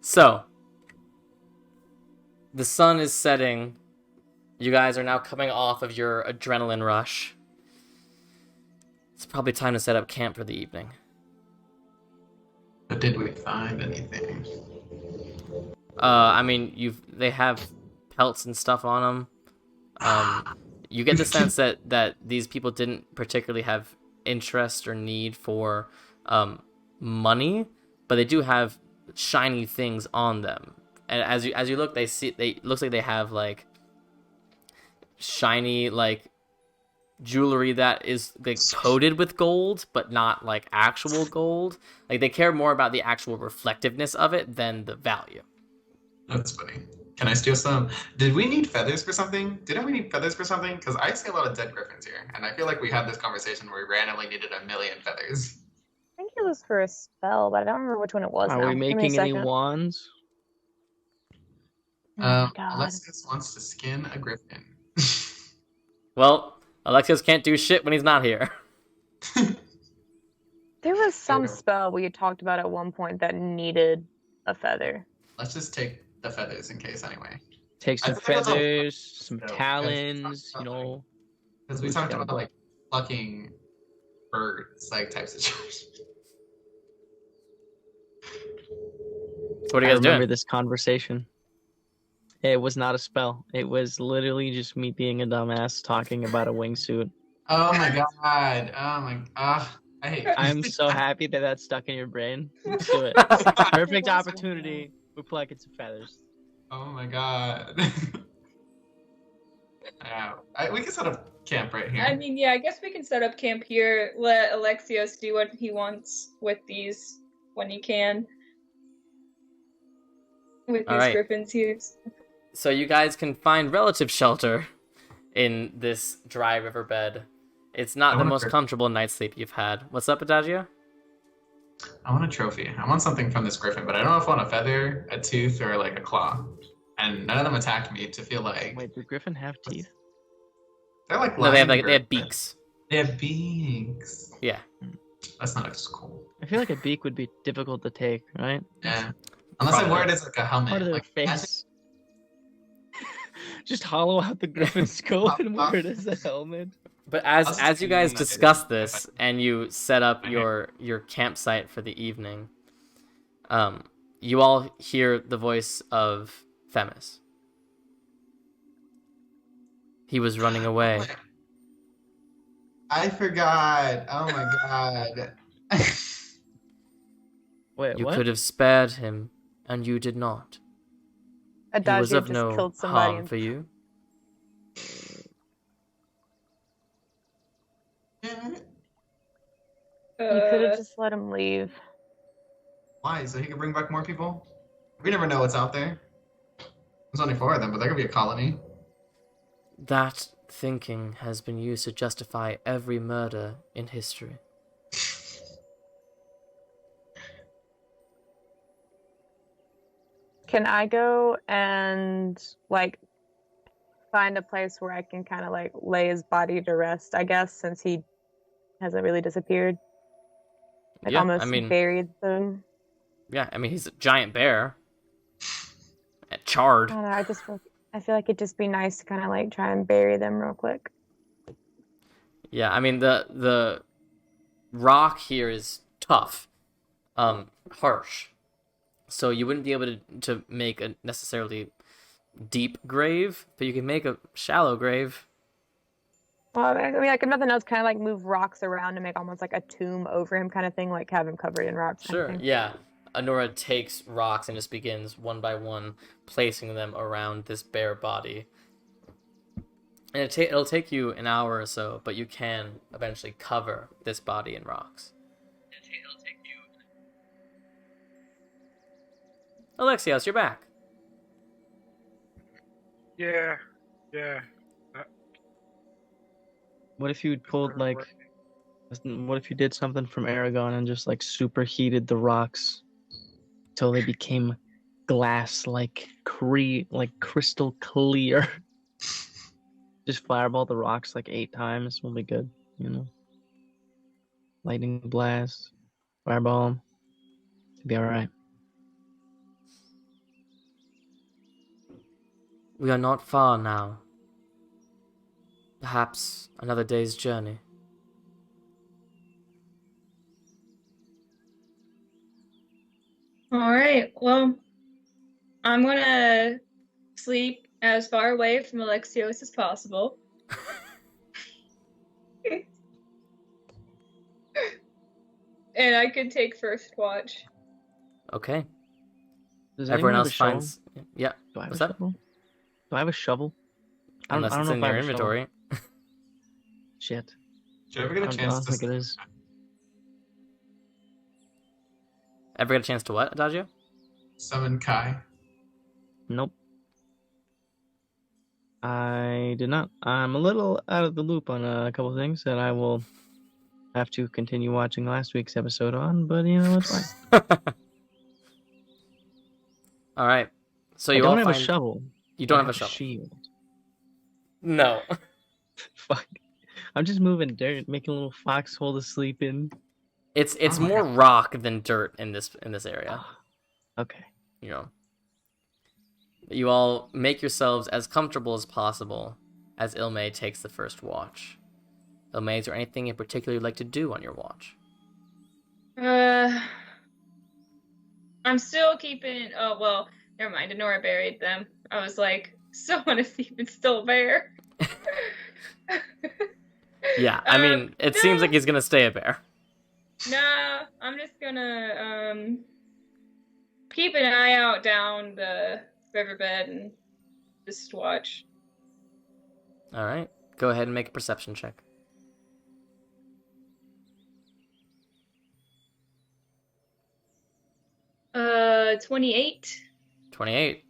So, the sun is setting. You guys are now coming off of your adrenaline rush. It's probably time to set up camp for the evening. But did we find anything? I mean, they have pelts and stuff on them. You get the sense that these people didn't particularly have interest or need for money, but they do have shiny things on them. And as you look, looks like they have like shiny like jewelry that is like coated with gold, but not like actual gold. Like they care more about the actual reflectiveness of it than the value. That's funny. Can I steal some? Did we need feathers for something? Didn't we need feathers for something? Because I see a lot of dead griffins here, and I feel like we had this conversation where we randomly needed 1,000,000 feathers. I think it was for a spell, but I don't remember which one it was. Are now. we Give me a making any second. wands? Oh my god. Alexis wants to skin a griffin. Well, Alexios can't do shit when he's not here. There was some Okay. spell we had talked about at one point that needed a feather. Let's just take the feathers in case anyway. Take some I think that's all- feathers, some No, talons, that's- you know. Because we Who's talked got about it? like plucking birds, like type situation. So what are I you guys remember doing? this conversation. It was not a spell. It was literally just me being a dumbass talking about a wingsuit. Oh my god. Oh my. I hate. I'm so happy that that's stuck in your brain. Let's do it. Perfect opportunity. We pluck some feathers. Oh my god. Yeah, we can set up camp right here. I mean, yeah, I guess we can set up camp here. Let Alexios do what he wants with these when he can. With All these right. griffins here. So you guys can find relative shelter in this dry riverbed. It's not I the want a most griffin. comfortable night's sleep you've had. What's up, Adagio? I want a trophy. I want something from this griffin, but I don't know if I want a feather, a tooth, or like a claw. And none of them attacked me to feel like Wait, do griffin have teeth? they're like. No, they have lion they have griffins. beaks. They have beaks. Yeah. That's not as cool. I feel like a beak would be difficult to take, right? Yeah. Unless I wear it as like a helmet. Part of their like, face. Just hollow out the griffin's skull and wear it as a helmet. But I'll just as you do guys that. discuss this and you set up your campsite for the evening, you all hear the voice of Themis. He was running away. I forgot. Oh my god. Wait, You what? could have spared him, and you did not. He was Adagio of just no killed somebody. harm for you. You could have just let him leave. Why? So he can bring back more people? We never know what's out there. There's only 4 of them, but there could be a colony. That thinking has been used to justify every murder in history. Can I go and like find a place where I can kind of like lay his body to rest? I guess since he hasn't really disappeared, like Yeah, almost I mean, buried them. yeah, I mean, he's a giant bear. Charred. I don't know. I feel like it'd just be nice to kind of like try and bury them real quick. Yeah, I mean, the rock here is tough, harsh. So you wouldn't be able to make a necessarily deep grave, but you can make a shallow grave. Well, I mean, like if nothing else, kind of like move rocks around to make almost like a tomb over him, kind of thing, like have him covered in rocks. kind of Sure, thing. yeah. Honora takes rocks and just begins one by one placing them around this bare body. And it'll take you an hour or so, but you can eventually cover this body in rocks. Alexios, you're back. Yeah. What if you pulled like, what if you did something from Aragon and just like superheated the rocks till they became glass, like crystal clear? Just fireball the rocks like 8 times will be good, you know. Lightning blast, fireball 'em. It'll be all right. We are not far now. Perhaps another day's journey. All right. Well, I'm gonna sleep as far away from Alexios as possible. And I could take first watch. Okay. Does Everyone anyone have else a shovel? finds. Yeah. Do I have What's a that? shovel? Do I have a shovel? I Unless don't it's know in if I your have a shovel. inventory. Shit. Did you ever get a I chance don't to? think it is. Ever get a chance to what, Adagio? Summon Kai. Nope. I did not. I'm a little out of the loop on a couple things that I will have to continue watching last week's episode on, but you know, it's fine. All right. So I you don't all have find a shovel. you but don't I have a shovel. shield. No. Fuck. I'm just moving dirt, making a little foxhole to sleep in. It's Oh my more God. rock than dirt in this area. Okay. You know. You all make yourselves as comfortable as possible as Ilme takes the first watch. Ilme, is there anything in particular you'd like to do on your watch? I'm still keeping. Oh well, never mind. Nora buried them. I was like, so want to see if it's still there. Yeah, I mean, it seems like he's gonna stay a bear. Nah, I'm just gonna keep an eye out down the riverbed and just watch. All right, go ahead and make a perception check. 28. 28.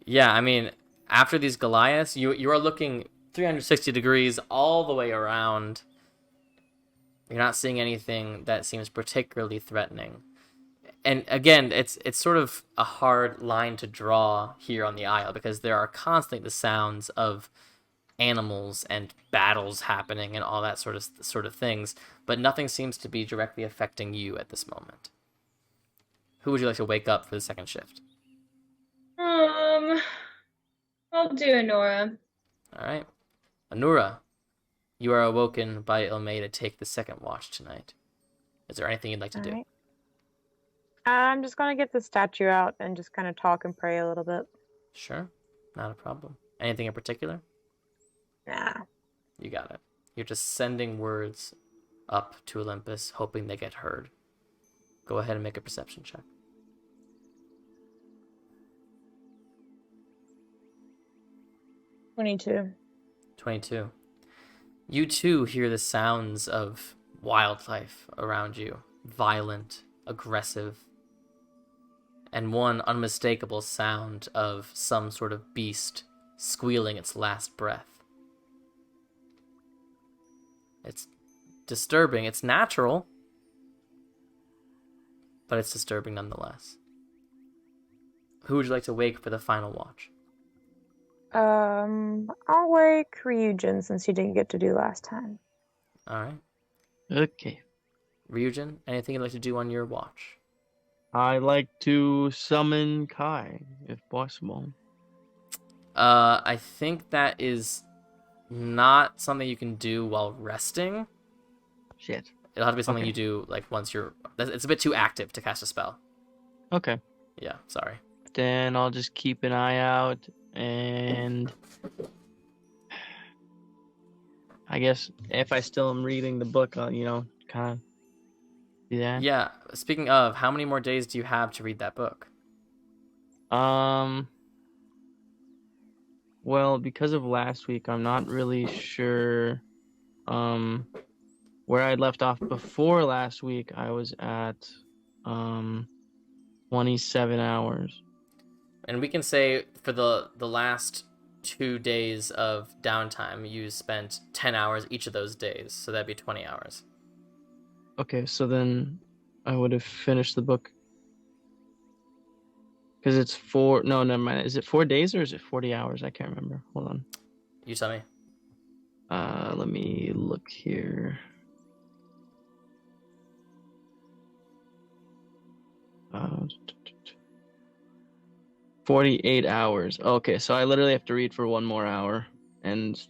Yeah, I mean, after these Goliaths, you are looking 360 degrees all the way around. You're not seeing anything that seems particularly threatening. And again, it's sort of a hard line to draw here on the Isle because there are constantly the sounds of animals and battles happening and all that sort of things, but nothing seems to be directly affecting you at this moment. Who would you like to wake up for the second shift? I'll do Anora. All right. Anura, you are awoken by Ilme to take the second watch tonight. Is there anything you'd like to do? Alright. I'm just gonna get the statue out and just kind of talk and pray a little bit. Sure. Not a problem. Anything in particular? Nah. You got it. You're just sending words up to Olympus, hoping they get heard. Go ahead and make a perception check. 22. 22. You too hear the sounds of wildlife around you. Violent, aggressive, and one unmistakable sound of some sort of beast squealing its last breath. It's disturbing. It's natural, but it's disturbing nonetheless. Who would you like to wake for the final watch? I'll wake Ryujin since he didn't get to do last time. All right. Okay. Ryujin, anything you'd like to do on your watch? I like to summon Kai, if possible. I think that is not something you can do while resting. Shit. It'll have to be something Okay. you do like once you're. It's a bit too active to cast a spell. Okay. Yeah, sorry. Then I'll just keep an eye out, and I guess if I still am reading the book, I'll, kind of do that. Yeah. Speaking of, how many more days do you have to read that book? Well, because of last week, I'm not really sure where I left off before last week. I was at 27 hours. And we can say for the last 2 days of downtime, you spent 10 hours each of those days, so that'd be 20 hours. Okay, so then I would have finished the book. Because it's no, never mind. Is it 4 days or is it 40 hours? I can't remember. Hold on. You tell me. Let me look here. 48 hours. Okay, so I literally have to read for 1 more hour. And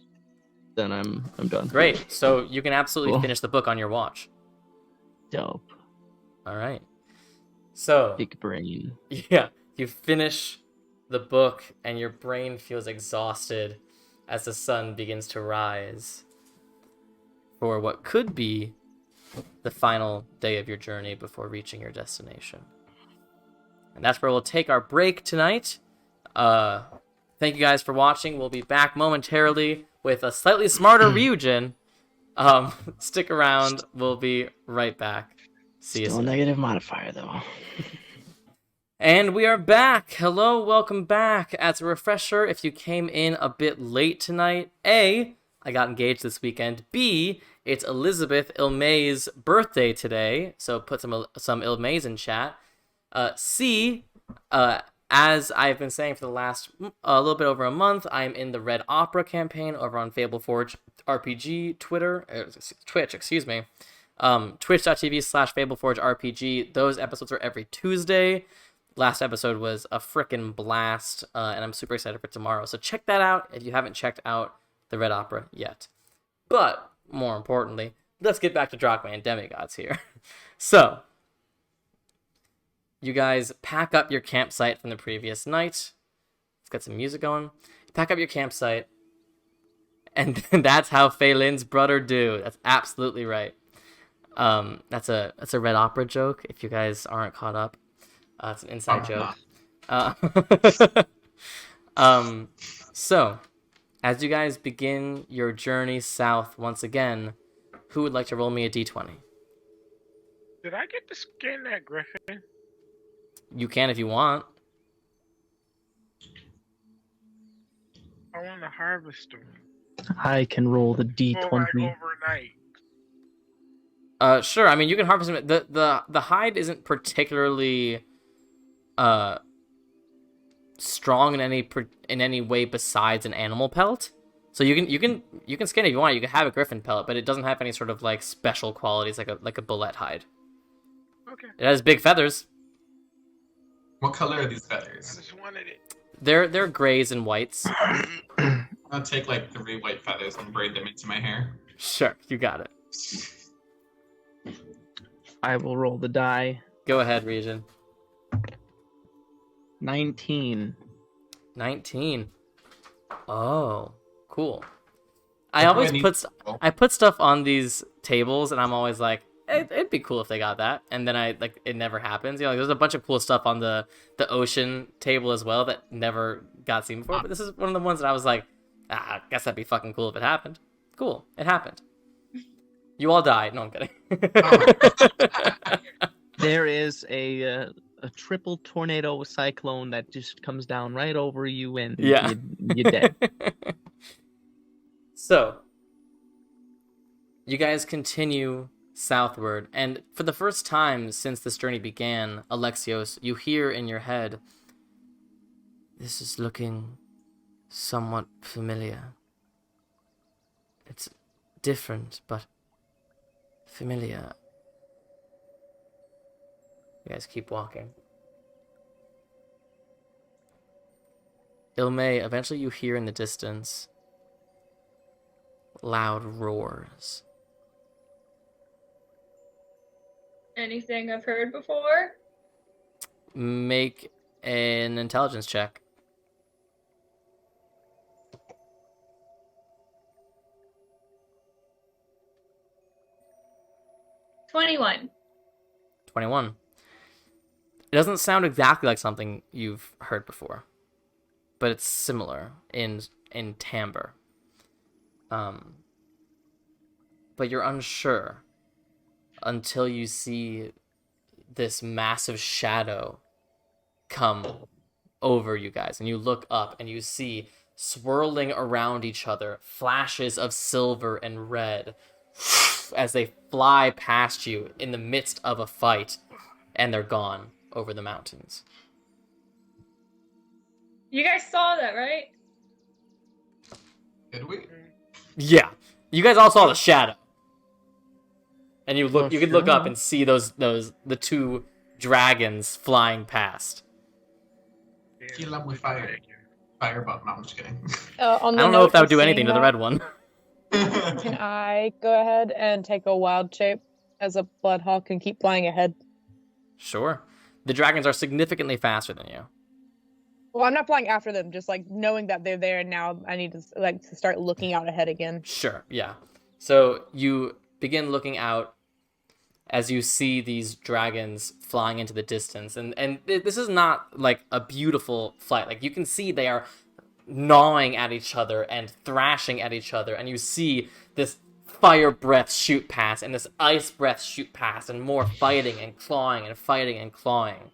then I'm done. Great. So you can absolutely Cool. finish the book on your watch. Dope. All right. So Big brain. yeah, you finish the book, and your brain feels exhausted as the sun begins to rise for what could be the final day of your journey before reaching your destination. And that's where we'll take our break tonight. Thank you guys for watching. We'll be back momentarily with a slightly smarter Ryujin. Stick around. We'll be right back. See you Still a soon. negative modifier though. And we are back. Hello, welcome back. As a refresher, if you came in a bit late tonight, A, I got engaged this weekend. B, it's Elizabeth Ilmay's birthday today, so put some Ilmays in chat. C, as I've been saying for the last a little bit over a month, I'm in the Red Opera campaign over on FableForge RPG Twitch, excuse me. Twitch.tv/FableForge RPG. Those episodes are every Tuesday. Last episode was a frickin' blast, and I'm super excited for tomorrow. So check that out if you haven't checked out the Red Opera yet. But, more importantly, let's get back to Drachmae and Demigods here. So, you guys pack up your campsite from the previous night. Let's get some music going. Pack up your campsite, and that's how Phelan's brother do. That's absolutely right. That's a Red Opera joke, if you guys aren't caught up. It's an inside joke. So, as you guys begin your journey south once again, who would like to roll me a d20? Did I get to skin that griffin? You can if you want. I want to harvest them. I can roll the For like D20. overnight. Sure. I mean, you can harvest them. The hide isn't particularly strong in any way besides an animal pelt. So you can skin it if you want. You can have a griffin pellet, but it doesn't have any sort of like special qualities like a bullet hide. Okay. It has big feathers. What color are these I feathers? just wanted it. They're grays and whites. I'll take like 3 white feathers and braid them into my hair. Sure, you got it. I will roll the die. Go ahead, Region. 19. 19. Oh, cool. I That's always what I need. I put stuff on these tables, and I'm always like, it'd be cool if they got that, and then it never happens. You know, like, there's a bunch of cool stuff on the ocean table as well that never got seen before. But this is one of the ones that I was like, I guess that'd be fucking cool if it happened. Cool, it happened. You all died. No, I'm kidding. There is a triple tornado cyclone that just comes down right over you, and Yeah. you're dead. So, you guys continue southward, and for the first time since this journey began, Alexios, you hear in your head, "This is looking somewhat familiar. It's different, but familiar." You guys keep walking. Ilmay, eventually you hear in the distance loud roars. Anything I've heard before? Make an intelligence check. $21. 21. It doesn't sound exactly like something you've heard before, but it's similar in timbre. But you're unsure until you see this massive shadow come over you guys, and you look up and you see swirling around each other flashes of silver and red as they fly past you in the midst of a fight, and they're gone over the mountains. You guys saw that, right? Did we? Yeah, you guys all saw the shadow, and you Oh, could look up sure. and see the two dragons flying past. Kill them with fire. Firebomb. No, I'm just kidding. On I the don't know note if that would of do seeing anything to the red one. Can I go ahead and take a wild shape as a bloodhawk and keep flying ahead? Sure. The dragons are significantly faster than you. Well, I'm not flying after them, just like knowing that they're there, and now I need to start looking out ahead again. Sure, yeah. So you begin looking out as you see these dragons flying into the distance. And this is not like a beautiful flight. Like you can see they are gnawing at each other and thrashing at each other. And you see this fire breath shoot past and this ice breath shoot past and more fighting and clawing and fighting and clawing.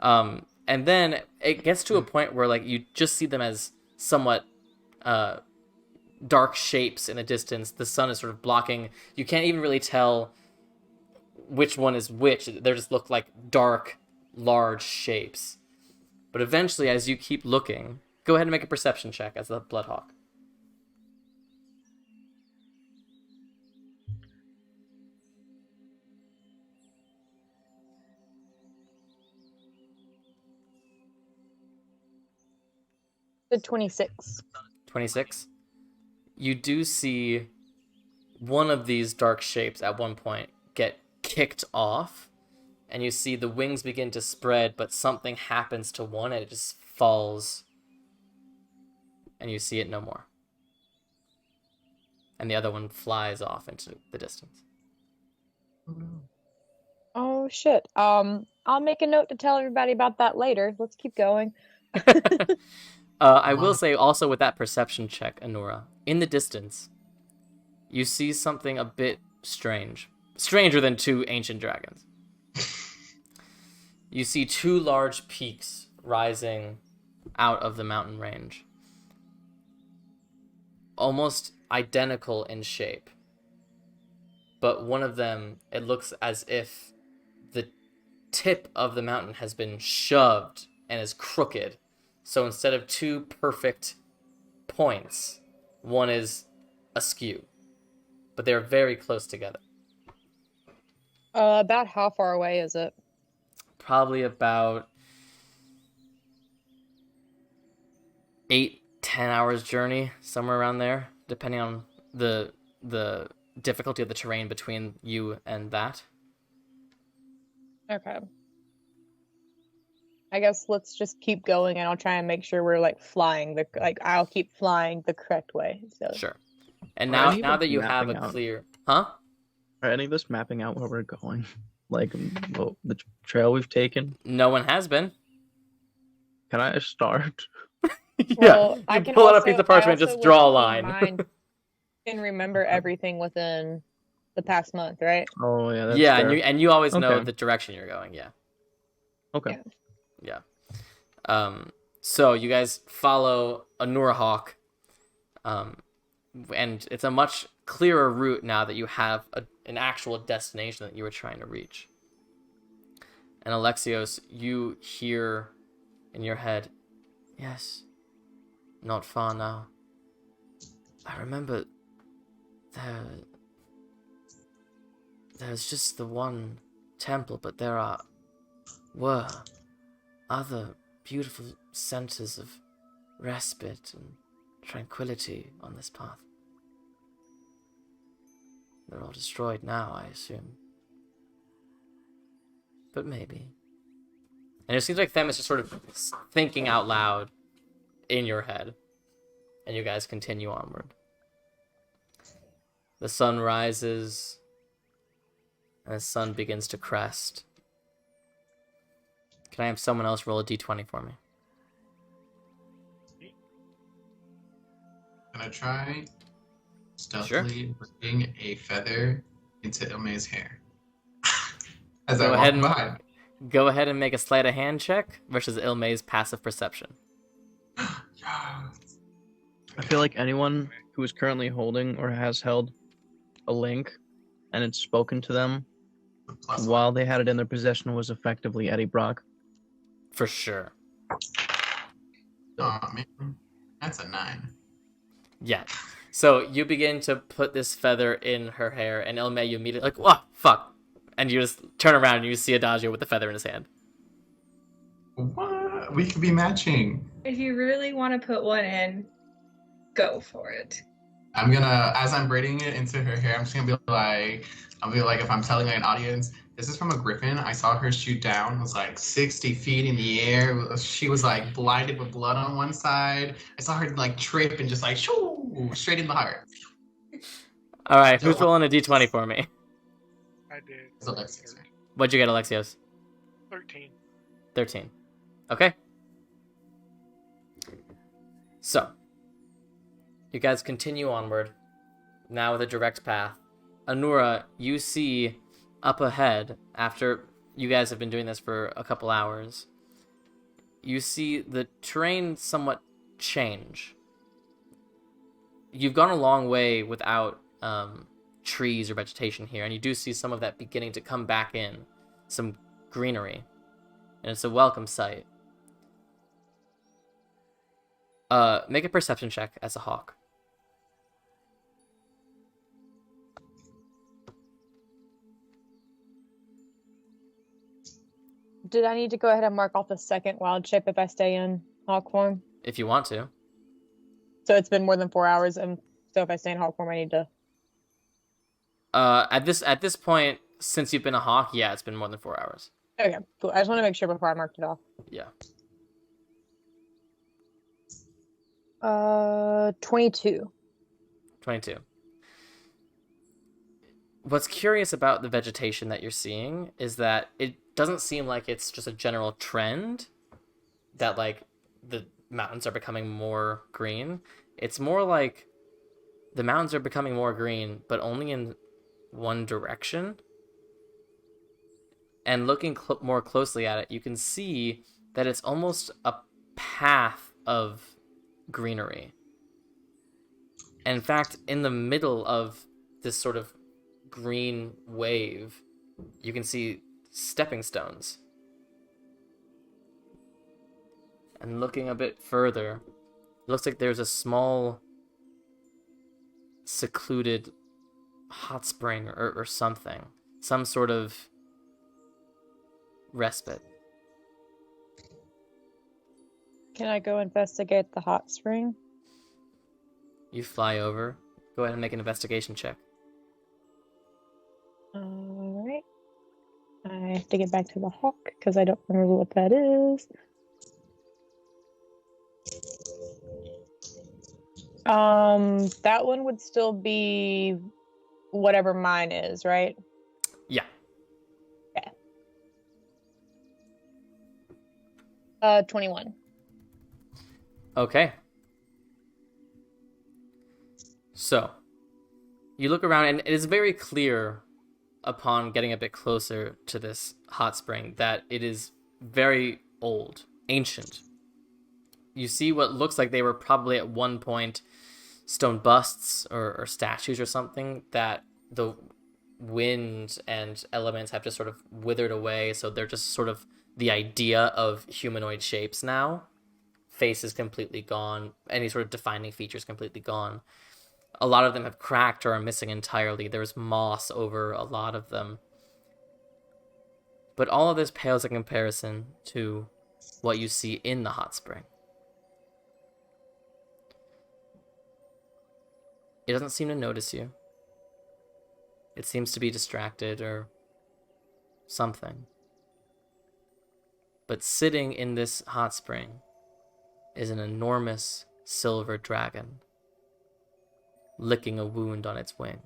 And then it gets to a point where like you just see them as somewhat dark shapes in the distance. The sun is sort of blocking. You can't even really tell which one is which. They just look like dark, large shapes. But eventually, as you keep looking, go ahead and make a perception check as the Bloodhawk. The 26. 26. You do see one of these dark shapes at one point get kicked off, and you see the wings begin to spread, but something happens to one and it just falls, and you see it no more. And the other one flies off into the distance. Oh shit. I'll make a note to tell everybody about that later. Let's keep going. I will say also with that perception check, Anora, in the distance, you see something a bit strange. Stranger than two ancient dragons. You see two large peaks rising out of the mountain range. Almost identical in shape. But one of them, it looks as if the tip of the mountain has been shoved and is crooked. So instead of two perfect points, one is askew. But they're very close together. About how far away is it? Probably about 8-10 hours journey, somewhere around there, depending on the difficulty of the terrain between you and that. Okay. I guess let's just keep going, and I'll try and make sure we're like flying I'll keep flying the correct way. So Sure. And Are now any of now us that you have a mapping out? clear... Huh? Are any of us mapping out where we're going? Like the trail we've taken? No one has been. Can I start? Well, You I can pull out a also, piece of parchment and I just also draw a with line. Mind can remember everything within the past month, right? Oh yeah, that's Yeah, fair. and you always know Okay. the direction you're going, yeah. Okay. Yeah. Yeah. So you guys follow a Noorhawk, and it's a much clearer route now that you have an actual destination that you were trying to reach. And Alexios, you hear in your head, yes, not far now. I remember there's just the one temple, but there were other beautiful centers of respite and tranquility on this path. They're all destroyed now, I assume. But maybe. And it seems like Them is just sort of thinking out loud in your head. And you guys continue onward. The sun rises, and the sun begins to crest. Can I have someone else roll a d20 for me? Can I try stealthily bringing a feather into Ilme's hair? As I walk by. Go ahead and make a sleight of hand check versus Ilme's passive perception. Yes. I feel like anyone who is currently holding or has held a link and it's spoken to them Plus while one. they had it in their possession was effectively Eddie Brock. For sure. Aw, man. That's a 9. Yeah. So you begin to put this feather in her hair, and Ilme, you immediately like, oh, fuck. And you just turn around and you see Adagio with the feather in his hand. What? We could be matching. If you really want to put one in, go for it. I'm gonna, as I'm braiding it into her hair, I'm just gonna be like, I'll be like, if I'm telling an audience, this is from a griffin. I saw her shoot down. It was like 60 feet in the air. She was like blinded with blood on one side. I saw her like trip and just like shoo straight in the heart. All right, who's So, rolling a d20 for me? I did. it's Alexis, right? What'd you get, Alexios? 13. 13. Okay. So, you guys continue onward, now with a direct path. Anura, you see up ahead, after you guys have been doing this for a couple hours, you see the terrain somewhat change. You've gone a long way without trees or vegetation here, and you do see some of that beginning to come back in, some greenery, and it's a welcome sight. Make a perception check as a hawk. Did I need to go ahead and mark off the second wild shape if I stay in hawk form? If you want to. So it's been more than 4 hours, and so if I stay in hawk form, I need to. At this point, since you've been a hawk, yeah, it's been more than 4 hours. Okay, cool. I just want to make sure before I marked it off. Yeah. 22. 22. What's curious about the vegetation that you're seeing is that it doesn't seem like it's just a general trend that, like, the mountains are becoming more green. It's more like the mountains are becoming more green, but only in one direction. And looking more closely at it, you can see that it's almost a path of greenery. And in fact, in the middle of this sort of green wave, you can see stepping stones. And looking a bit further, it looks like there's a small secluded hot spring or something. Some sort of respite. Can I go investigate the hot spring? You fly over. Go ahead and make an investigation check. Alright. I have to get back to the hawk because I don't remember what that is. That one would still be whatever mine is, right? Yeah. Okay. 21. Okay. So, you look around, and it is very clear upon getting a bit closer to this hot spring that it is very old, ancient. You see what looks like they were probably at one point stone busts or statues or something that the wind and elements have just sort of withered away, so they're just sort of the idea of humanoid shapes now. Face is completely gone, any sort of defining features completely gone. A lot of them have cracked or are missing entirely. There's moss over a lot of them. But all of this pales in comparison to what you see in the hot spring. It doesn't seem to notice you. It seems to be distracted or something. But sitting in this hot spring is an enormous silver dragon, licking a wound on its wing.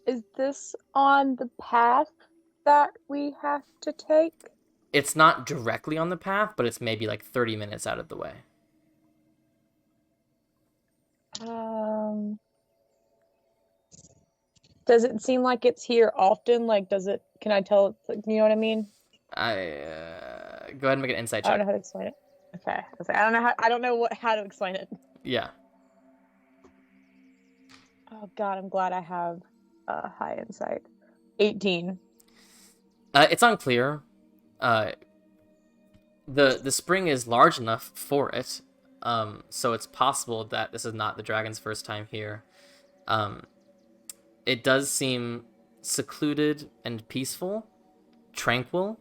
Is this on the path that we have to take? It's not directly on the path, but it's maybe like 30 minutes out of the way. Does it seem like it's here often? Like, can I tell, you know what I mean? Go ahead and make an insight I don't check. know how to explain it. Okay. I was like, I don't know how to explain it. Yeah. Oh god, I'm glad I have high insight. 18. It's unclear. The spring is large enough for it, so it's possible that this is not the dragon's first time here. It does seem secluded and peaceful, tranquil.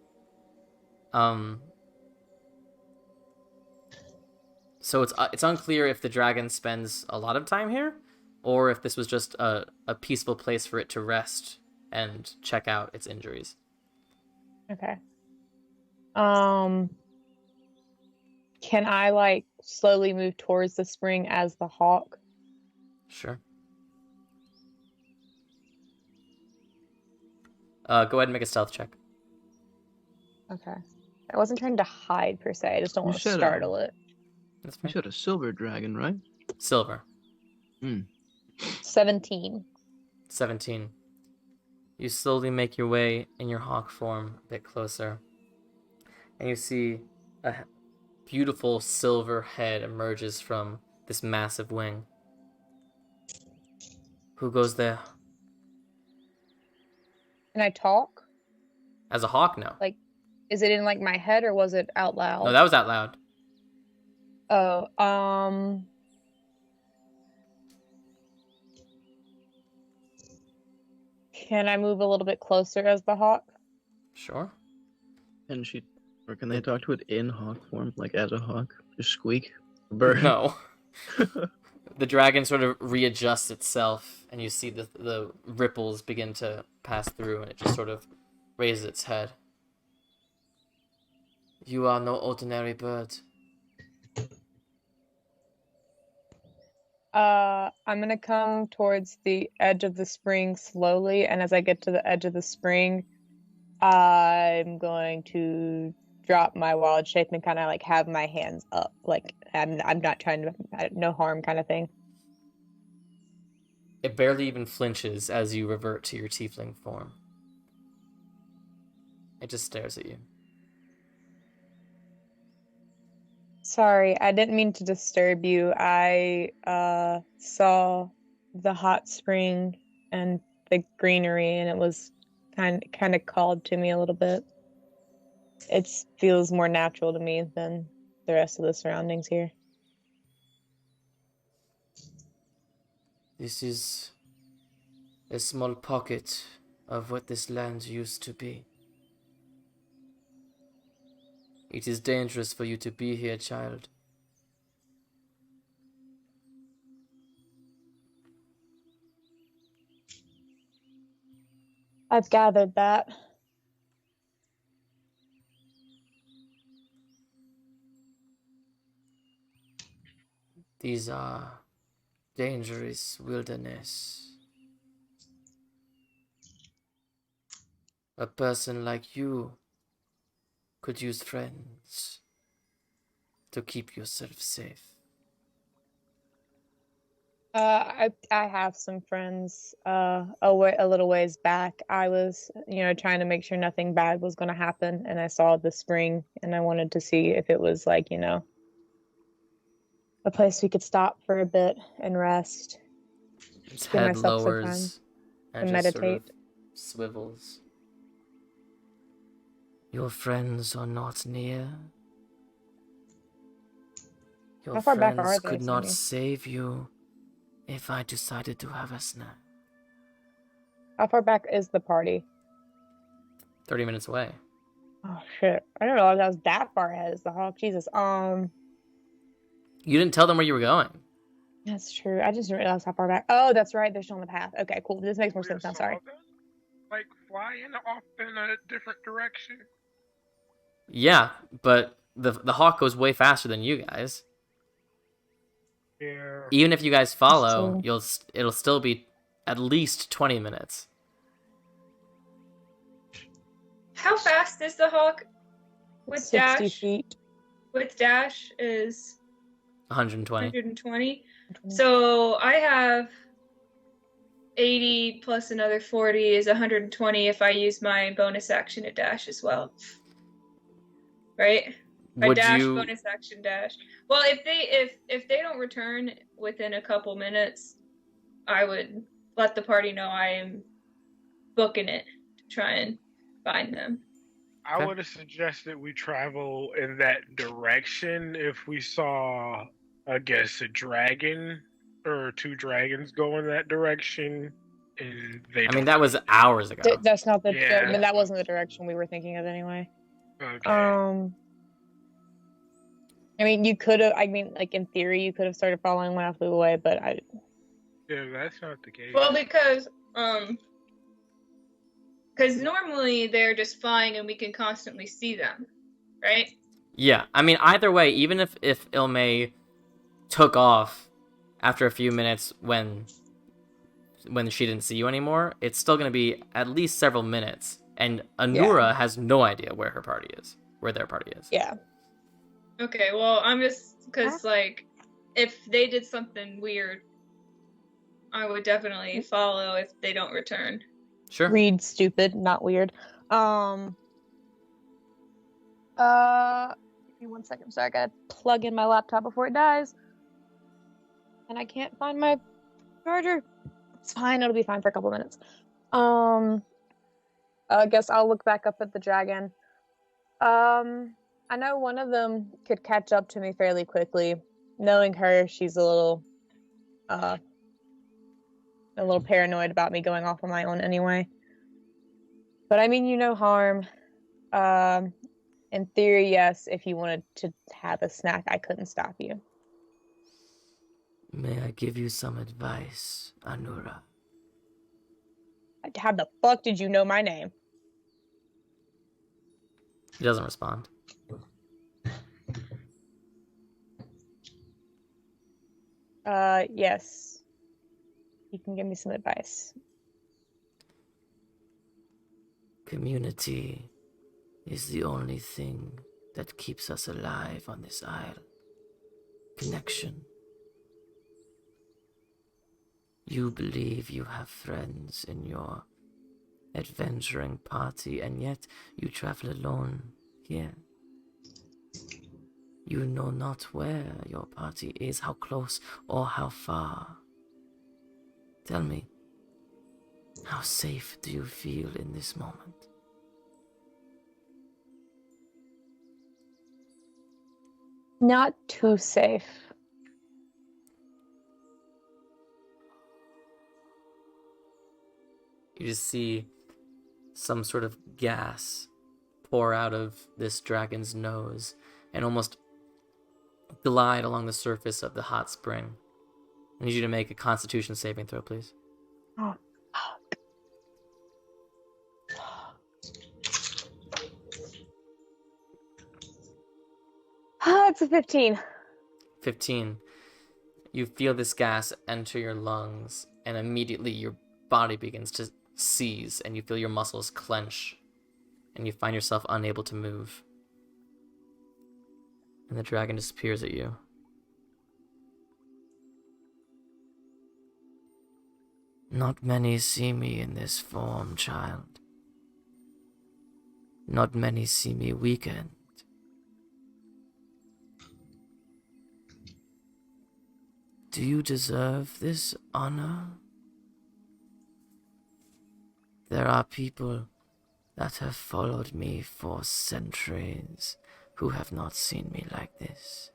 So it's unclear if the dragon spends a lot of time here, or if this was just a peaceful place for it to rest and check out its injuries. Okay. Can I like slowly move towards the spring as the hawk? Sure. Go ahead and make a stealth check. Okay. I wasn't trying to hide per se. I just don't You want to said, startle it. That's You fine. said a silver dragon, right? Silver. 17. 17. You slowly make your way in your hawk form a bit closer, and you see a beautiful silver head emerges from this massive wing. Who goes there? Can I talk? As a hawk, no. Like, is it in like my head or was it out loud? No, that was out loud. Oh, can I move a little bit closer as the hawk? Sure. Or can they talk to it in hawk form, like as a hawk? Just squeak? Bird? No. The dragon sort of readjusts itself, and you see the ripples begin to pass through, and it just sort of raises its head. You are no ordinary bird. I'm gonna come towards the edge of the spring slowly, and as I get to the edge of the spring, I'm going to drop my wild shape and kind of like have my hands up, like I'm not trying to no harm kind of thing. It barely even flinches as you revert to your tiefling form. It just stares at you. Sorry, I didn't mean to disturb you. I saw the hot spring and the greenery, and it was kind of called to me a little bit. It feels more natural to me than the rest of the surroundings here. This is a small pocket of what this land used to be. It is dangerous for you to be here, child. I've gathered that. These are dangerous wilderness. A person like you could use friends to keep yourself safe. I have some friends a little ways back. I was, trying to make sure nothing bad was going to happen, and I saw the spring, and I wanted to see if it was like, a place we could stop for a bit and rest. Its Give head myself some time lowers and to just meditate. sort of swivels. Your friends are not near. Your How far back are friends they, could not Sammy? save you if I decided to have a snack. How far back is the party? 30 minutes away. Oh shit! I didn't realize I was that far ahead as the hawk. Jesus. You didn't tell them where you were going. That's true. I just didn't realize how far back. Oh, that's right. They're still on the path. Okay, cool. This makes more sense now. Sorry. Like flying off in a different direction. Yeah, but the hawk goes way faster than you guys. Yeah. Even if you guys follow, true. it'll still be at least 20 minutes. How fast is the hawk with 60 dash? feet. With dash is 120. 120. So I have 80 plus another 40 is 120 if I use my bonus action to dash as well. Right? I Would dash, you? bonus action dash. Well, if they don't return within a couple minutes, I would let the party know I am booking it to try and find them. I Okay. would have suggested we travel in that direction if we saw, I guess, a dragon or two dragons go in that direction. And they I mean, that was hours ago. That's not the. Yeah. I mean, that wasn't the direction we were thinking of anyway. Okay. I mean, you could have. I mean, like in theory, you could have started following when I flew away, but I. Yeah, that's not the case. Well, because normally they're just flying and we can constantly see them, right? Yeah, I mean, either way, even if Ilmei took off after a few minutes when she didn't see you anymore, it's still going to be at least several minutes, and Anura has no idea where their party is. Yeah. Okay, well, I'm just because like if they did something weird, I would definitely follow if they don't return. Sure. Read stupid, not weird. Give me 1 second. Sorry, I gotta plug in my laptop before it dies. And I can't find my charger. It's fine, it'll be fine for a couple minutes. I guess I'll look back up at the dragon. I know one of them could catch up to me fairly quickly. Knowing her, she's a little paranoid about me going off on my own anyway. But I mean you no harm. In theory, yes, if you wanted to have a snack, I couldn't stop you. May I give you some advice, Anura? How the fuck did you know my name? He doesn't respond. Yes. You can give me some advice. Community is the only thing that keeps us alive on this isle. Connection. You believe you have friends in your adventuring party, and yet you travel alone here. You know not where your party is, how close or how far. Tell me, how safe do you feel in this moment? Not too safe. You just see some sort of gas pour out of this dragon's nose and almost glide along the surface of the hot spring. I need you to make a Constitution saving throw, please. Oh, it's a 15. 15. You feel this gas enter your lungs, and immediately your body begins to seize, and you feel your muscles clench, and you find yourself unable to move. And the dragon disappears at you. Not many see me in this form, child. Not many see me weakened. Do you deserve this honor? There are people that have followed me for centuries who have not seen me like this.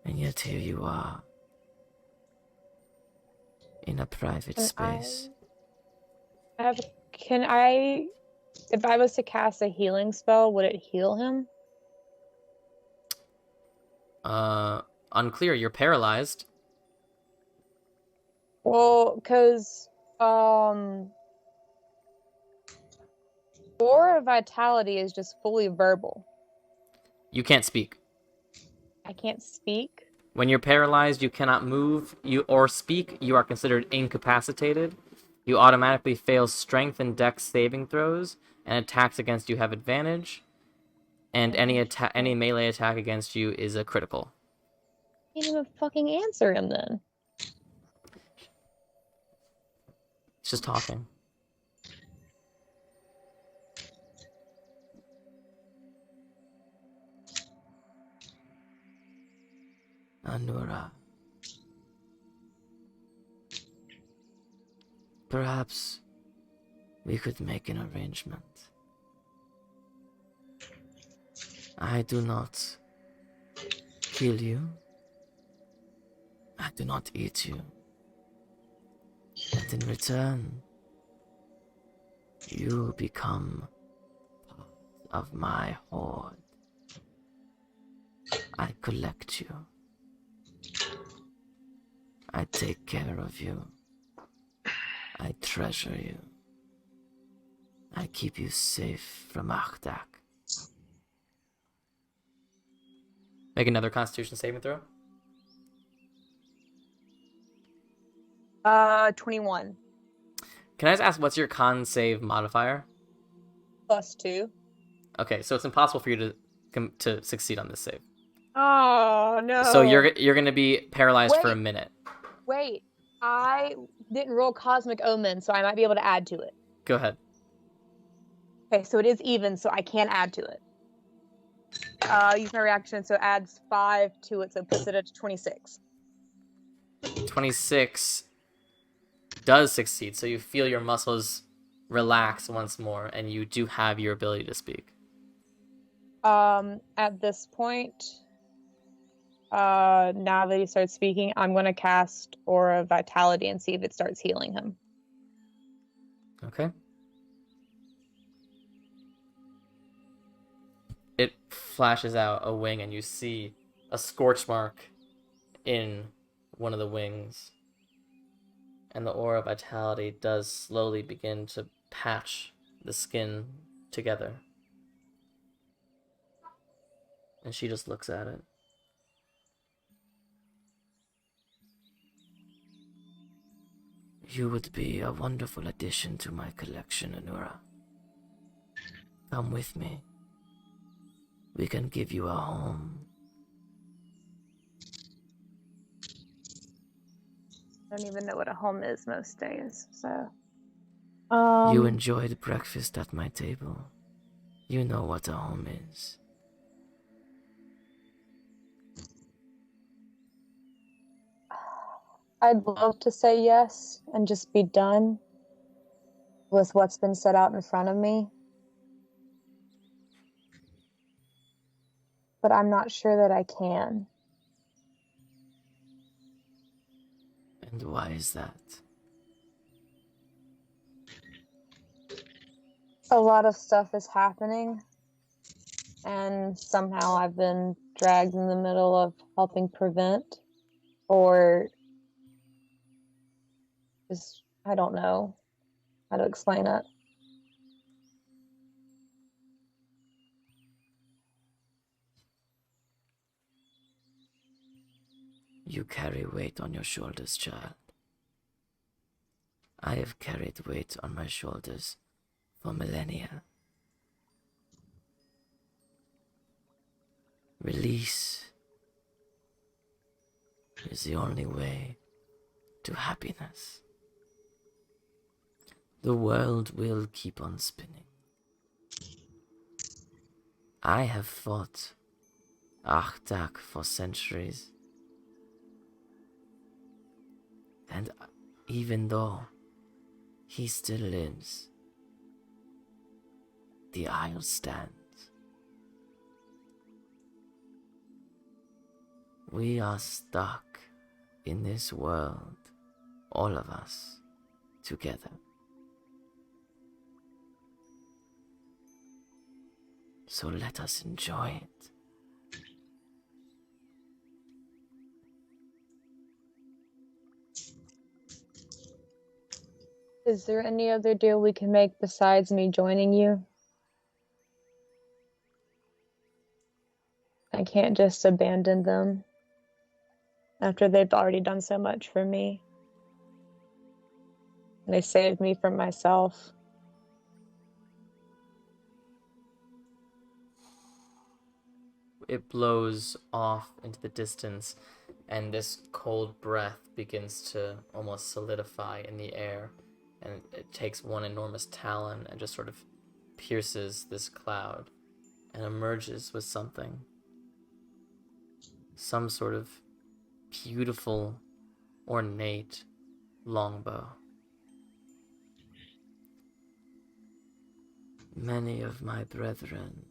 And yet here you are, in a private space. If I was to cast a healing spell, would it heal him? Unclear, you're paralyzed. Well, because, Aura Vitality is just fully verbal. You can't speak. I can't speak? When you're paralyzed, you cannot move or speak. You are considered incapacitated. You automatically fail strength and dex saving throws, and attacks against you have advantage. And any melee attack against you is a critical. I can't even fucking answer him then. He's just talking. Anura. Perhaps we could make an arrangement. I do not kill you. I do not eat you. And in return, you become part of my horde. I collect you. I take care of you. I treasure you. I keep you safe from Achdak. Make another Constitution saving throw. 21 Can I just ask, what's your con save modifier? +2. Okay, so it's impossible for you to succeed on this save. Oh no! So you're gonna be paralyzed for a Wait. minute. Wait, I didn't roll Cosmic Omen, so I might be able to add to it. Go ahead. Okay, so it is even, so I can add to it. Use my reaction, so it adds 5 to it, so it puts it at 26. 26 does succeed, so you feel your muscles relax once more, and you do have your ability to speak. At this point, now that he starts speaking, I'm going to cast Aura of Vitality and see if it starts healing him. Okay. It flashes out a wing, and you see a scorch mark in one of the wings. And the Aura of Vitality does slowly begin to patch the skin together. And she just looks at it. You would be a wonderful addition to my collection, Anura. Come with me. We can give you a home. I don't even know what a home is most days, so... You enjoyed breakfast at my table. You know what a home is. I'd love to say yes and just be done with what's been set out in front of me. But I'm not sure that I can. And why is that? A lot of stuff is happening, and somehow I've been dragged in the middle of helping prevent, or just, I don't know how to explain it. You carry weight on your shoulders, child. I have carried weight on my shoulders for millennia. Release is the only way to happiness. The world will keep on spinning. I have fought Achdak for centuries. And even though he still lives, the Isle stands. We are stuck in this world, all of us, together. So let us enjoy it. Is there any other deal we can make besides me joining you? I can't just abandon them after they've already done so much for me. They saved me from myself. It blows off into the distance, and this cold breath begins to almost solidify in the air, and it takes one enormous talon and just sort of pierces this cloud and emerges with something. Some sort of beautiful, ornate longbow. Many of my brethren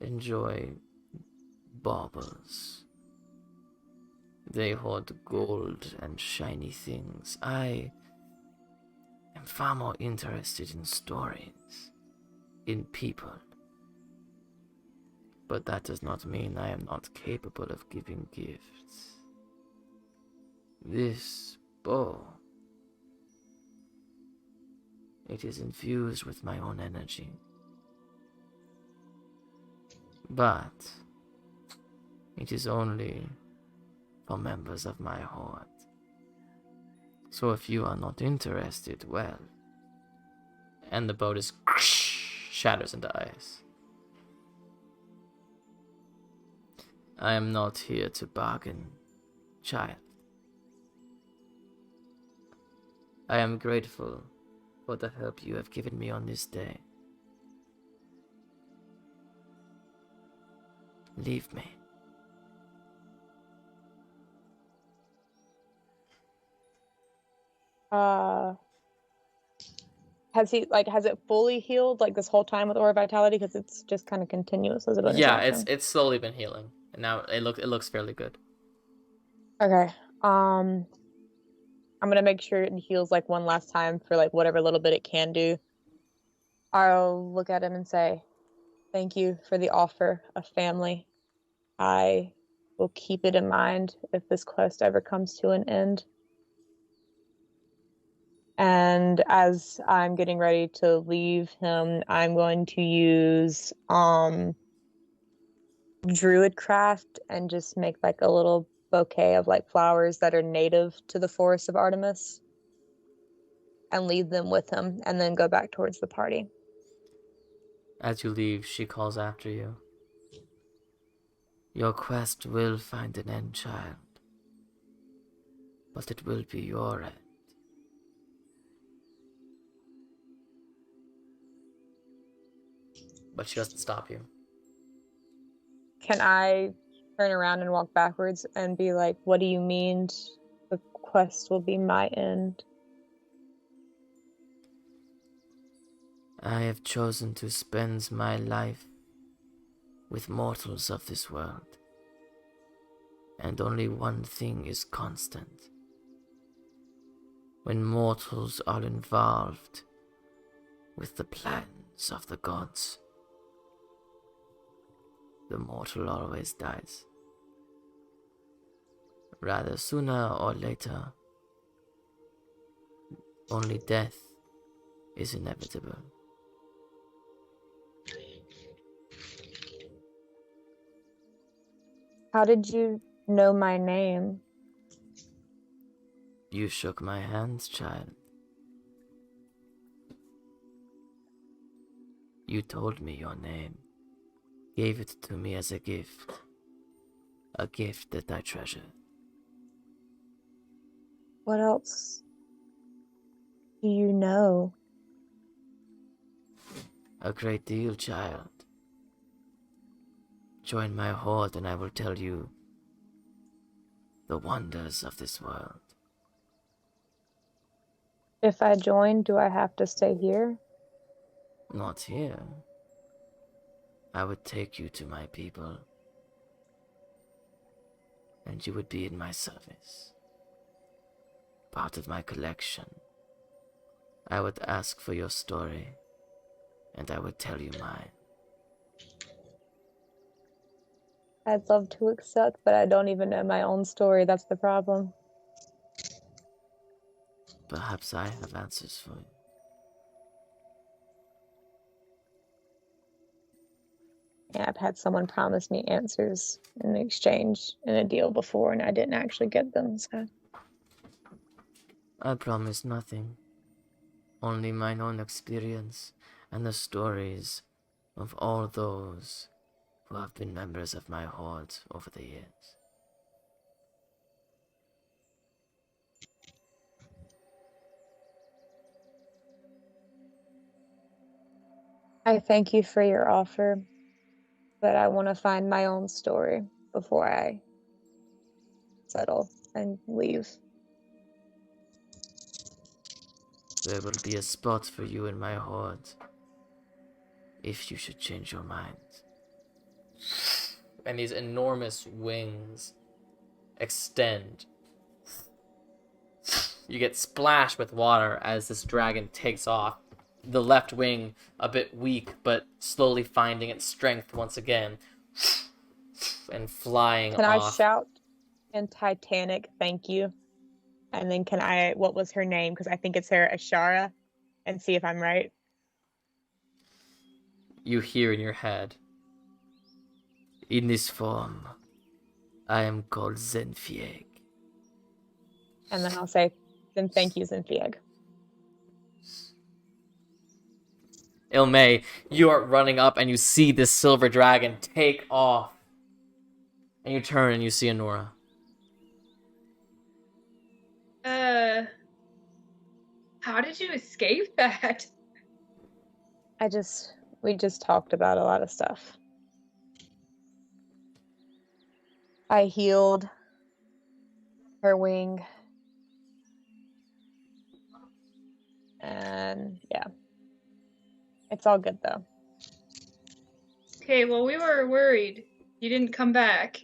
enjoy baubles. They hoard gold and shiny things. I am far more interested in stories, in people. But that does not mean I am not capable of giving gifts. This bow, it is infused with my own energy. But it is only for members of my horde. So if you are not interested, well... And the boat is shatters into ice. I am not here to bargain, child. I am grateful for the help you have given me on this day. Leave me. Has it fully healed like this whole time with Aura Vitality? Because it's just kind of continuous as it been his Yeah, action. it's slowly been healing, and now it looks fairly good. Okay. I'm gonna make sure it heals like one last time for like whatever little bit it can do. I'll look at him and say, "Thank you for the offer of family. I will keep it in mind if this quest ever comes to an end." And as I'm getting ready to leave him, I'm going to use Druidcraft and just make like a little bouquet of like flowers that are native to the Forest of Artemis and leave them with him and then go back towards the party. As you leave, she calls after you. Your quest will find an end, child. But it will be your end. But she doesn't stop you. Can I turn around and walk backwards and be like, what do you mean the quest will be my end? I have chosen to spend my life with mortals of this world. And only one thing is constant. When mortals are involved with the plans of the gods, the mortal always dies. Rather sooner or later, only death is inevitable. How did you know my name? You shook my hands, child. You told me your name, gave it to me as a gift that I treasure. What else do you know? A great deal, child. Join my horde and I will tell you the wonders of this world. If I join, do I have to stay here? Not here. I would take you to my people, and you would be in my service. Part of my collection. I would ask for your story, and I would tell you mine. I'd love to accept, but I don't even know my own story. That's the problem. Perhaps I have answers for you. Yeah, I've had someone promise me answers in exchange in a deal before, and I didn't actually get them. So I promise nothing. Only mine own experience and the stories of all those who have been members of my horde over the years. I thank you for your offer, but I want to find my own story before I settle and leave. There will be a spot for you in my horde, if you should change your mind. And these enormous wings extend. You get splashed with water as this dragon takes off. The left wing a bit weak, but slowly finding its strength once again. and flying Can I off. shout in Titanic, thank you? And then can I, what was her name? Because I think it's her, Ashara, and see if I'm right. You hear in your head, in this form, I am called Zenfieg. And then I'll say, then thank you, Zinfieg. Ilme, you are running up and you see this silver dragon take off. And you turn and you see Anora. How did you escape that? We just talked about a lot of stuff. I healed her wing. And yeah. It's all good though. Okay, well, we were worried. You didn't come back.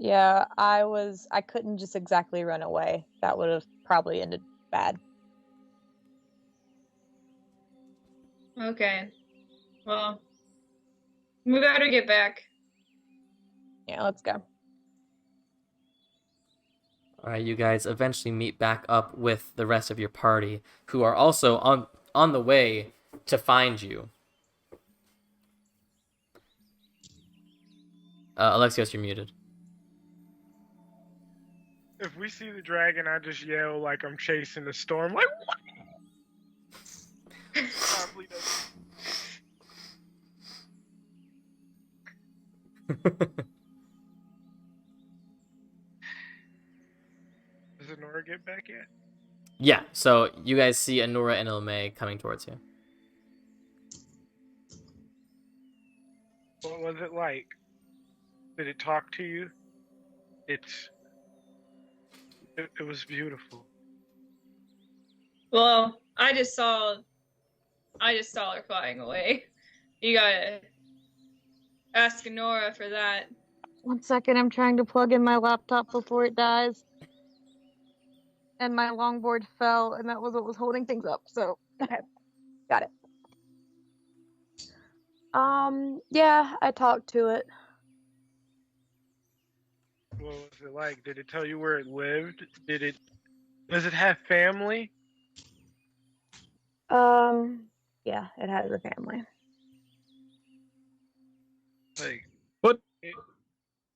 Yeah, I couldn't just exactly run away. That would have probably ended bad. Okay. Well, we gotta get back. Yeah, let's go. Alright, you guys eventually meet back up with the rest of your party, who are also on the way to find you. Alexios, you're muted. If we see the dragon, I just yell like I'm chasing the storm. Like, what? Probably doesn't. Does Honora get back yet? Yeah, so you guys see Anora and Ilme coming towards you. What was it like? Did it talk to you? It was beautiful. Well, I just saw her flying away. You gotta ask Nora for that. 1 second, I'm trying to plug in my laptop before it dies. And my longboard fell, and that was what was holding things up. So, okay. Got it. Yeah, I talked to it. What was it like? Did it tell you where it lived? Does it have family? Yeah, it has a family. Like What?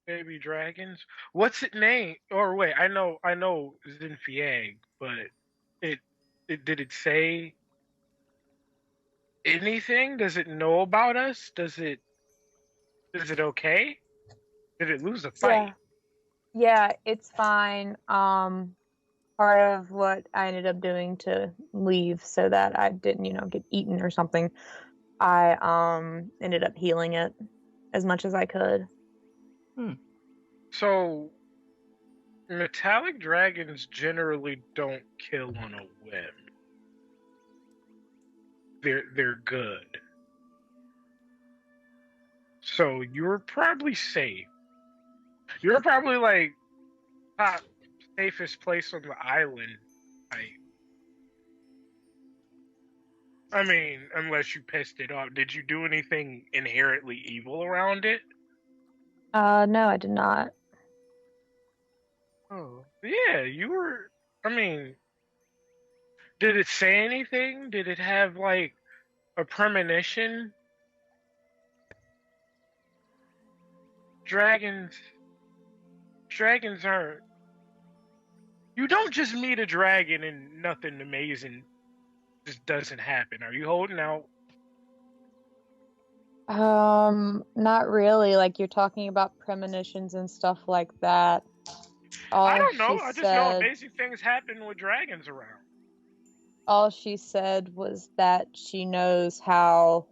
Baby dragons? What's it name? Or wait, I know Zinfieg, but it did it say anything? Does it know about us? Is it okay? Did it lose a fight? Yeah, it's fine. Part of what I ended up doing to leave so that I didn't, get eaten or something, I ended up healing it as much as I could. So metallic dragons generally don't kill on a whim. They're good. So you're probably safe. You're probably like top safest place on the island. I mean, unless you pissed it off. Did you do anything inherently evil around it? No, I did not. Oh, yeah, you were. I mean, did it say anything? Did it have like a premonition? Dragons aren't. You don't just meet a dragon and nothing amazing just doesn't happen. Are you holding out? Not really. Like, you're talking about premonitions and stuff like that. I don't know. I just know amazing things happen with dragons around. All she said was that she knows how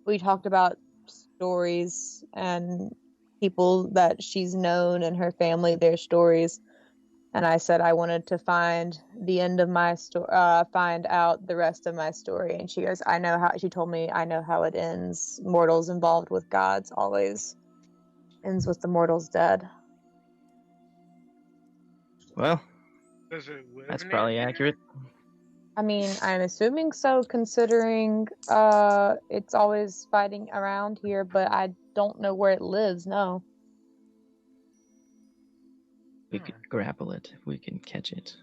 we talked about stories and people that she's known and her family, their stories. And I said I wanted to find the end of my story, find out the rest of my story. And she goes, she told me, I know how it ends. Mortals involved with gods always ends with the mortals dead. Well, Does it live that's near probably here? accurate. I mean, I'm assuming so, considering it's always fighting around here, but I don't know where it lives. No. We could grapple it if we can catch it.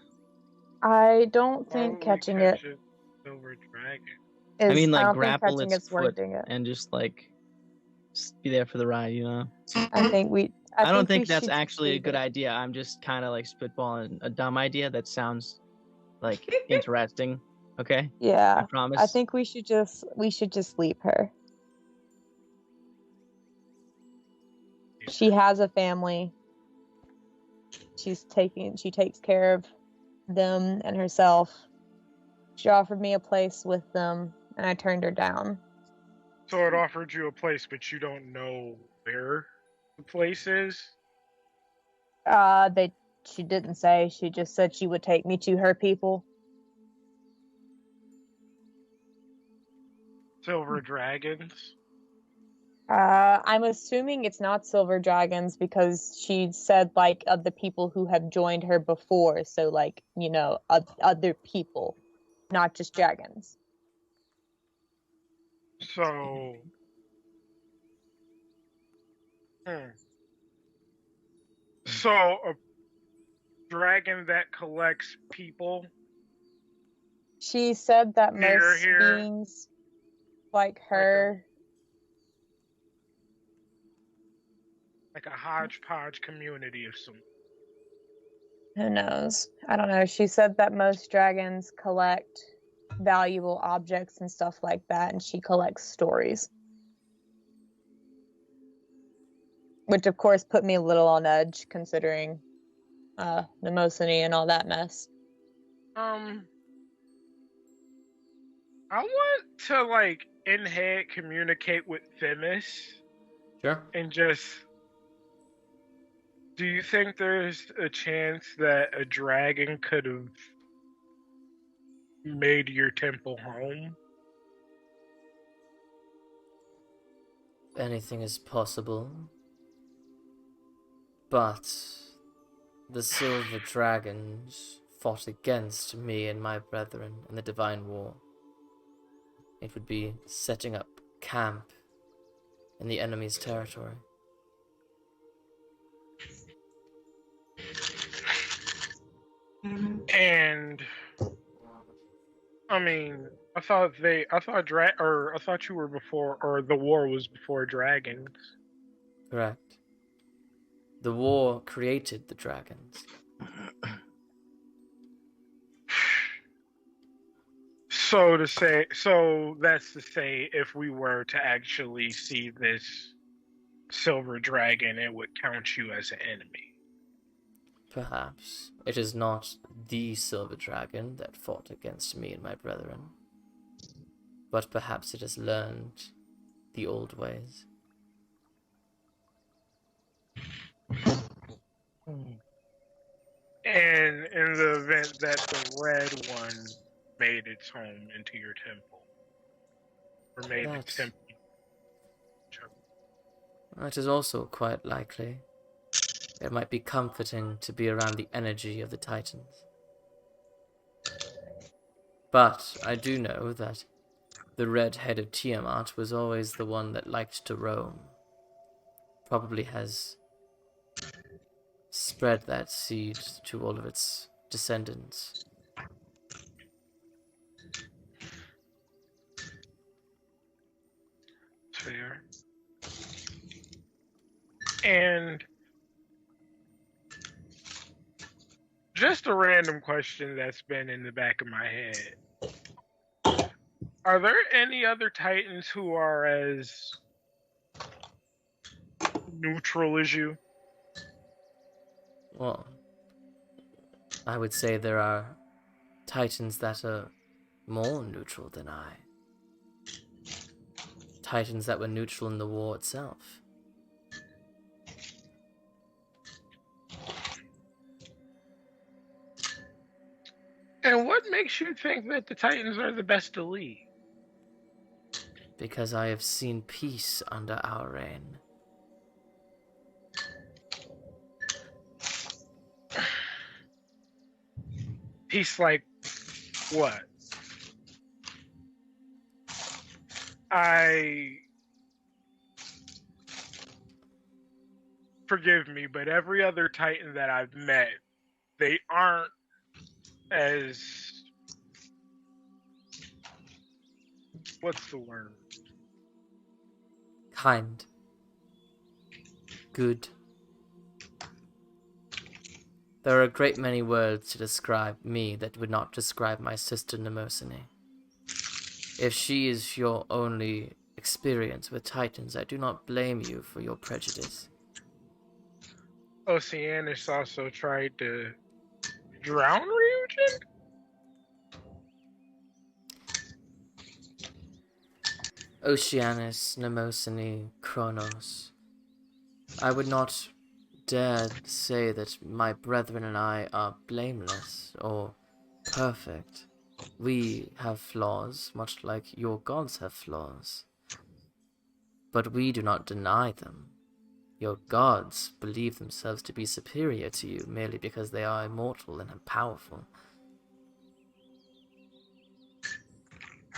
I don't Why think would we catching it catch a silver dragon? is. I mean, I like, don't think grapple catching its it's worth foot doing it. and just, like, be there for the ride, you know? I think we. I don't we think that's should just actually a leave good it. idea. I'm just kind of, like, spitballing a dumb idea that sounds, like, interesting. Okay? I Yeah, promise. I think we should just leave her. She has a family. She takes care of them and herself. She offered me a place with them, and I turned her down. So it offered you a place, but you don't know where the place is? She didn't say. She just said she would take me to her people. Silver dragons? I'm assuming it's not silver dragons because she said, like, of the people who have joined her before. So, like, other people, not just dragons. So... So, a dragon that collects people? She said that Near most here? beings like her. Like a hodgepodge community of some... Who knows? I don't know. She said that most dragons collect valuable objects and stuff like that, and she collects stories. Which, of course, put me a little on edge, considering Mnemosyne and all that mess. I want to, like, in head communicate with Themis Sure. and just... Do you think there's a chance that a dragon could have made your temple home? Anything is possible. But the silver dragons fought against me and my brethren in the Divine War. It would be setting up camp in the enemy's territory. And I mean, I thought you were before, or the war was before dragons. Correct. The war created the dragons. So that's to say, if we were to actually see this silver dragon, it would count you as an enemy. Perhaps it is not the silver dragon that fought against me and my brethren, but perhaps it has learned the old ways. And in the event that the red one made its home into your temple, or made its temple, It is also quite likely. It might be comforting to be around the energy of the Titans. But I do know that the red head of Tiamat was always the one that liked to roam. Probably has spread that seed to all of its descendants. Fair. And just a random question that's been in the back of my head. Are there any other Titans who are as neutral as you? Well, I would say there are Titans that are more neutral than I. Titans that were neutral in the war itself. And what makes you think that the Titans are the best to lead? Because I have seen peace under our reign. Peace like what? I forgive me, but every other Titan that I've met, they aren't as what's the word? Kind. Good. There are a great many words to describe me that would not describe my sister Mnemosyne. If she is your only experience with Titans, I do not blame you for your prejudice. Oceanus also tried to drown Ryujin? Oceanus, Mnemosyne, Kronos. I would not dare say that my brethren and I are blameless or perfect. We have flaws, much like your gods have flaws. But we do not deny them. Your gods believe themselves to be superior to you merely because they are immortal and powerful.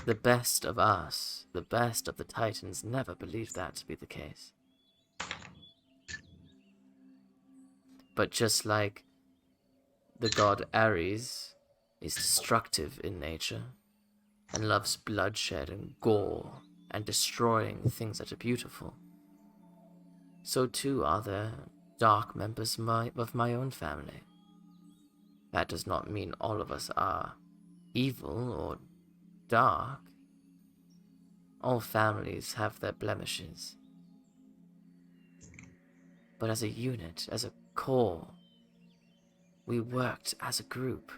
The best of us, the best of the Titans, never believed that to be the case. But just like the god Ares is destructive in nature and loves bloodshed and gore and destroying things that are beautiful, so too are there dark members of my own family. That does not mean all of us are evil or dark. All families have their blemishes. But as a unit, as a core, we worked as a group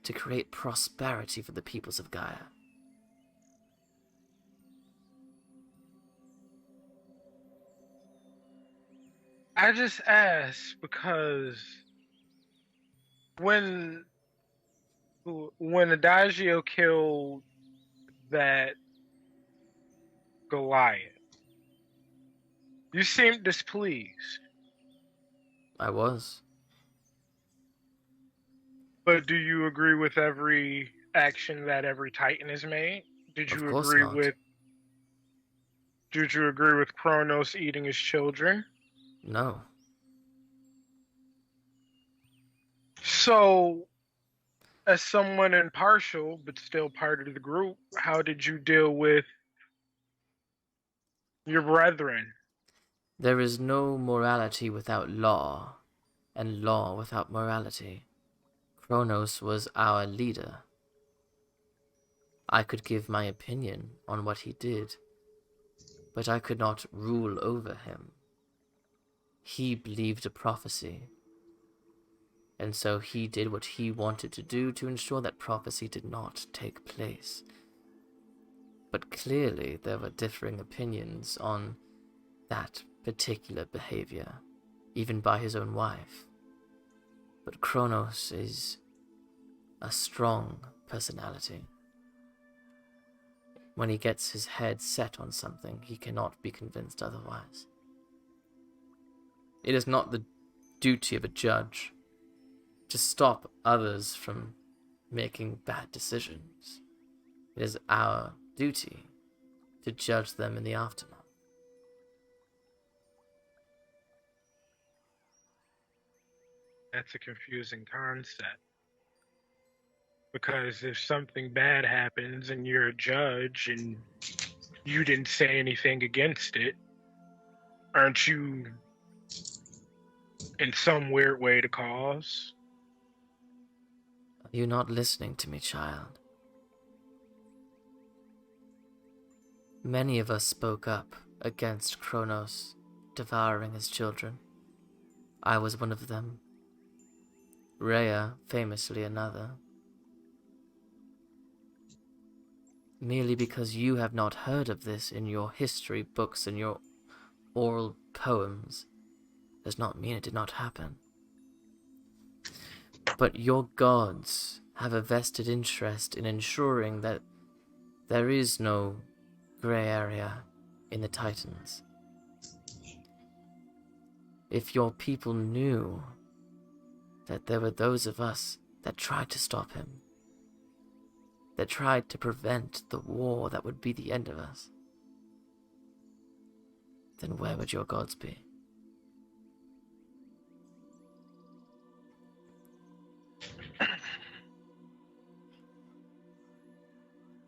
to create prosperity for the peoples of Gaia. I just ask because when Adagio killed that Goliath, you seemed displeased. I was. But do you agree with every action that every Titan has made? Of course not. Did you agree with Kronos eating his children? No. So, as someone impartial but still part of the group, how did you deal with your brethren? There is no morality without law, and law without morality. Kronos was our leader. I could give my opinion on what he did, but I could not rule over him. He believed a prophecy, and so he did what he wanted to do to ensure that prophecy did not take place. But clearly there were differing opinions on that particular behavior, even by his own wife. But Kronos is a strong personality. When he gets his head set on something, he cannot be convinced otherwise. It is not the duty of a judge to stop others from making bad decisions. It is our duty to judge them in the aftermath. That's a confusing concept. Because if something bad happens and you're a judge and you didn't say anything against it, aren't you in some weird way the cause? Are you not listening to me, child? Many of us spoke up against Kronos devouring his children. I was one of them. Rhea, famously, another. Merely because you have not heard of this in your history books and your oral poems does not mean it did not happen. But your gods have a vested interest in ensuring that there is no gray area in the Titans. If your people knew that there were those of us that tried to stop him, that tried to prevent the war that would be the end of us, then where would your gods be?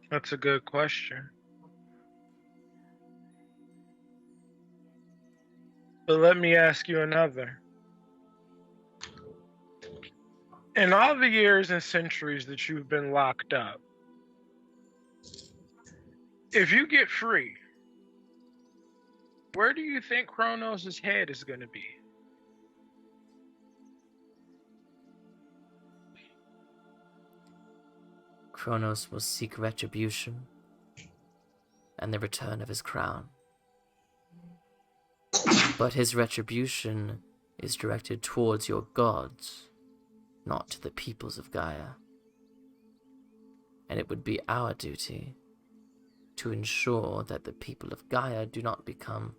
That's a good question. But let me ask you another. In all the years and centuries that you've been locked up, if you get free, where do you think Kronos' head is going to be? Kronos will seek retribution and the return of his crown. But his retribution is directed towards your gods, not to the peoples of Gaia. And it would be our duty to ensure that the people of Gaia do not become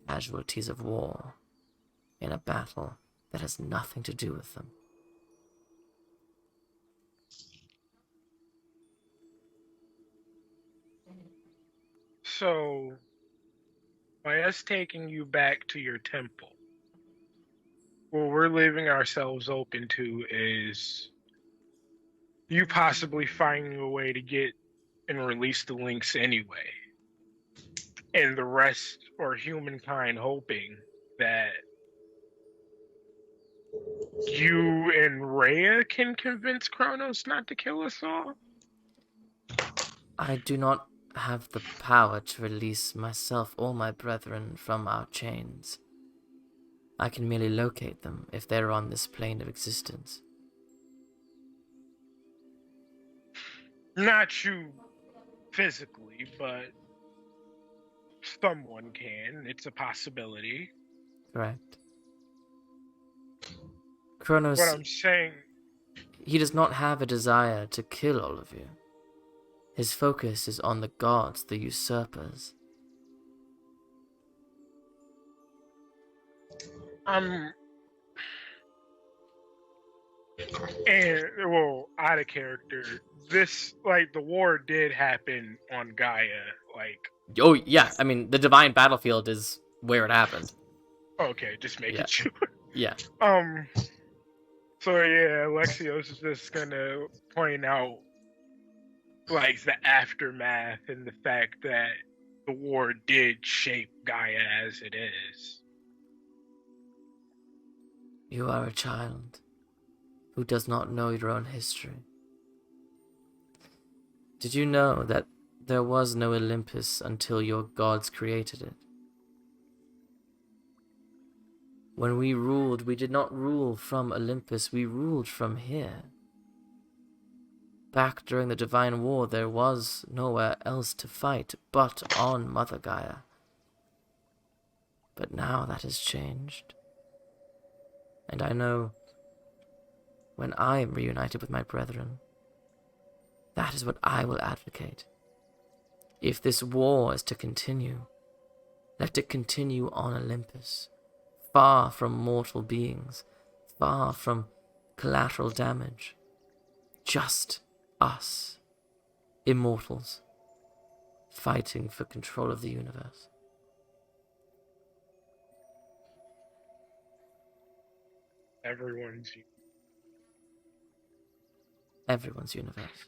casualties of war in a battle that has nothing to do with them. So, by us taking you back to your temple, what we're leaving ourselves open to is you possibly finding a way to get and release the links anyway. And the rest, or humankind, hoping that you and Rhea can convince Kronos not to kill us all? I do not have the power to release myself or my brethren from our chains. I can merely locate them if they are on this plane of existence. Not you physically, but someone can. It's a possibility. Correct. Kronos, What I'm saying, he does not have a desire to kill all of you. His focus is on the gods, the usurpers. and well, out of character. This, like, the war did happen on Gaia. Like, Oh, yeah, I mean, the divine battlefield is where it happened. okay, just making Yeah. sure. Yeah. So yeah, Alexios is just gonna point out, like, the aftermath and the fact that the war did shape Gaia as it is. You are a child who does not know your own history. Did you know that there was no Olympus until your gods created it? When we ruled, we did not rule from Olympus, we ruled from here. Back during the Divine War, there was nowhere else to fight but on Mother Gaia. But now that has changed. And I know when I am reunited with my brethren, that is what I will advocate. If this war is to continue, let it continue on Olympus, far from mortal beings, far from collateral damage. Just us, immortals, fighting for control of the universe. Everyone's universe.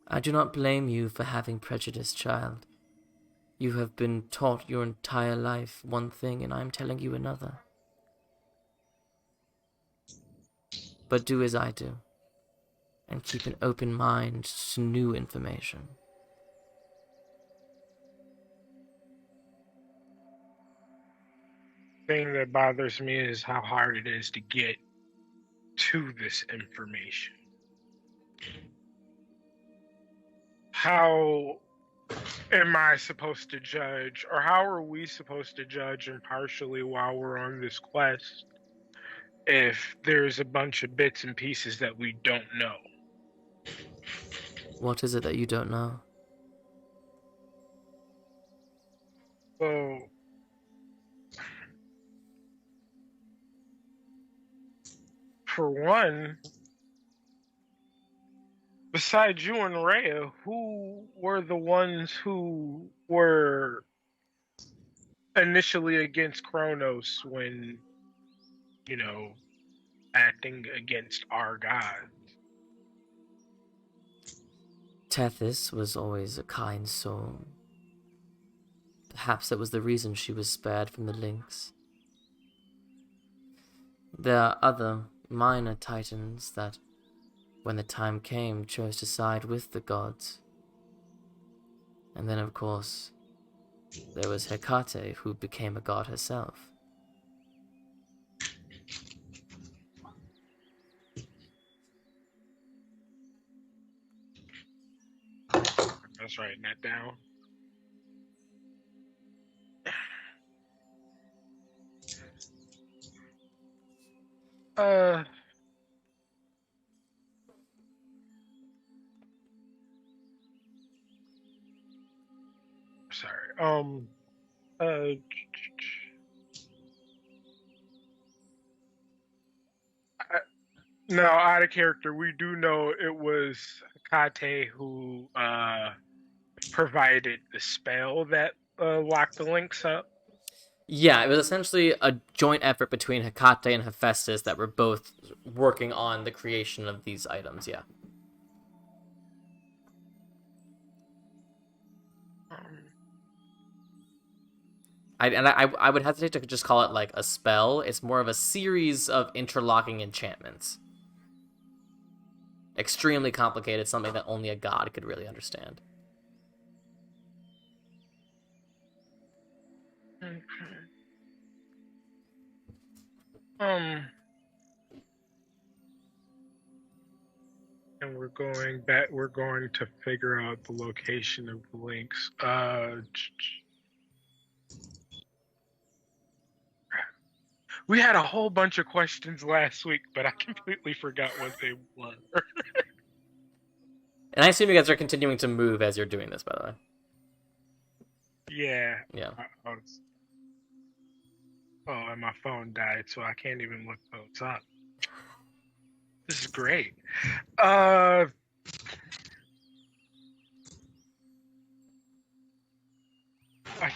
I do not blame you for having prejudice, child. You have been taught your entire life one thing, and I am telling you another. But do as I do, and keep an open mind to new information. The thing that bothers me is how hard it is to get to this information. How am I supposed to judge, or how are we supposed to judge impartially while we're on this quest if there's a bunch of bits and pieces that we don't know? What is it that you don't know? Well, for one, Besides you and Rhea, who were the ones who were initially against Kronos when, you know, acting against our god? Tethys was always a kind soul. Perhaps that was the reason she was spared from the Lynx. There are other minor titans that, when the time came, chose to side with the gods. And then, of course, there was Hecate, who became a god herself. I was writing that down. Uh, sorry. Uh, Now, out of character, we do know it was Kate who provided the spell that locked the links up. Yeah, it was essentially a joint effort between Hecate and Hephaestus that were both working on the creation of these items, yeah. I would hesitate to just call it like a spell. It's more of a series of interlocking enchantments. Extremely complicated, something that only a god could really understand. Okay. And we're going back. We're going to figure out the location of the links. We had a whole bunch of questions last week, but I completely forgot what they were. And I assume you guys are continuing to move as you're doing this, by the way. Yeah. Yeah. Oh, and my phone died, so I can't even look those up. This is great. I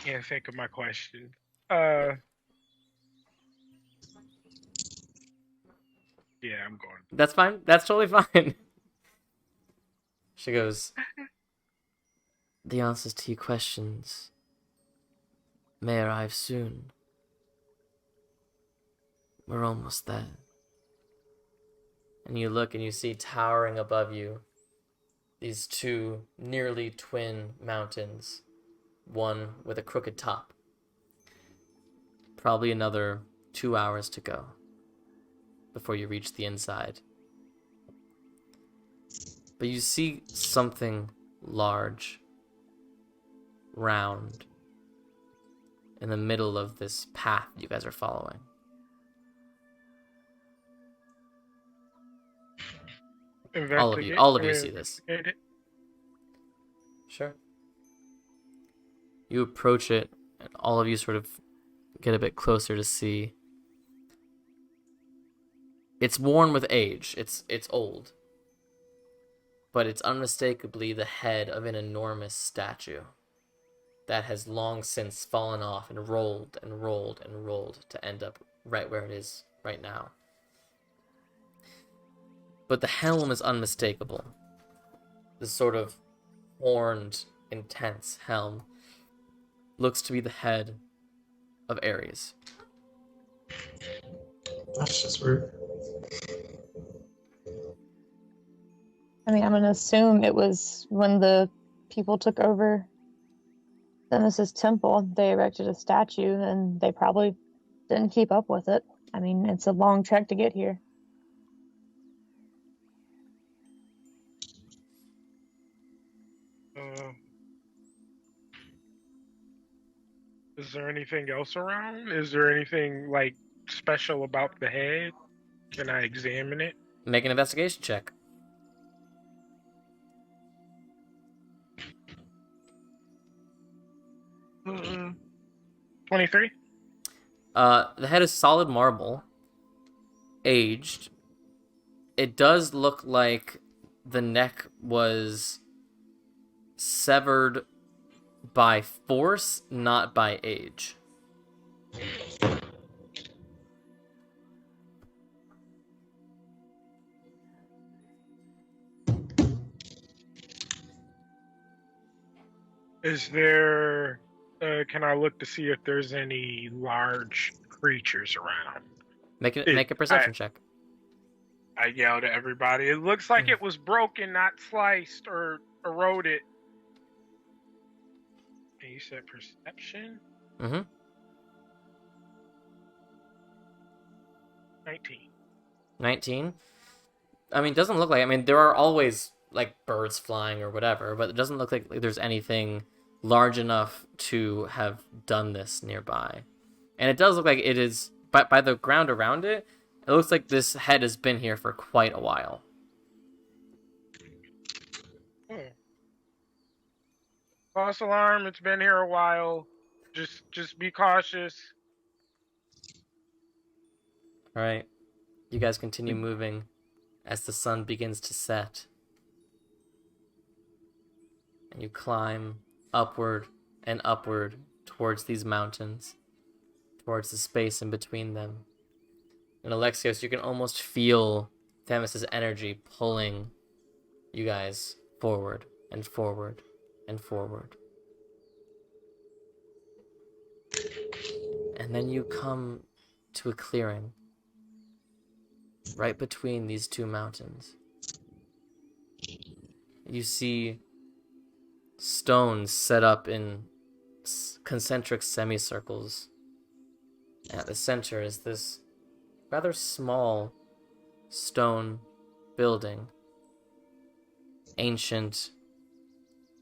can't think of my question. Yeah, I'm going. That's fine. That's totally fine. She goes, the answers to your questions may arrive soon. We're almost there. And you look and you see towering above you these two nearly twin mountains, one with a crooked top. Probably another 2 hours to go before you reach the inside. But you see something large, round, in the middle of this path you guys are following. All of you see this. Sure. You approach it, and all of you sort of get a bit closer to see. It's worn with age. It's old. But it's unmistakably the head of an enormous statue that has long since fallen off and rolled and rolled and rolled to end up right where it is right now. But the helm is unmistakable. This sort of horned, intense helm looks to be the head of Ares. That's just rude. I mean, I'm going to assume it was when the people took over Themis' temple, they erected a statue, and they probably didn't keep up with it. I mean, it's a long trek to get here. Is there anything else around? Is there anything like special about the head? Can I examine it? Make an investigation check. Mm-hmm. 23? The head is solid marble, aged. It does look like the neck was severed by force, not by age. Is there? Can I look to see if there's any large creatures around? Make a perception check. I yelled at everybody. It looks like it was broken, not sliced or eroded. And you said perception? Mm-hmm. 19. 19. I mean, it doesn't look like. I mean, there are always like birds flying or whatever, but it doesn't look like there's anything large enough to have done this nearby. And it does look like it is, by the ground around it, it looks like this head has been here for quite a while. False alarm, it's been here a while. Just be cautious. All right. You guys continue moving as the sun begins to set. And you climb upward and upward towards these mountains, towards the space in between them. And Alexios, you can almost feel Themis' energy pulling you guys forward and forward and forward. And then you come to a clearing right between these two mountains. You see stones set up in concentric semicircles. At the center is this rather small stone building, ancient,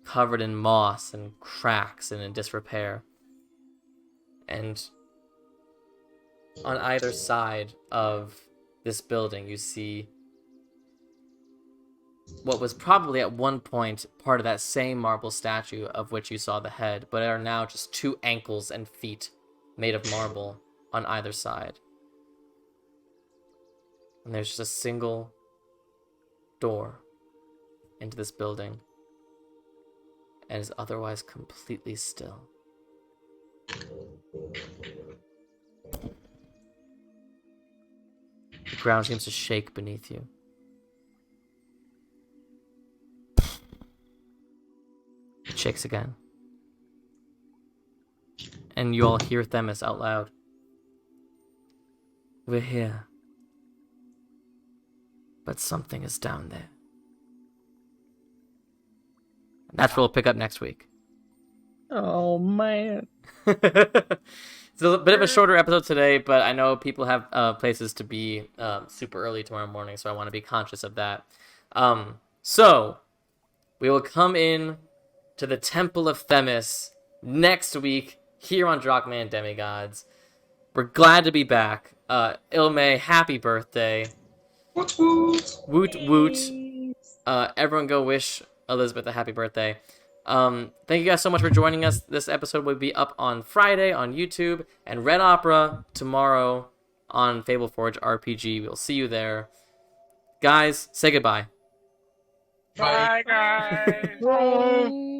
covered in moss and cracks and in disrepair. And on either side of this building, you see what was probably at one point part of that same marble statue of which you saw the head, but are now just two ankles and feet made of marble on either side. And there's just a single door into this building, and is otherwise completely still. The ground seems to shake beneath you. It shakes again. And you all hear Themis out loud. We're here. But something is down there. And that's where we'll pick up next week. Oh man. It's a bit of a shorter episode today, but I know people have places to be super early tomorrow morning, so I want to be conscious of that. So, we will come in to the Temple of Themis next week here on Drachmae and Demigods. We're glad to be back. Ilme, happy birthday. Woot woot. Woot woot. Everyone go wish Elizabeth a happy birthday. Thank you guys so much for joining us. This episode will be up on Friday on YouTube, and Red Opera tomorrow on Fable Forge RPG. We'll see you there. Guys, say goodbye. Bye, guys. Bye.